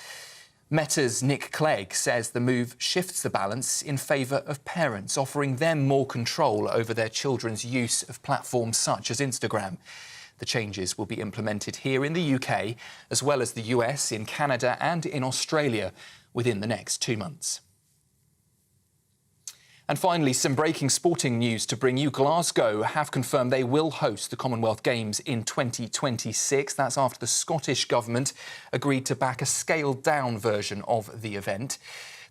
Meta's Nick Clegg says the move shifts the balance in favour of parents, offering them more control over their children's use of platforms such as Instagram. The changes will be implemented here in the UK, as well as the US, in Canada and in Australia within the next 2 months. And finally, some breaking sporting news to bring you. Glasgow have confirmed they will host the Commonwealth Games in 2026. That's after the Scottish Government agreed to back a scaled-down version of the event.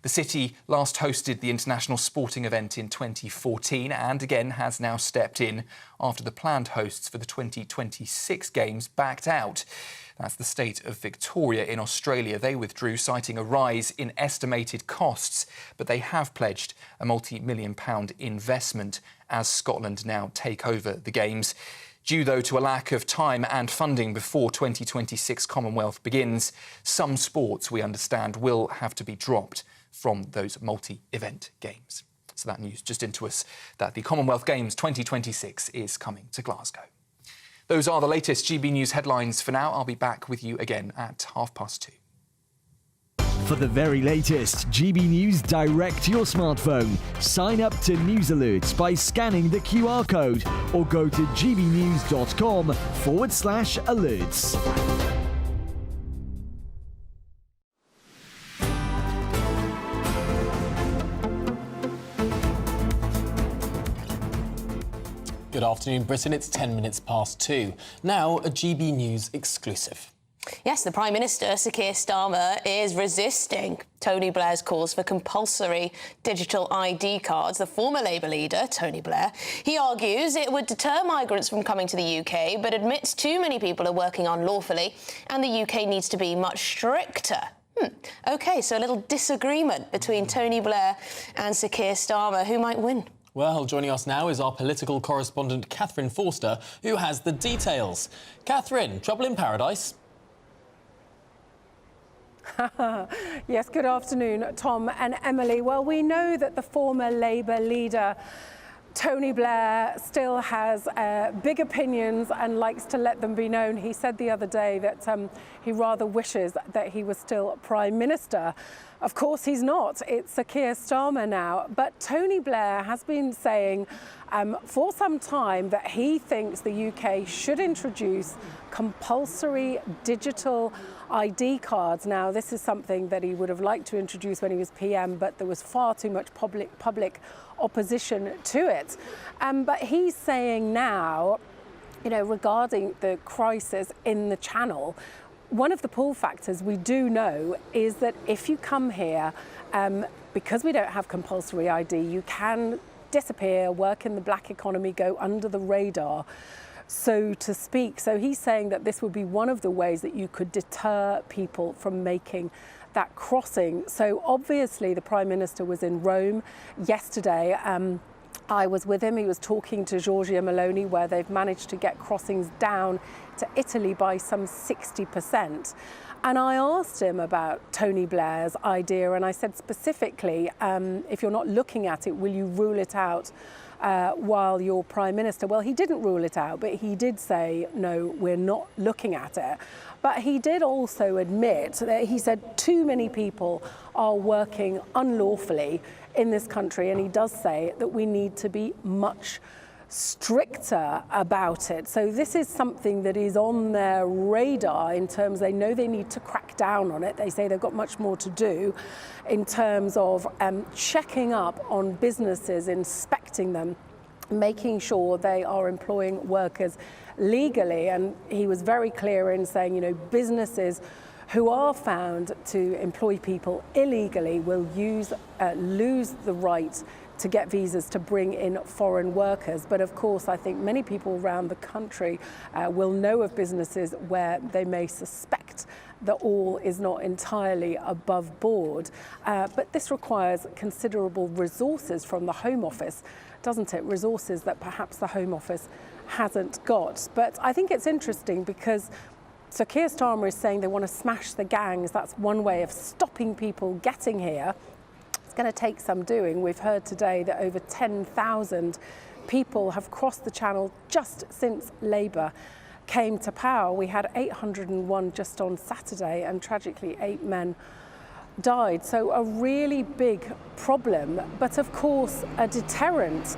The city last hosted the international sporting event in 2014 and again has now stepped in after the planned hosts for the 2026 Games backed out. That's the state of Victoria in Australia. They withdrew, citing a rise in estimated costs, but they have pledged a multi-million-pound investment as Scotland now take over the Games. Due, though, to a lack of time and funding before 2026 Commonwealth begins, some sports, we understand, will have to be dropped from those multi-event games. So that news just into us that the Commonwealth Games 2026 is coming to Glasgow. Those are the latest GB News headlines for now. I'll be back with you again at 2:30. For the very latest GB News direct to your smartphone, sign up to News Alerts by scanning the QR code or go to gbnews.com/alerts. Good afternoon, Britain. It's 10 minutes past 2. Now, a GB News exclusive. Yes, the Prime Minister, Sir Keir Starmer, is resisting Tony Blair's calls for compulsory digital ID cards. The former Labour leader, Tony Blair, he argues it would deter migrants from coming to the UK, but admits too many people are working unlawfully and the UK needs to be much stricter. OK, so a little disagreement between Tony Blair and Sir Keir Starmer. Who might win? Well, joining us now is our political correspondent, Catherine Forster, who has the details. Catherine, trouble in paradise? Yes, good afternoon, Tom and Emily. Well, we know that the former Labour leader, Tony Blair, still has big opinions and likes to let them be known. He said the other day that he rather wishes that he was still Prime Minister. Of course, he's not. It's Sir Keir Starmer now. But Tony Blair has been saying for some time that he thinks the UK should introduce compulsory digital ID cards. Now, this is something that he would have liked to introduce when he was PM, but there was far too much public opposition to it. But he's saying now, you know, regarding the crisis in the Channel, one of the pull factors we do know is that if you come here, because we don't have compulsory ID, you can disappear, work in the black economy, go under the radar, so to speak. So he's saying that this would be one of the ways that you could deter people from making that crossing. So obviously the Prime Minister was in Rome yesterday. I was with him. He was talking to Giorgia Meloni, where they've managed to get crossings down to Italy by some 60%. And I asked him about Tony Blair's idea, and I said specifically, if you're not looking at it, will you rule it out while you're Prime Minister? Well, he didn't rule it out, but he did say, no, we're not looking at it. But he did also admit that he said too many people are working unlawfully in this country, and he does say that we need to be much stricter about it. So this is something that is on their radar in terms they know they need to crack down on it. They say they've got much more to do in terms of checking up on businesses, inspecting them, making sure they are employing workers legally. And he was very clear in saying, you know, businesses who are found to employ people illegally will lose the right to get visas to bring in foreign workers. But of course, I think many people around the country will know of businesses where they may suspect that all is not entirely above board. But this requires considerable resources from the Home Office, doesn't it? Resources that perhaps the Home Office hasn't got. But I think it's interesting because Sir Keir Starmer is saying they want to smash the gangs. That's one way of stopping people getting here. It's going to take some doing. We've heard today that over 10,000 people have crossed the Channel just since Labour came to power. We had 801 just on Saturday, and tragically 8 men died. So a really big problem. But of course, a deterrent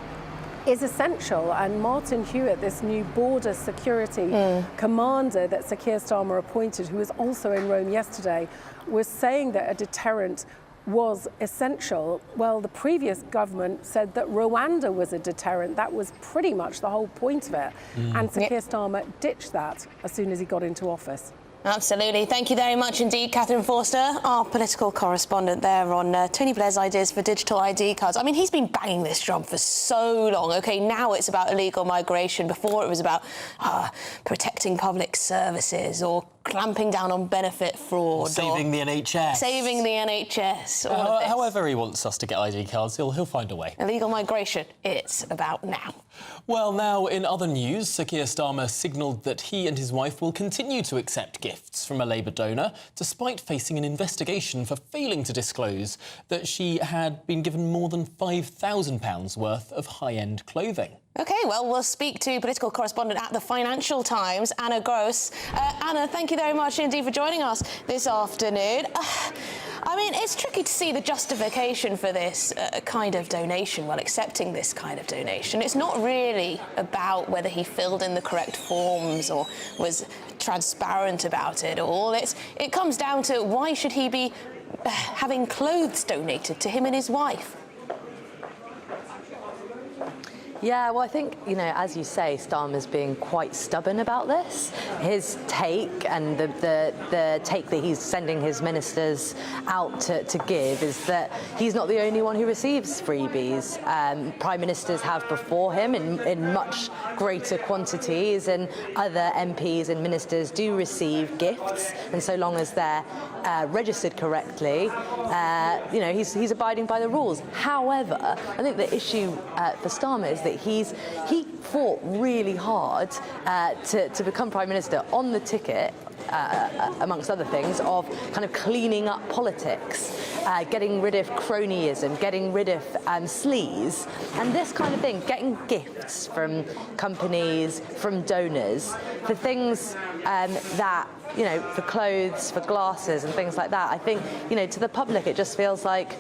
is essential, and Martin Hewitt, this new border security commander that Sir Keir Starmer appointed, who was also in Rome yesterday, was saying that a deterrent was essential. Well, the previous government said that Rwanda was a deterrent. That was pretty much the whole point of it. And Sir Keir Starmer ditched that as soon as he got into office. Absolutely. Thank you very much indeed, Catherine Forster, our political correspondent there on Tony Blair's ideas for digital ID cards. I mean, he's been banging this drum for so long. OK, now it's about illegal migration. Before it was about protecting public services or clamping down on benefit fraud. Saving the NHS. Saving the NHS. However he wants us to get ID cards, he'll find a way. Illegal migration, it's about now. Well, now, in other news, Sir Keir Starmer signalled that he and his wife will continue to accept gifts from a Labour donor, despite facing an investigation for failing to disclose that she had been given more than £5,000 worth of high-end clothing. OK, well, we'll speak to political correspondent at the Financial Times, Anna Gross. Anna, thank you very much indeed for joining us this afternoon. I mean, it's tricky to see the justification for this kind of donation, well, accepting this kind of donation. It's not really about whether he filled in the correct forms or was transparent about it all. It comes down to why should he be having clothes donated to him and his wife? Yeah, well, I think, you know, as you say, Starmer's being quite stubborn about this. His take and the take that he's sending his ministers out to give is that he's not the only one who receives freebies. Prime ministers have before him in much greater quantities, and other MPs and ministers do receive gifts, and so long as they're registered correctly, you know, he's abiding by the rules. However, I think the issue for Starmer is that he fought really hard to become Prime Minister on the ticket, amongst other things, of kind of cleaning up politics, getting rid of cronyism, getting rid of sleaze, and this kind of thing, getting gifts from companies, from donors, for things that, you know, for clothes, for glasses and things like that. I think, you know, to the public it just feels like,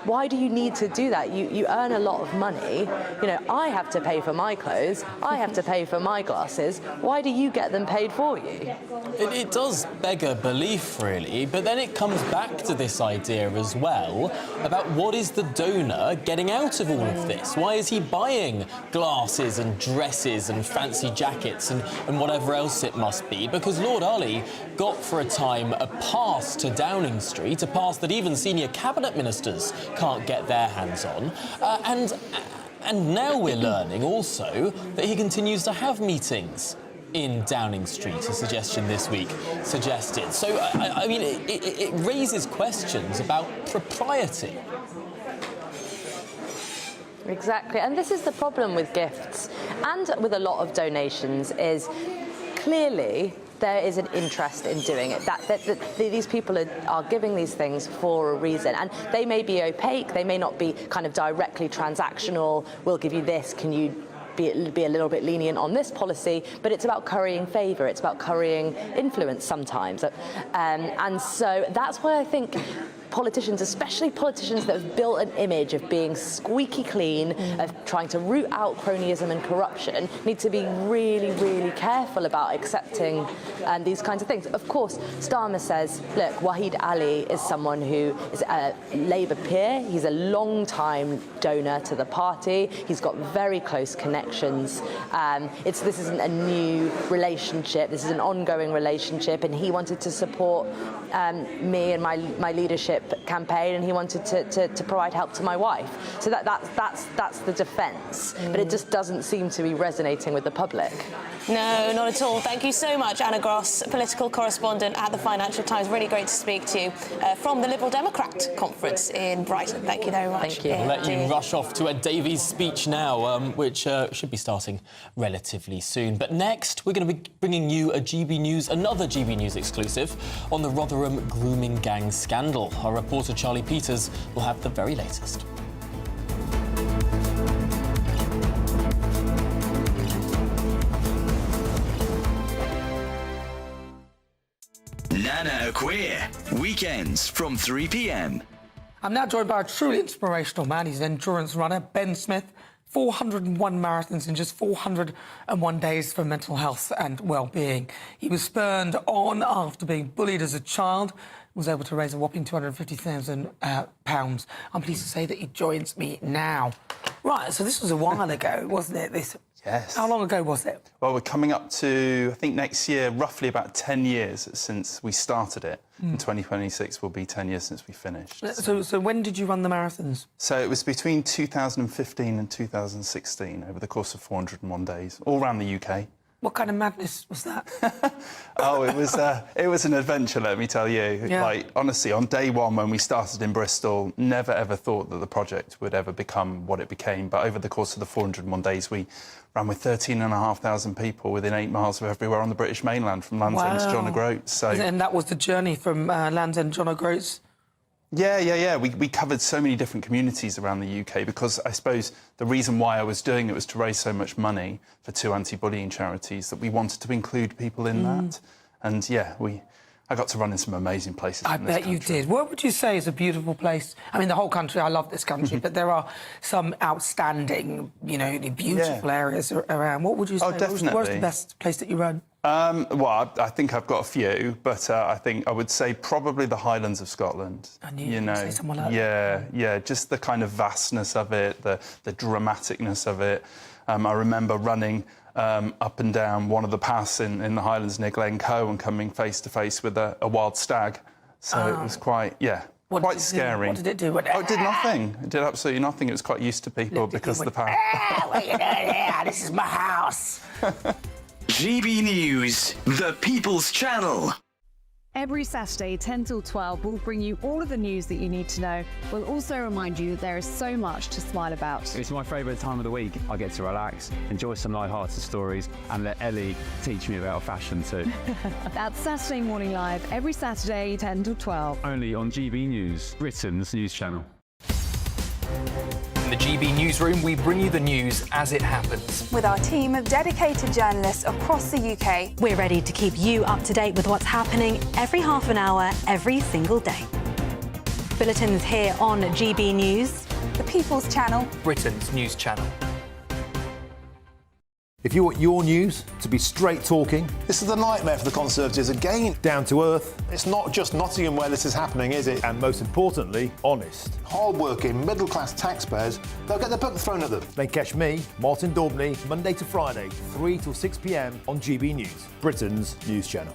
why do you need to do that? You earn a lot of money. You know, I have to pay for my clothes. I have to pay for my glasses. Why do you get them paid for you? It does beg a belief, really, but then it comes back to this idea as well about what is the donor getting out of all of this? Why is he buying glasses and dresses and fancy jackets and whatever else it must be? Because Lord Ali got for a time a pass to Downing Street, a pass that even senior cabinet ministers can't get their hands on. And now we're learning also that he continues to have meetings in Downing Street, a suggestion this week suggested. So, I mean, it raises questions about propriety. Exactly, and this is the problem with gifts and with a lot of donations, is clearly there is an interest in doing it. That these people are giving these things for a reason, and they may be opaque, they may not be kind of directly transactional. We'll give you this, can you be a little bit lenient on this policy? But it's about currying favour, it's about currying influence sometimes. And so that's why I think politicians, especially politicians that have built an image of being squeaky clean, of trying to root out cronyism and corruption, need to be really, really careful about accepting these kinds of things. Of course, Starmer says, look, Wahid Ali is someone who is a Labour peer. He's a long-time donor to the party. He's got very close connections. This isn't a new relationship. This is an ongoing relationship, and he wanted to support me and my leadership campaign, and he wanted to provide help to my wife. So that's the defence. But it just doesn't seem to be resonating with the public. No, not at all. Thank you so much, Anna Gross, political correspondent at the Financial Times. Really great to speak to you from the Liberal Democrat conference in Brighton. Thank you very much. Thank you. I'll let you rush off to Ed Davey's speech now, which should be starting relatively soon. But next, we're going to be bringing you another GB News exclusive on the Rotherham grooming gang scandal. Our reporter Charlie Peters will have the very latest. Nana Queer, weekends from 3 p.m. I'm now joined by a truly inspirational man. He's an endurance runner, Ben Smith. 401 marathons in just 401 days for mental health and well-being. He was spurned on after being bullied as a child, was able to raise a whopping £250,000. I'm pleased to say that he joins me now. Right, so this was a while ago, wasn't it? Yes. How long ago was it? Well, we're coming up to, I think, next year, roughly about 10 years since we started it. In 2026 will be 10 years since we finished. So when did you run the marathons? So it was between 2015 and 2016, over the course of 401 days, all around the UK. What kind of madness was that? Oh, it was an adventure, let me tell you. Yeah. Like, honestly, on day one, when we started in Bristol, never ever thought that the project would ever become what it became. But over the course of the 401 days, we ran with 13,500 people within 8 miles of everywhere on the British mainland, from Land's End to John O'Groats. So, and that was the journey from Land's End, John O'Groats? Yeah. We covered so many different communities around the UK because I suppose the reason why I was doing it was to raise so much money for 2 anti-bullying charities that we wanted to include people in that. And yeah, I got to run in some amazing places. I bet you did. What would you say is a beautiful place? I mean, the whole country, I love this country, but there are some outstanding, beautiful areas around. What would you say? Oh, definitely. Where's the best place that you run? Well, I think I've got a few, but I think I would say probably the Highlands of Scotland. I knew you were going to say someone like that. Yeah, just the kind of vastness of it, the dramaticness of it. I remember running up and down one of the paths in the Highlands near Glencoe and coming face to face with a wild stag. So it was quite scary. What did it do? Oh, it did nothing. It did absolutely nothing. It was quite used to people because of the path. What are you doing here? This is my house. GB News, the People's Channel. Every Saturday, 10 till 12, we'll bring you all of the news that you need to know. We'll also remind you there is so much to smile about. It's my favourite time of the week. I get to relax, enjoy some light-hearted stories, and let Ellie teach me about fashion too. That's Saturday Morning Live, every Saturday, 10 till 12. Only on GB News, Britain's news channel. In the GB newsroom, we bring you the news as it happens. With our team of dedicated journalists across the UK, we're ready to keep you up to date with what's happening every half an hour, every single day. Bulletins here on GB News, the People's Channel, Britain's news channel. If you want your news to be straight talking... This is the nightmare for the Conservatives again. Down to earth. It's not just Nottingham where this is happening, is it? And most importantly, honest. Hard-working, middle-class taxpayers, they'll get their book thrown at them. Then catch me, Martin Daubney, Monday to Friday, 3 till 6 p.m. on GB News, Britain's news channel.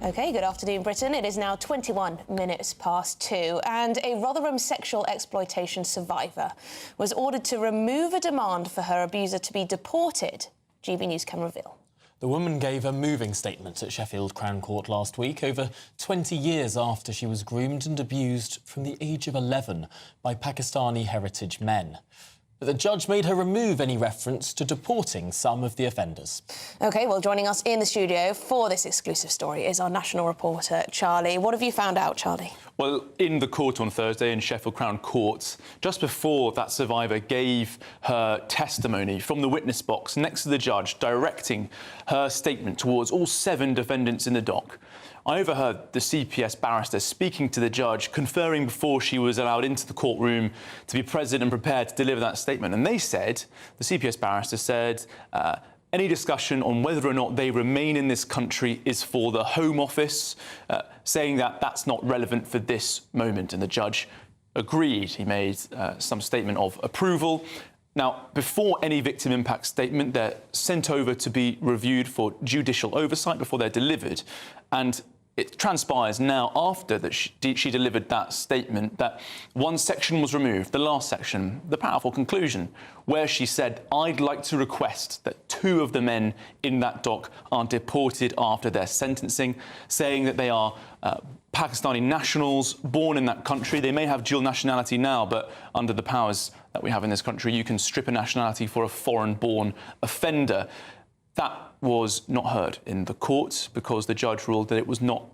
OK, good afternoon, Britain. It is now 21 minutes past 2, and a Rotherham sexual exploitation survivor was ordered to remove a demand for her abuser to be deported. GB News can reveal. The woman gave a moving statement at Sheffield Crown Court last week, over 20 years after she was groomed and abused from the age of 11 by Pakistani heritage men. But the judge made her remove any reference to deporting some of the offenders. OK, well, joining us in the studio for this exclusive story is our national reporter, Charlie. What have you found out, Charlie? Well, in the court on Thursday in Sheffield Crown Court, just before that survivor gave her testimony from the witness box next to the judge, directing her statement towards all 7 defendants in the dock, I overheard the CPS barrister speaking to the judge, conferring before she was allowed into the courtroom to be present and prepared to deliver that statement. And they said, the CPS barrister said, any discussion on whether or not they remain in this country is for the Home Office, saying that that's not relevant for this moment. And the judge agreed. He made some statement of approval. Now, before any victim impact statement, they're sent over to be reviewed for judicial oversight before they're delivered. And it transpires now, after that she delivered that statement, that one section was removed, the last section, the powerful conclusion, where she said, I'd like to request that 2 of the men in that dock are deported after their sentencing, saying that they are Pakistani nationals born in that country. They may have dual nationality now, but under the powers that we have in this country, you can strip a nationality for a foreign-born offender. That was not heard in the court because the judge ruled that it was not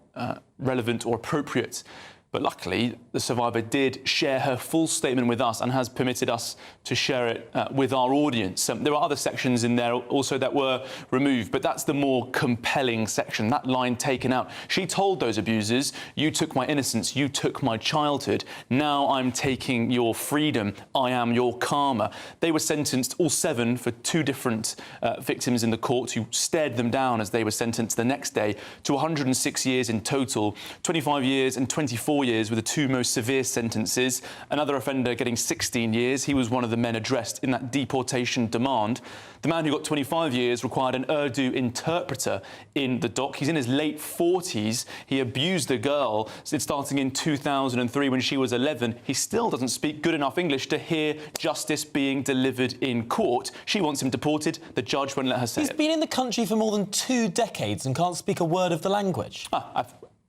relevant or appropriate. But luckily, the survivor did share her full statement with us and has permitted us to share it with our audience. There are other sections in there also that were removed, but that's the more compelling section, that line taken out. She told those abusers, you took my innocence, you took my childhood, now I'm taking your freedom, I am your karma. They were sentenced, all 7, for 2 different victims in the court who stared them down as they were sentenced the next day to 106 years in total, 25 years and 24 years with the 2 most severe sentences. Another offender getting 16 years. He was one of the men addressed in that deportation demand. The man who got 25 years required an Urdu interpreter in the dock. He's in his late 40s. He abused a girl starting in 2003 when she was 11. He still doesn't speak good enough English to hear justice being delivered in court. She wants him deported. The judge won't let her say it. He's been in the country for more than 2 decades and can't speak a word of the language.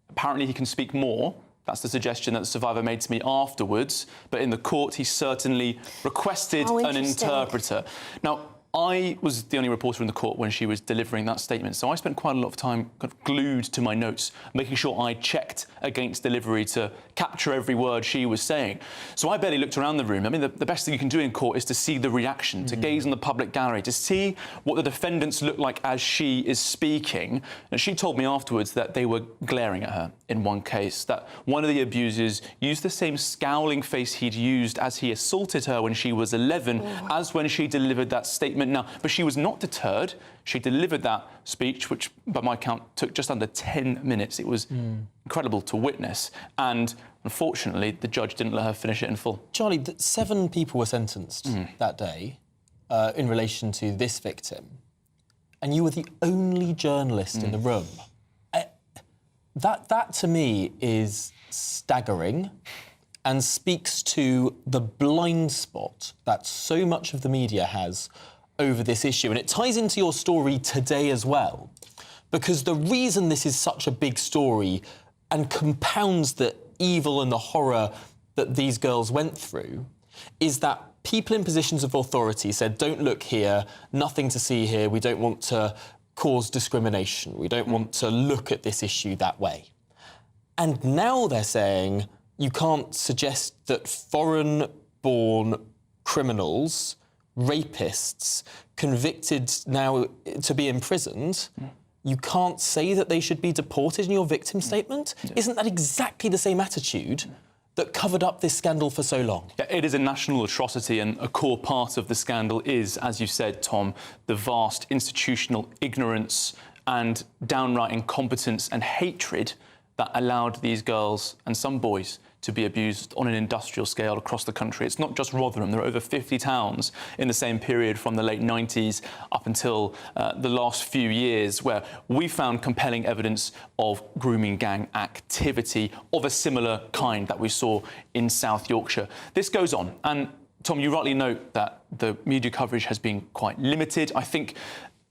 Apparently he can speak more. That's the suggestion that the survivor made to me afterwards. But in the court, he certainly requested an interpreter. Now, I was the only reporter in the court when she was delivering that statement, so I spent quite a lot of time glued to my notes, making sure I checked against delivery to capture every word she was saying. So I barely looked around the room. I mean, the best thing you can do in court is to see the reaction, to gaze on the public gallery, to see what the defendants look like as she is speaking. And she told me afterwards that they were glaring at her in one case, that one of the abusers used the same scowling face he'd used as he assaulted her when she was 11, as when she delivered that statement now. But she was not deterred. She delivered that speech, which, by my count, took just under 10 minutes. It was incredible to witness. And unfortunately, the judge didn't let her finish it in full. Charlie, 7 people were sentenced that day in relation to this victim, and you were the only journalist in the room. That to me is staggering and speaks to the blind spot that so much of the media has over this issue. And it ties into your story today as well, because the reason this is such a big story and compounds the evil and the horror that these girls went through is that people in positions of authority said, don't look here, nothing to see here, we don't want to cause discrimination, we don't want to look at this issue that way. And now they're saying you can't suggest that foreign-born criminals, rapists, convicted now to be imprisoned, you can't say that they should be deported in your victim statement? Isn't that exactly the same attitude that covered up this scandal for so long? Yeah, it is a national atrocity, and a core part of the scandal is, as you said, Tom, the vast institutional ignorance and downright incompetence and hatred that allowed these girls and some boys to be abused on an industrial scale across the country. It's not just Rotherham. There are over 50 towns in the same period from the late 90s up until the last few years where we found compelling evidence of grooming gang activity of a similar kind that we saw in South Yorkshire. This goes on, and Tom, you rightly note that the media coverage has been quite limited. I think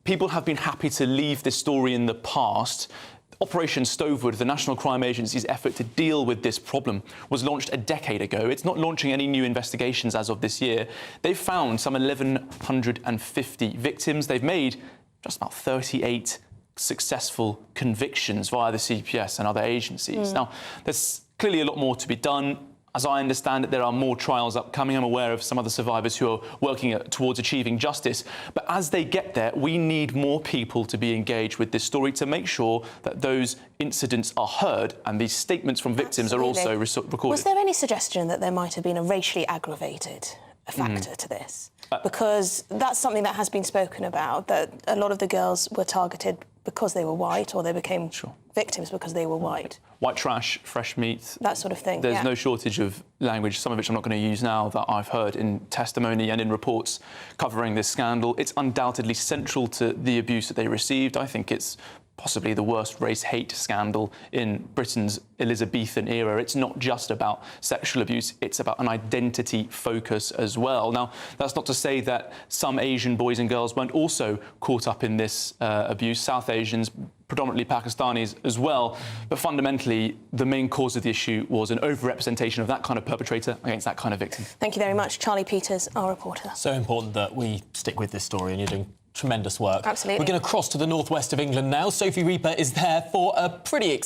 people have been happy to leave this story in the past Operation Stovewood, the National Crime Agency's effort to deal with this problem, was launched a decade ago. It's not launching any new investigations as of this year. They've found some 1,150 victims. They've made just about 38 successful convictions via the CPS and other agencies. Now, there's clearly a lot more to be done. As I understand it, there are more trials upcoming. I'm aware of some other survivors who are working towards achieving justice. But as they get there, we need more people to be engaged with this story to make sure that those incidents are heard and these statements from victims are also recorded. Was there any suggestion that there might have been a racially aggravated factor to this? Because that's something that has been spoken about, that a lot of the girls were targeted because they were white, or they became victims because they were white. White trash, fresh meat. That sort of thing, There's no shortage of language, some of which I'm not going to use now, that I've heard in testimony and in reports covering this scandal. It's undoubtedly central to the abuse that they received. I think it's possibly the worst race hate scandal in Britain's Elizabethan era. It's not just about sexual abuse, it's about an identity focus as well. Now, that's not to say that some Asian boys and girls weren't also caught up in this abuse. South Asians, predominantly Pakistanis as well. But fundamentally, the main cause of the issue was an overrepresentation of that kind of perpetrator against that kind of victim. Thank you very much. Charlie Peters, our reporter. So important that we stick with this story, and you're doing tremendous work. Absolutely. We're going to cross to the northwest of England now. Sophie Reaper is there for a pretty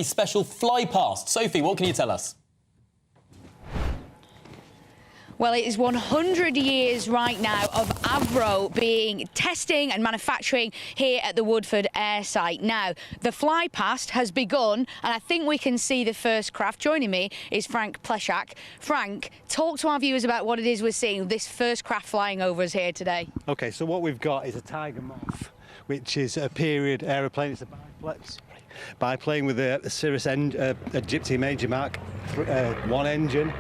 special fly past. Sophie, what can you tell us? Well, it is 100 years right now of Avro being testing and manufacturing here at the Woodford Air site. Now, the fly past has begun, and I think we can see the first craft. Joining me is Frank Pleshak. Frank, talk to our viewers about what it is we're seeing, this first craft flying over us here today. OK, so what we've got is a Tiger Moth, which is a period aeroplane. It's a biplane with a Cirrus a Gypsy Major Mark 1 engine.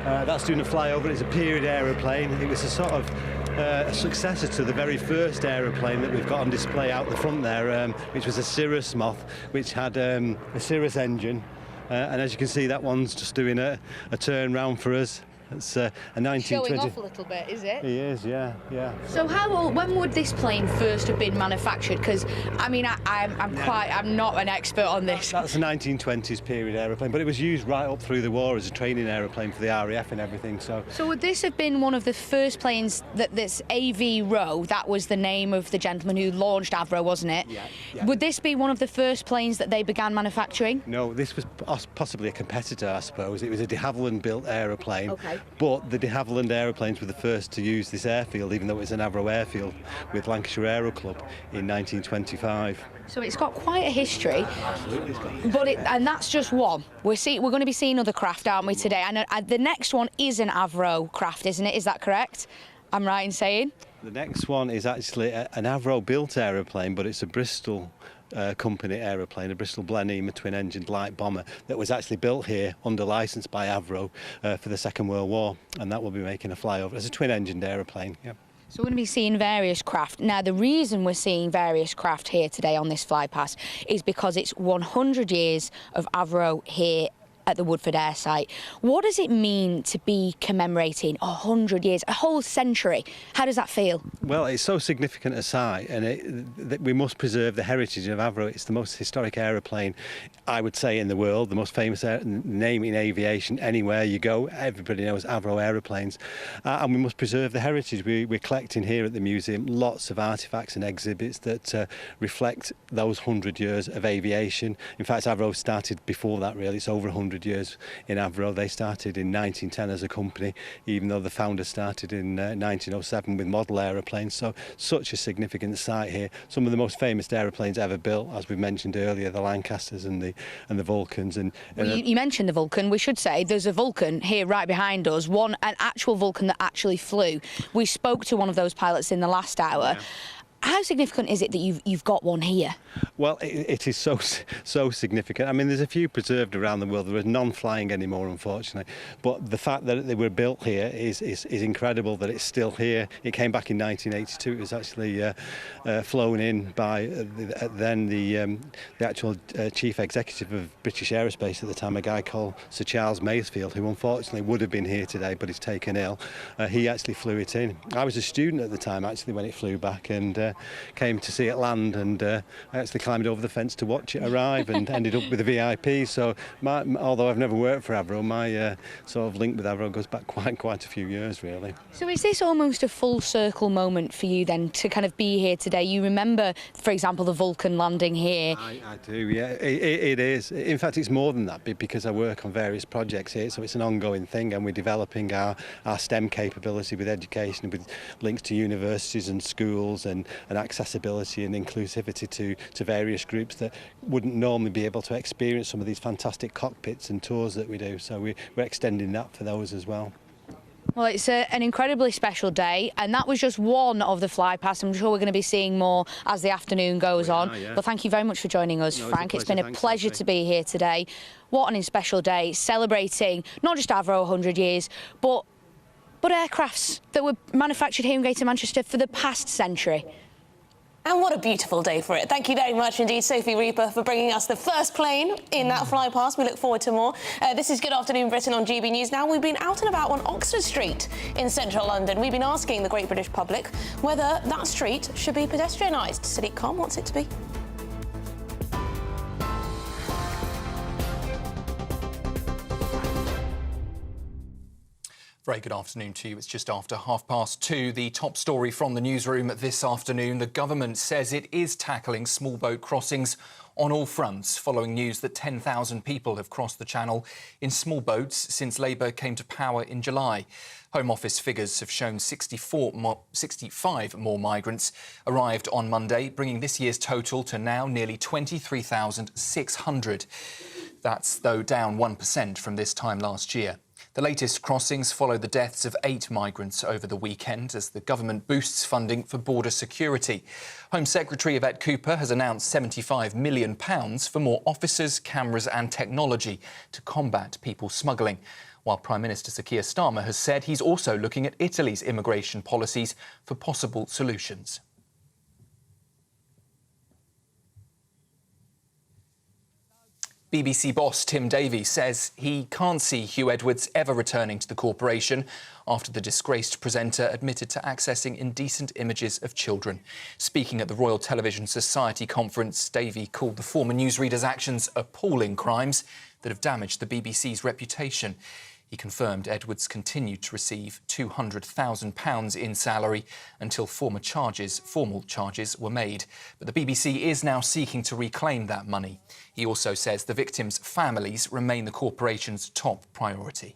That's doing a flyover. It's a period aeroplane. It was a sort of a successor to the very first aeroplane that we've got on display out the front there, which was a Cirrus Moth, which had a Cirrus engine. And as you can see, that one's just doing a turn round for us. It's a 1920. Showing off a little bit, is it? He is, yeah. So when would this plane first have been manufactured? Because I mean, I'm not an expert on this. That's a 1920s period aeroplane, but it was used right up through the war as a training aeroplane for the RAF and everything. So would this have been one of the first planes that this Avro? That was the name of the gentleman who launched Avro, wasn't it? Yeah. Would this be one of the first planes that they began manufacturing? No, this was possibly a competitor, I suppose. It was a de Havilland-built aeroplane. Okay. But the de Havilland aeroplanes were the first to use this airfield, even though it was an Avro airfield with Lancashire Aero Club in 1925. So it's got quite a history. Absolutely, it's got. And that's just one. We're going to be seeing other craft, aren't we, today? And the next one is an Avro craft, isn't it? Is that correct? I'm right in saying? The next one is actually an Avro-built aeroplane, but it's a Bristol company aeroplane, a Bristol Blenheim, a twin-engined light bomber that was actually built here under licence by Avro for the Second World War, and that will be making a flyover. It's a twin-engined aeroplane. Yeah. So we're going to be seeing various craft. Now, the reason we're seeing various craft here today on this flypast is because it's 100 years of Avro here at the Woodford Air site. What does it mean to be commemorating 100 years, a whole century? How does that feel? Well, it's so significant a site, and that we must preserve the heritage of Avro. It's the most historic aeroplane, I would say, in the world, the most famous name in aviation. Anywhere you go, everybody knows Avro aeroplanes, and we must preserve the heritage. We're collecting here at the museum lots of artefacts and exhibits that reflect those 100 years of aviation. In fact, Avro started before that, really. It's over 100 years in Avro. They started in 1910 as a company, even though the founder started in 1907 with model aeroplanes. So such a significant site here. Some of the most famous aeroplanes ever built, as we mentioned earlier, the Lancasters and the Vulcans. You mentioned the Vulcan. We should say there's a Vulcan here right behind us, an actual Vulcan that actually flew. We spoke to one of those pilots in the last hour. Yeah. How significant is it that you've got one here? Well, it is so significant. I mean, there's a few preserved around the world. There is none flying anymore, unfortunately. But the fact that they were built here is incredible, that it's still here. It came back in 1982. It was actually flown in by the actual chief executive of British Aerospace at the time, a guy called Sir Charles Masefield, who unfortunately would have been here today, but he's taken ill. He actually flew it in. I was a student at the time, actually, when it flew back, and came to see it land, and I actually climbed over the fence to watch it arrive and ended up with a VIP. So although I've never worked for Avro, my sort of link with Avro goes back quite a few years, really. So is this almost a full circle moment for you then to kind of be here today? You remember, for example, the Vulcan landing here? I do, yeah. It is. In fact, it's more than that because I work on various projects here, so it's an ongoing thing, and we're developing our STEM capability with education, with links to universities and schools, and accessibility and inclusivity to various groups that wouldn't normally be able to experience some of these fantastic cockpits and tours that we do. So we're extending that for those as well. Well, it's an incredibly special day, and that was just one of the fly pasts. I'm sure we're going to be seeing more as the afternoon goes on. Yeah. Well, thank you very much for joining us, Frank. It's been a Thanks, pleasure to be here today. What an special day, celebrating not just Avro 100 years, but aircrafts that were manufactured here in Greater Manchester for the past century. And what a beautiful day for it. Thank you very much indeed, Sophie Reaper, for bringing us the first plane in that fly past. We look forward to more. This is Good Afternoon Britain on GB News. Now, we've been out and about on Oxford Street in central London. We've been asking the Great British public whether that street should be pedestrianised. Sadiq Khan wants it to be. Very good afternoon to you. It's just after 2:30. The top story from the newsroom this afternoon. The government says it is tackling small boat crossings on all fronts, following news that 10,000 people have crossed the Channel in small boats since Labour came to power in July. Home Office figures have shown 65 more migrants arrived on Monday, bringing this year's total to now nearly 23,600. That's, though, down 1% from this time last year. The latest crossings follow the deaths of 8 migrants over the weekend as the government boosts funding for border security. Home Secretary Yvette Cooper has announced £75 million for more officers, cameras and technology to combat people smuggling, while Prime Minister Sir Keir Starmer has said he's also looking at Italy's immigration policies for possible solutions. BBC boss Tim Davies says he can't see Hugh Edwards ever returning to the corporation after the disgraced presenter admitted to accessing indecent images of children. Speaking at the Royal Television Society conference, Davie called the former newsreader's actions appalling crimes that have damaged the BBC's reputation. He confirmed Edwards continued to receive £200,000 in salary until formal charges were made. But the BBC is now seeking to reclaim that money. He also says the victims' families remain the corporation's top priority.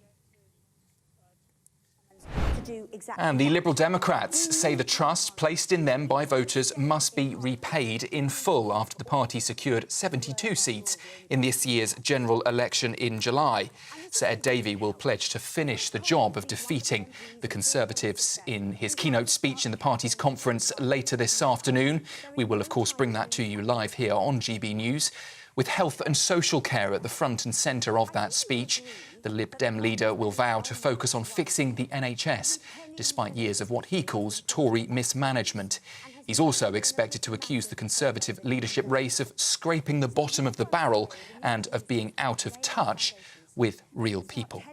And the Liberal Democrats say the trust placed in them by voters must be repaid in full after the party secured 72 seats in this year's general election in July. Sir Ed Davey will pledge to finish the job of defeating the Conservatives in his keynote speech in the party's conference later this afternoon. We will, of course, bring that to you live here on GB News. With health and social care at the front and centre of that speech, the Lib Dem leader will vow to focus on fixing the NHS, despite years of what he calls Tory mismanagement. He's also expected to accuse the Conservative leadership race of scraping the bottom of the barrel and of being out of touch with real people.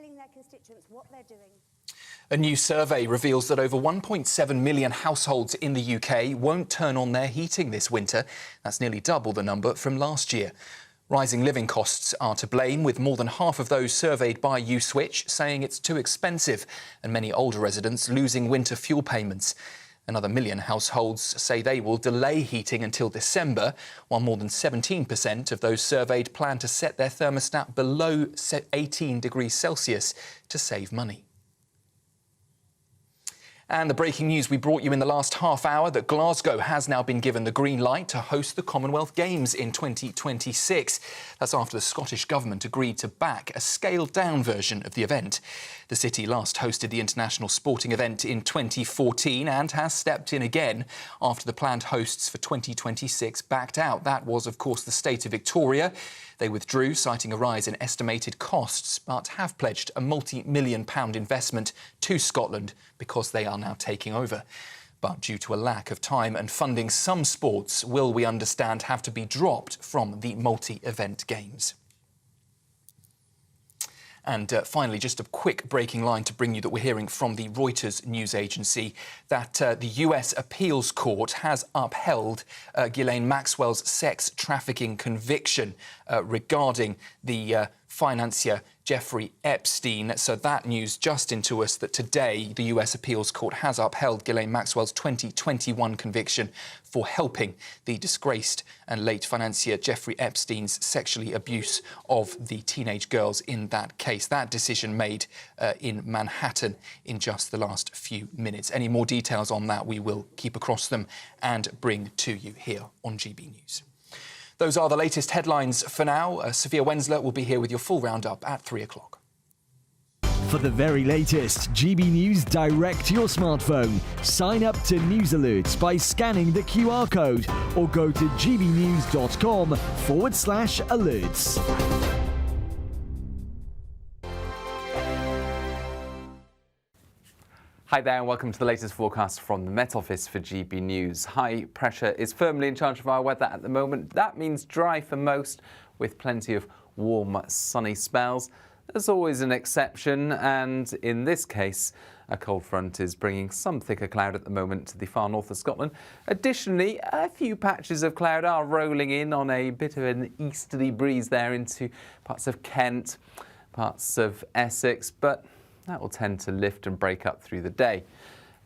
A new survey reveals that over 1.7 million households in the UK won't turn on their heating this winter. That's nearly double the number from last year. Rising living costs are to blame, with more than half of those surveyed by U-Switch saying it's too expensive, and many older residents losing winter fuel payments. Another million households say they will delay heating until December, while more than 17% of those surveyed plan to set their thermostat below 18 degrees Celsius to save money. And the breaking news we brought you in the last half hour, that Glasgow has now been given the green light to host the Commonwealth Games in 2026. That's after the Scottish Government agreed to back a scaled-down version of the event. The city last hosted the international sporting event in 2014 and has stepped in again after the planned hosts for 2026 backed out. That was, of course, the state of Victoria. They withdrew, citing a rise in estimated costs, but have pledged a multi-million-pound investment to Scotland because they are now taking over. But due to a lack of time and funding, some sports will, we understand, have to be dropped from the multi-event games. And finally, just a quick breaking line to bring you that we're hearing from the Reuters news agency that the US Appeals Court has upheld Ghislaine Maxwell's sex trafficking conviction regarding the financier Jeffrey Epstein. So that news just into us that today the US Appeals Court has upheld Ghislaine Maxwell's 2021 conviction for helping the disgraced and late financier Jeffrey Epstein's sexually abuse of the teenage girls in that case. That decision made in Manhattan in just the last few minutes. Any more details on that we will keep across them and bring to you here on GB News. Those are the latest headlines for now. Sophia Wensler will be here with your full roundup at 3 o'clock. For the very latest GB News direct to your smartphone, sign up to News Alerts by scanning the QR code or go to gbnews.com/alerts. Hi there and welcome to the latest forecast from the Met Office for GB News. High pressure is firmly in charge of our weather at the moment. That means dry for most with plenty of warm sunny spells. There's always an exception, and in this case a cold front is bringing some thicker cloud at the moment to the far north of Scotland. Additionally, a few patches of cloud are rolling in on a bit of an easterly breeze there into parts of Kent, parts of Essex, but that will tend to lift and break up through the day.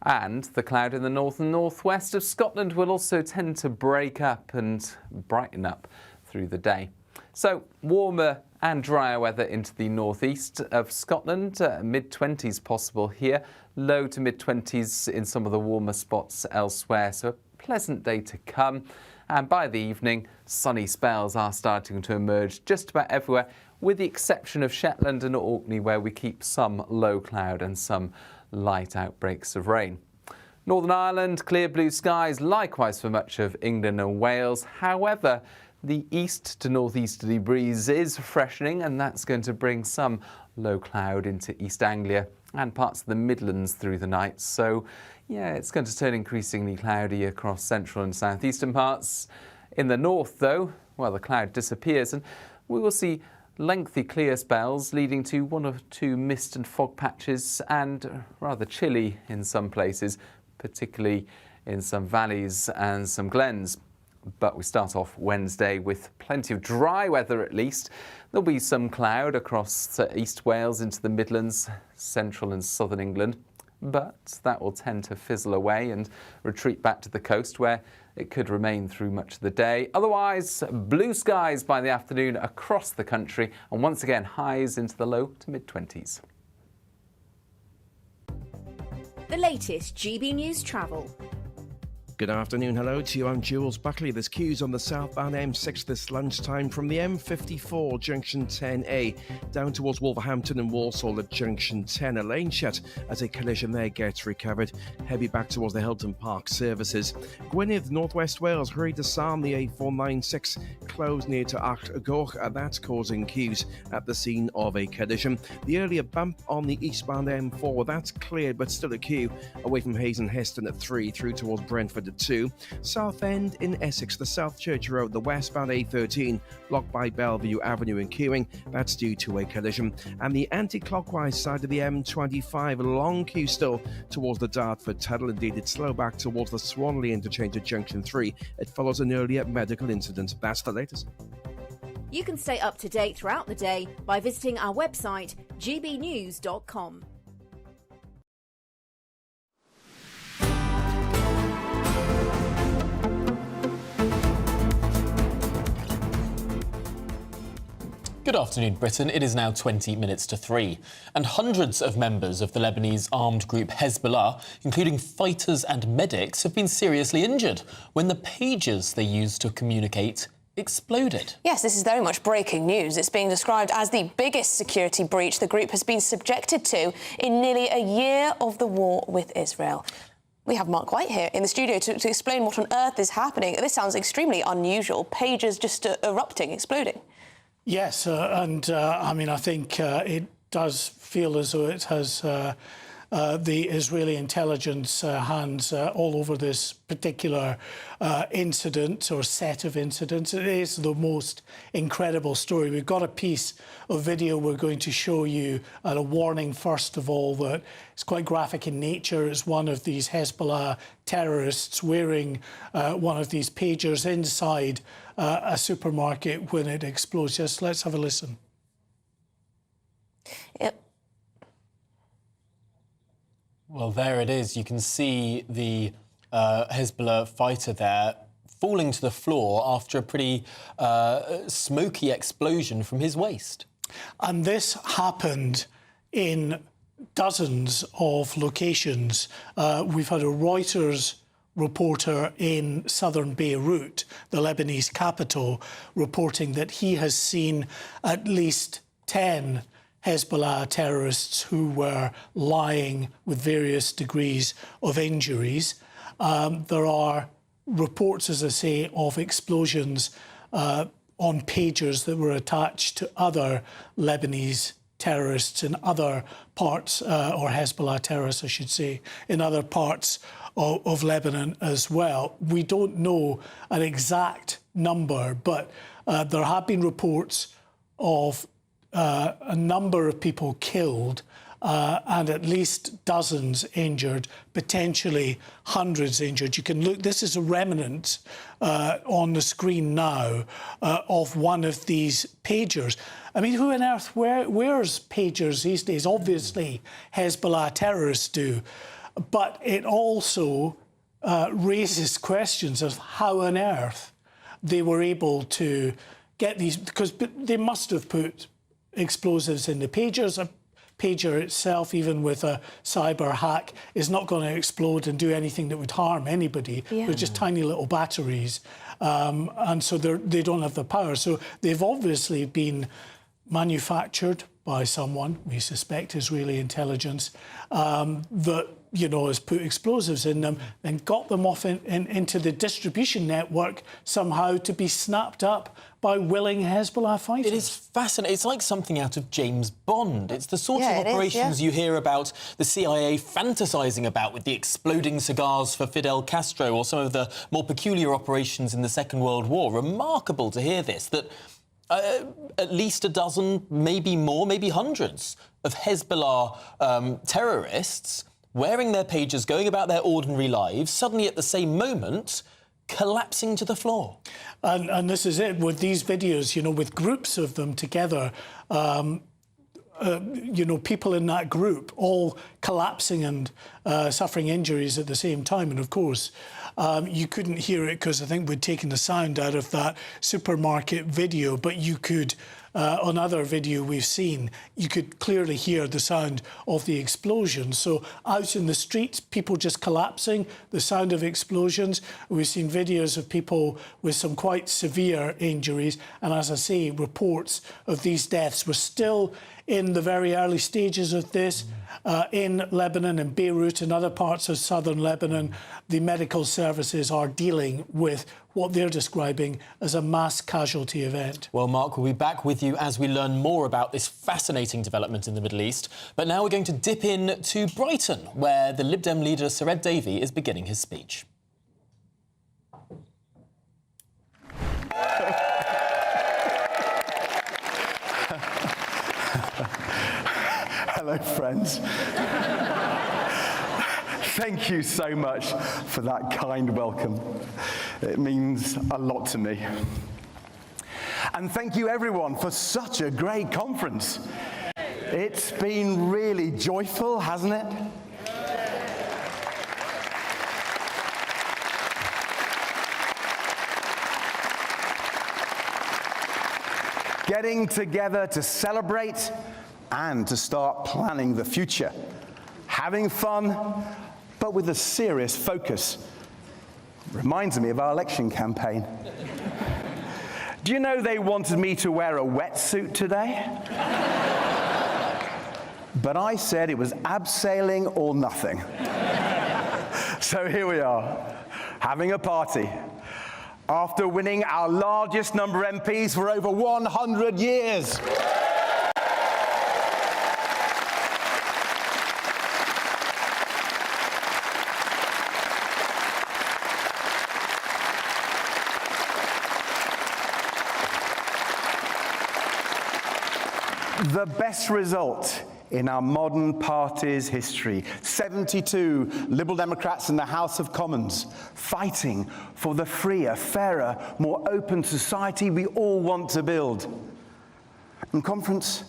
And the cloud in the north and northwest of Scotland will also tend to break up and brighten up through the day. So warmer and drier weather into the northeast of Scotland, mid-20s possible here, low to mid-20s in some of the warmer spots elsewhere. So a pleasant day to come. And by the evening, sunny spells are starting to emerge just about everywhere, with the exception of Shetland and Orkney, where we keep some low cloud and some light outbreaks of rain. Northern Ireland, clear blue skies, likewise for much of England and Wales. However, the east to northeasterly breeze is freshening, and that's going to bring some low cloud into East Anglia and parts of the Midlands through the night. So, yeah, it's going to turn increasingly cloudy across central and southeastern parts. In the north, though, well, the cloud disappears, and we will see lengthy clear spells leading to one or two mist and fog patches and rather chilly in some places, particularly in some valleys and some glens. But we start off Wednesday with plenty of dry weather at least. There'll be some cloud across East Wales into the Midlands, central and southern England, but that will tend to fizzle away and retreat back to the coast, where it could remain through much of the day. Otherwise, blue skies by the afternoon across the country, and once again highs into the low to mid-20s. The latest GB News travel. Good afternoon, hello to you, I'm Jules Buckley. There's queues on the southbound M6 this lunchtime from the M54 junction 10A down towards Wolverhampton and Walsall at junction 10. A lane shut as a collision there gets recovered. Heavy back towards the Hilton Park services. Gwynedd, northwest Wales, hurried to Sarm, the A496 closed near to Goch. That's causing queues at the scene of a collision. The earlier bump on the eastbound M4, that's cleared but still a queue away from Hayes and Heston at 3 through towards Brentford at 2. Southend in Essex, the South Church Road, the westbound A13 blocked by Bellevue Avenue in queuing. That's due to a collision. And the anti-clockwise side of the M25, a long queue still towards the Dartford Tunnel. Indeed, it's slow back towards the Swanley interchange at junction 3. It follows an earlier medical incident. That's the latest. You can stay up to date throughout the day by visiting our website gbnews.com. Good afternoon, Britain. It is now 20 minutes to 3. And hundreds of members of the Lebanese armed group Hezbollah, including fighters and medics, have been seriously injured when the pages they used to communicate exploded. Yes, this is very much breaking news. It's being described as the biggest security breach the group has been subjected to in nearly a year of the war with Israel. We have Mark White here in the studio to explain what on earth is happening. This sounds extremely unusual. Pages just erupting, exploding. Yes, I mean, I think it does feel as though it has the Israeli intelligence hands all over this particular incident or set of incidents. It is the most incredible story. We've got a piece of video we're going to show you, and a warning, first of all, that it's quite graphic in nature. It's one of these Hezbollah terrorists wearing one of these pagers inside a supermarket when it explodes. Just let's have a listen. Yep. Well, there it is. You can see the Hezbollah fighter there falling to the floor after a pretty smoky explosion from his waist. And this happened in dozens of locations. We've had a Reuters reporter in southern Beirut, the Lebanese capital, reporting that he has seen at least 10 Hezbollah terrorists who were lying with various degrees of injuries. There are reports, as I say, of explosions on pagers that were attached to other Lebanese terrorists in other parts, or Hezbollah terrorists, I should say, in other parts of Lebanon as well. We don't know an exact number, but there have been reports of a number of people killed and at least dozens injured, potentially hundreds injured. You can look, this is a remnant on the screen now of one of these pagers. I mean, who on earth wears pagers these days? Obviously, Hezbollah terrorists do. But it also raises questions of how on earth they were able to get these, because they must have put explosives in the pagers. A pager itself, even with a cyber hack, is not going to explode and do anything that would harm anybody. Yeah. They're just tiny little batteries, and so they don't have the power. So they've obviously been manufactured by someone, we suspect Israeli intelligence, that, you know, has put explosives in them and got them off into the distribution network somehow to be snapped up by willing Hezbollah fighters. It is fascinating. It's like something out of James Bond. It's the sort of operations you hear about the CIA fantasising about, with the exploding cigars for Fidel Castro, or some of the more peculiar operations in the Second World War. Remarkable to hear this, that at least a dozen, maybe more, maybe hundreds of Hezbollah terrorists wearing their pagers, going about their ordinary lives, suddenly at the same moment collapsing to the floor. And this is it, with these videos, you know, with groups of them together, you know, people in that group all collapsing and suffering injuries at the same time. And of course, you couldn't hear it because I think we'd taken the sound out of that supermarket video, but you could, on other video we've seen, you could clearly hear the sound of the explosion. So out in the streets, people just collapsing, the sound of explosions. We've seen videos of people with some quite severe injuries. And as I say, reports of these deaths. We're still in the very early stages of this. In Lebanon and Beirut and other parts of southern Lebanon, the medical services are dealing with what they're describing as a mass casualty event. Well, Mark, we'll be back with you as we learn more about this fascinating development in the Middle East. But now we're going to dip in to Brighton, where the Lib Dem leader, Sir Ed Davey, is beginning his speech. Hello, friends. Thank you so much for that kind welcome. It means a lot to me. And thank you, everyone, for such a great conference. It's been really joyful, hasn't it? Getting together to celebrate and to start planning the future. Having fun, but with a serious focus. Reminds me of our election campaign. Do you know they wanted me to wear a wetsuit today? But I said it was abseiling or nothing. So here we are, having a party. After winning our largest number of MPs for over 100 years. The best result in our modern party's history. 72 Liberal Democrats in the House of Commons fighting for the freer, fairer, more open society we all want to build. And conference,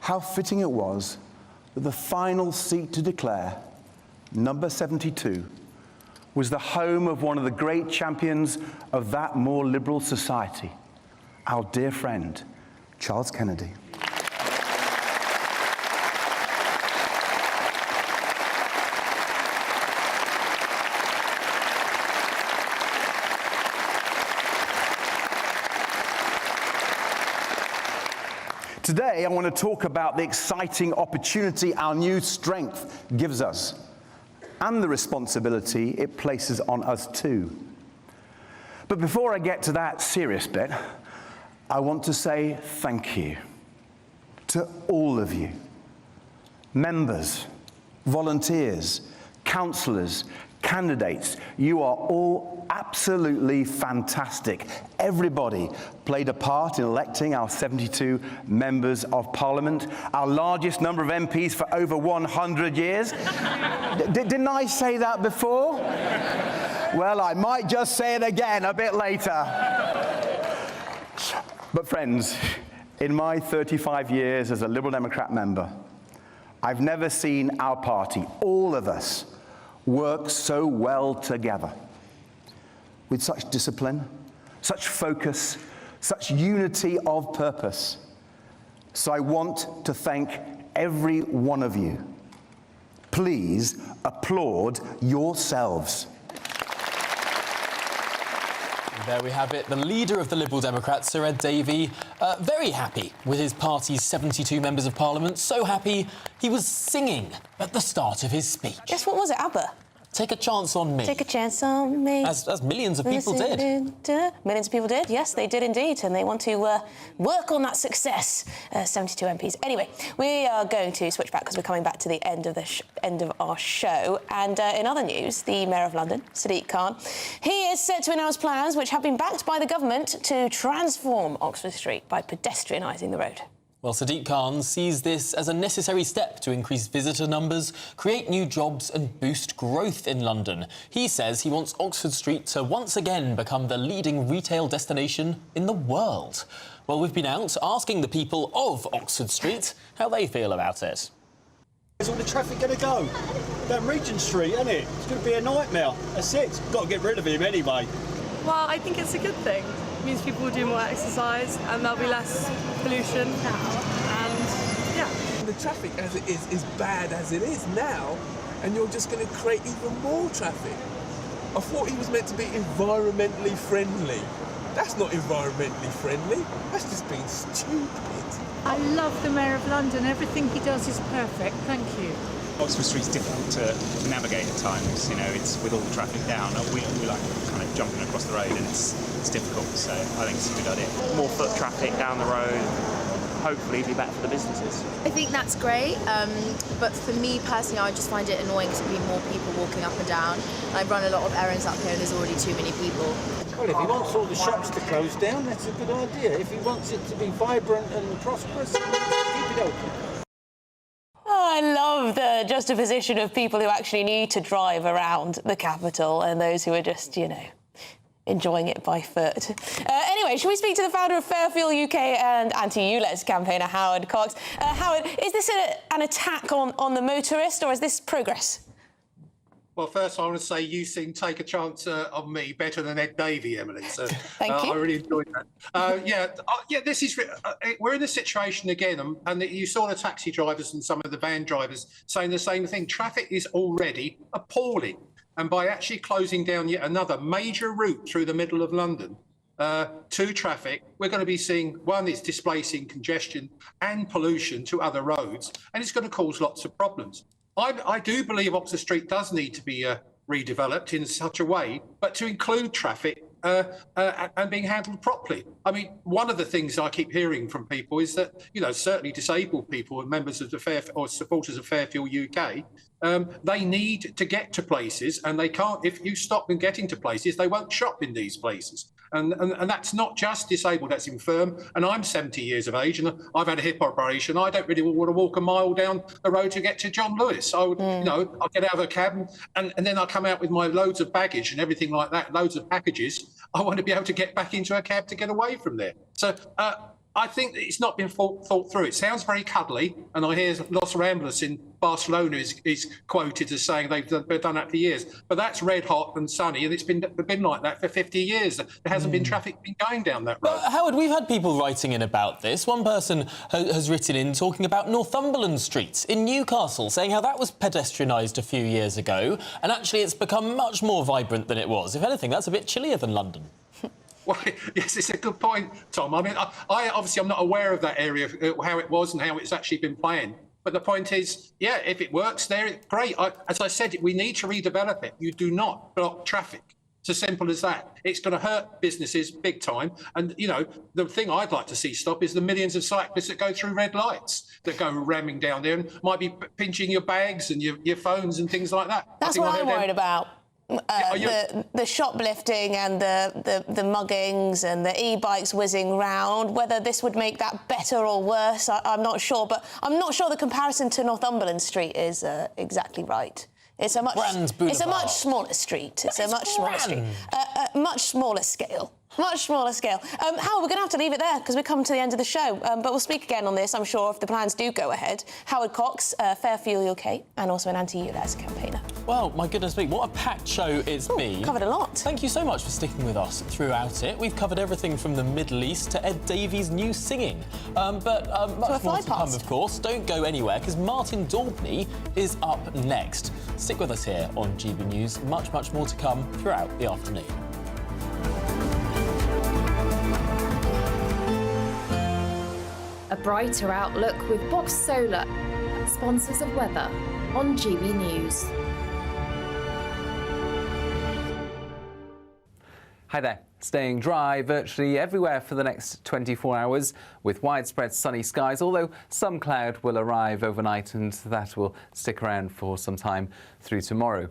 how fitting it was that the final seat to declare, number 72, was the home of one of the great champions of that more liberal society, our dear friend, Charles Kennedy. Today, I want to talk about the exciting opportunity our new strength gives us, and the responsibility it places on us too. But before I get to that serious bit, I want to say thank you to all of you, members, volunteers, councillors, candidates. You are all absolutely fantastic. Everybody played a part in electing our 72 members of Parliament, our largest number of MPs for over 100 years. Didn't I say that before? Well, I might just say it again a bit later. But friends, in my 35 years as a Liberal Democrat member, I've never seen our party, all of us, work so well together, with such discipline, such focus, such unity of purpose. So I want to thank every one of you. Please applaud yourselves. There we have it. The leader of the Liberal Democrats, Sir Ed Davey, very happy with his party's 72 members of Parliament. So happy he was singing at the start of his speech. Yes, what was it, ABBA? Take a chance on me. Take a chance on me. As millions of people did. Millions of people did, yes, they did indeed, and they want to work on that success. 72 MPs. Anyway, we are going to switch back because we're coming back to the end of our show. And in other news, the Mayor of London, Sadiq Khan, he is set to announce plans which have been backed by the government to transform Oxford Street by pedestrianising the road. Well, Sadiq Khan sees this as a necessary step to increase visitor numbers, create new jobs and boost growth in London. He says he wants Oxford Street to once again become the leading retail destination in the world. Well, we've been out asking the people of Oxford Street how they feel about it. Where's all the traffic going to go? Down Regent Street, isn't it? It's going to be a nightmare. That's it. Got to get rid of him anyway. Well, I think it's a good thing. It means people will do more exercise and there'll be less pollution. And yeah. The traffic as it is bad as it is now, and you're just going to create even more traffic. I thought he was meant to be environmentally friendly. That's not environmentally friendly. That's just being stupid. I love the Mayor of London. Everything he does is perfect. Thank you. Oxford Street's difficult to navigate at times. You know, it's with all the traffic down. We like kind of jumping across the road, and it's difficult. So I think it's a good idea. More foot traffic down the road. Hopefully, be better for the businesses. I think that's great, but for me personally, I just find it annoying to be more people walking up and down. I run a lot of errands up here, and there's already too many people. Well, if he wants all the shops to close down, that's a good idea. If he wants it to be vibrant and prosperous, keep it open. Oh, I love the juxtaposition of people who actually need to drive around the capital and those who are just, you know, enjoying it by foot. Anyway, shall we speak to the founder of Fairfield UK and anti-ULEZ campaigner, Howard Cox? Howard, is this an attack on the motorist, or is this progress? Well, first I want to say you sing Take a Chance on Me better than Ed Davey, Emily. So Thank you. I really enjoyed that. Yeah, this is, we're in a situation again, and you saw the taxi drivers and some of the van drivers saying the same thing. Traffic is already appalling. And by actually closing down yet another major route through the middle of London to traffic, we're going to be seeing, one, it's displacing congestion and pollution to other roads, and it's going to cause lots of problems. I do believe Oxford Street does need to be redeveloped in such a way, but to include traffic and being handled properly. I mean, one of the things I keep hearing from people is that, you know, certainly disabled people and members of the or supporters of Fairfield UK, they need to get to places, and they can't. If you stop them getting to places, they won't shop in these places. And that's not just disabled, that's infirm. And I'm 70 years of age and I've had a hip operation. I don't really want to walk a mile down the road to get to John Lewis. I would, you know, I'll get out of a cab and then I come out with my loads of baggage and everything like that, loads of packages. I want to be able to get back into a cab to get away from there. So I think that it's not been thought through. It sounds very cuddly, and I hear Los Ramblas in Barcelona is quoted as saying they've done that for years. But that's red hot and sunny, and it's been like that for 50 years. There hasn't been traffic been going down that road. Howard, we've had people writing in about this. One person has written in talking about Northumberland Street in Newcastle, saying how that was pedestrianised a few years ago, and actually it's become much more vibrant than it was. If anything, that's a bit chillier than London. Well, yes, it's a good point, Tom. I mean, I obviously I'm not aware of that area, how it was and how it's actually been playing. But the point is, yeah, if it works there, great. As I said, we need to redevelop it. You do not block traffic. It's as simple as that. It's going to hurt businesses big time. And, you know, the thing I'd like to see stop is the millions of cyclists that go through red lights, that go ramming doing there and might be pinching your bags and your phones and things like that. That's what I'm worried about. The shoplifting and the muggings and the e-bikes whizzing round, whether this would make that better or worse, I'm not sure. But I'm not sure the comparison to Northumberland Street is exactly right. It's a much smaller street. It's a much smaller street. Much smaller scale. Much smaller scale. Howard, we're going to have to leave it there because we're coming to the end of the show. But we'll speak again on this, I'm sure, if the plans do go ahead. Howard Cox, Fair Fuel UK, and also an anti-ULEZ campaigner. Well, my goodness me, what a packed show it's been. Covered a lot. Thank you so much for sticking with us throughout it. We've covered everything from the Middle East to Ed Davies' new singing. But much more to come, of course. Don't go anywhere, because Martin Daubney is up next. Stick with us here on GB News. Much, much more to come throughout the afternoon. A brighter outlook with Box Solar, sponsors of weather on GB News. Hi there. Staying dry virtually everywhere for the next 24 hours with widespread sunny skies, although some cloud will arrive overnight and that will stick around for some time through tomorrow.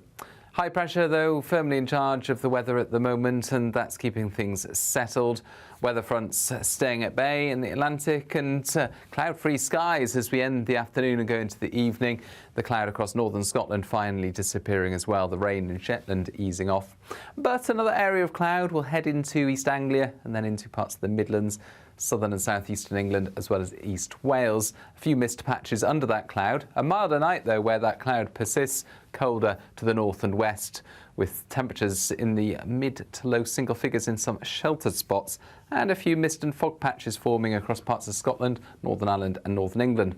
High pressure, though, firmly in charge of the weather at the moment, and that's keeping things settled. Weather fronts staying at bay in the Atlantic, and cloud-free skies as we end the afternoon and go into the evening. The cloud across northern Scotland finally disappearing as well, the rain in Shetland easing off. But another area of cloud will head into East Anglia and then into parts of the Midlands, southern and southeastern England, as well as East Wales. A few mist patches under that cloud. A milder night, though, where that cloud persists, colder to the north and west, with temperatures in the mid to low single figures in some sheltered spots, and a few mist and fog patches forming across parts of Scotland, Northern Ireland and Northern England.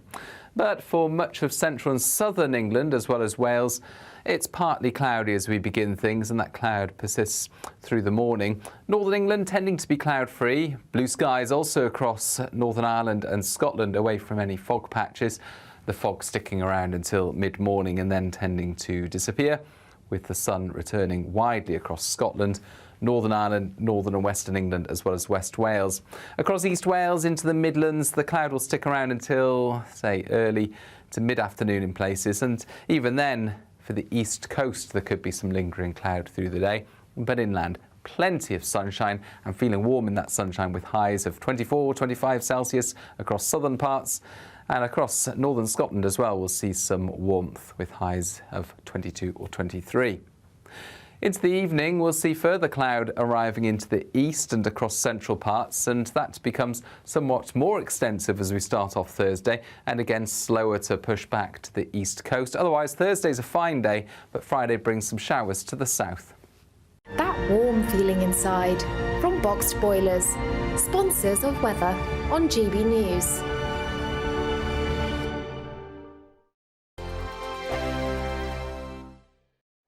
But for much of central and southern England, as well as Wales, it's partly cloudy as we begin things, and that cloud persists through the morning. Northern England tending to be cloud-free. Blue skies also across Northern Ireland and Scotland, away from any fog patches. The fog sticking around until mid-morning and then tending to disappear, with the sun returning widely across Scotland, Northern Ireland, Northern and Western England, as well as West Wales. Across East Wales into the Midlands, the cloud will stick around until, say, early to mid-afternoon in places, and even then, for the east coast, there could be some lingering cloud through the day, but inland, plenty of sunshine and feeling warm in that sunshine with highs of 24, 25 Celsius across southern parts, and across northern Scotland as well, we'll see some warmth with highs of 22 or 23. Into the evening, we'll see further cloud arriving into the east and across central parts, and that becomes somewhat more extensive as we start off Thursday, and again slower to push back to the east coast. Otherwise, Thursday's a fine day, but Friday brings some showers to the south. That warm feeling inside from Boxed Boilers, sponsors of weather on GB News.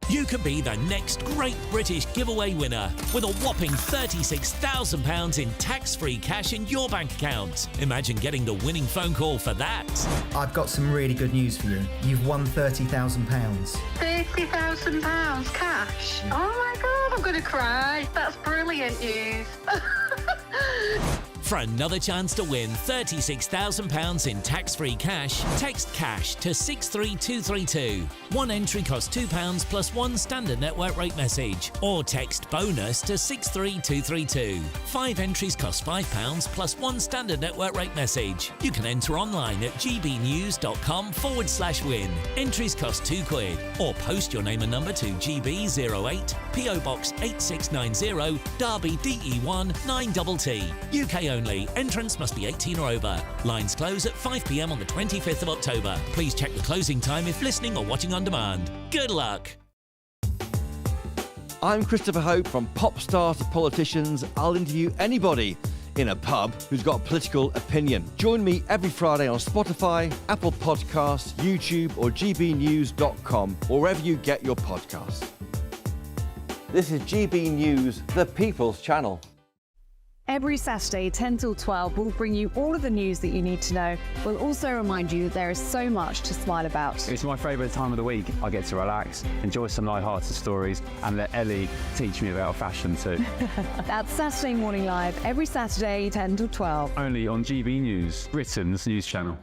You could be the next Great British Giveaway winner with a whopping £36,000 in tax-free cash in your bank account. Imagine getting the winning phone call for that. I've got some really good news for you. You've won £30,000. £30,000 cash? Oh my God, I'm going to cry. That's brilliant news. For another chance to win £36,000 in tax-free cash, text CASH to 63232. One entry costs £2 plus one standard network rate message, or text BONUS to 63232. 5 entries cost £5 plus one standard network rate message. You can enter online at gbnews.com/win. Entries cost £2, or post your name and number to GB08 PO Box 8690 Derby DE1 9TT. UK only. Entrance must be 18 or over. Lines close at 5 p.m. on the 25th of October. Please check the closing time if listening or watching on demand. Good luck. I'm Christopher Hope. From pop stars to politicians, I'll interview anybody in a pub who's got a political opinion. Join me every Friday on Spotify, Apple Podcasts, YouTube or gbnews.com, or wherever you get your podcasts. This is GB News, the People's Channel. Every Saturday, 10 till 12, we'll bring you all of the news that you need to know. We'll also remind you that there is so much to smile about. It's my favourite time of the week. I get to relax, enjoy some light-hearted stories, and let Ellie teach me about fashion too. That's Saturday Morning Live, every Saturday, 10 till 12. Only on GB News, Britain's news channel.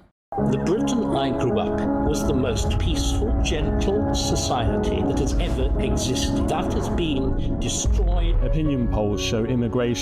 The Britain I grew up in was the most peaceful, gentle society that has ever existed. That has been destroyed. Opinion polls show immigration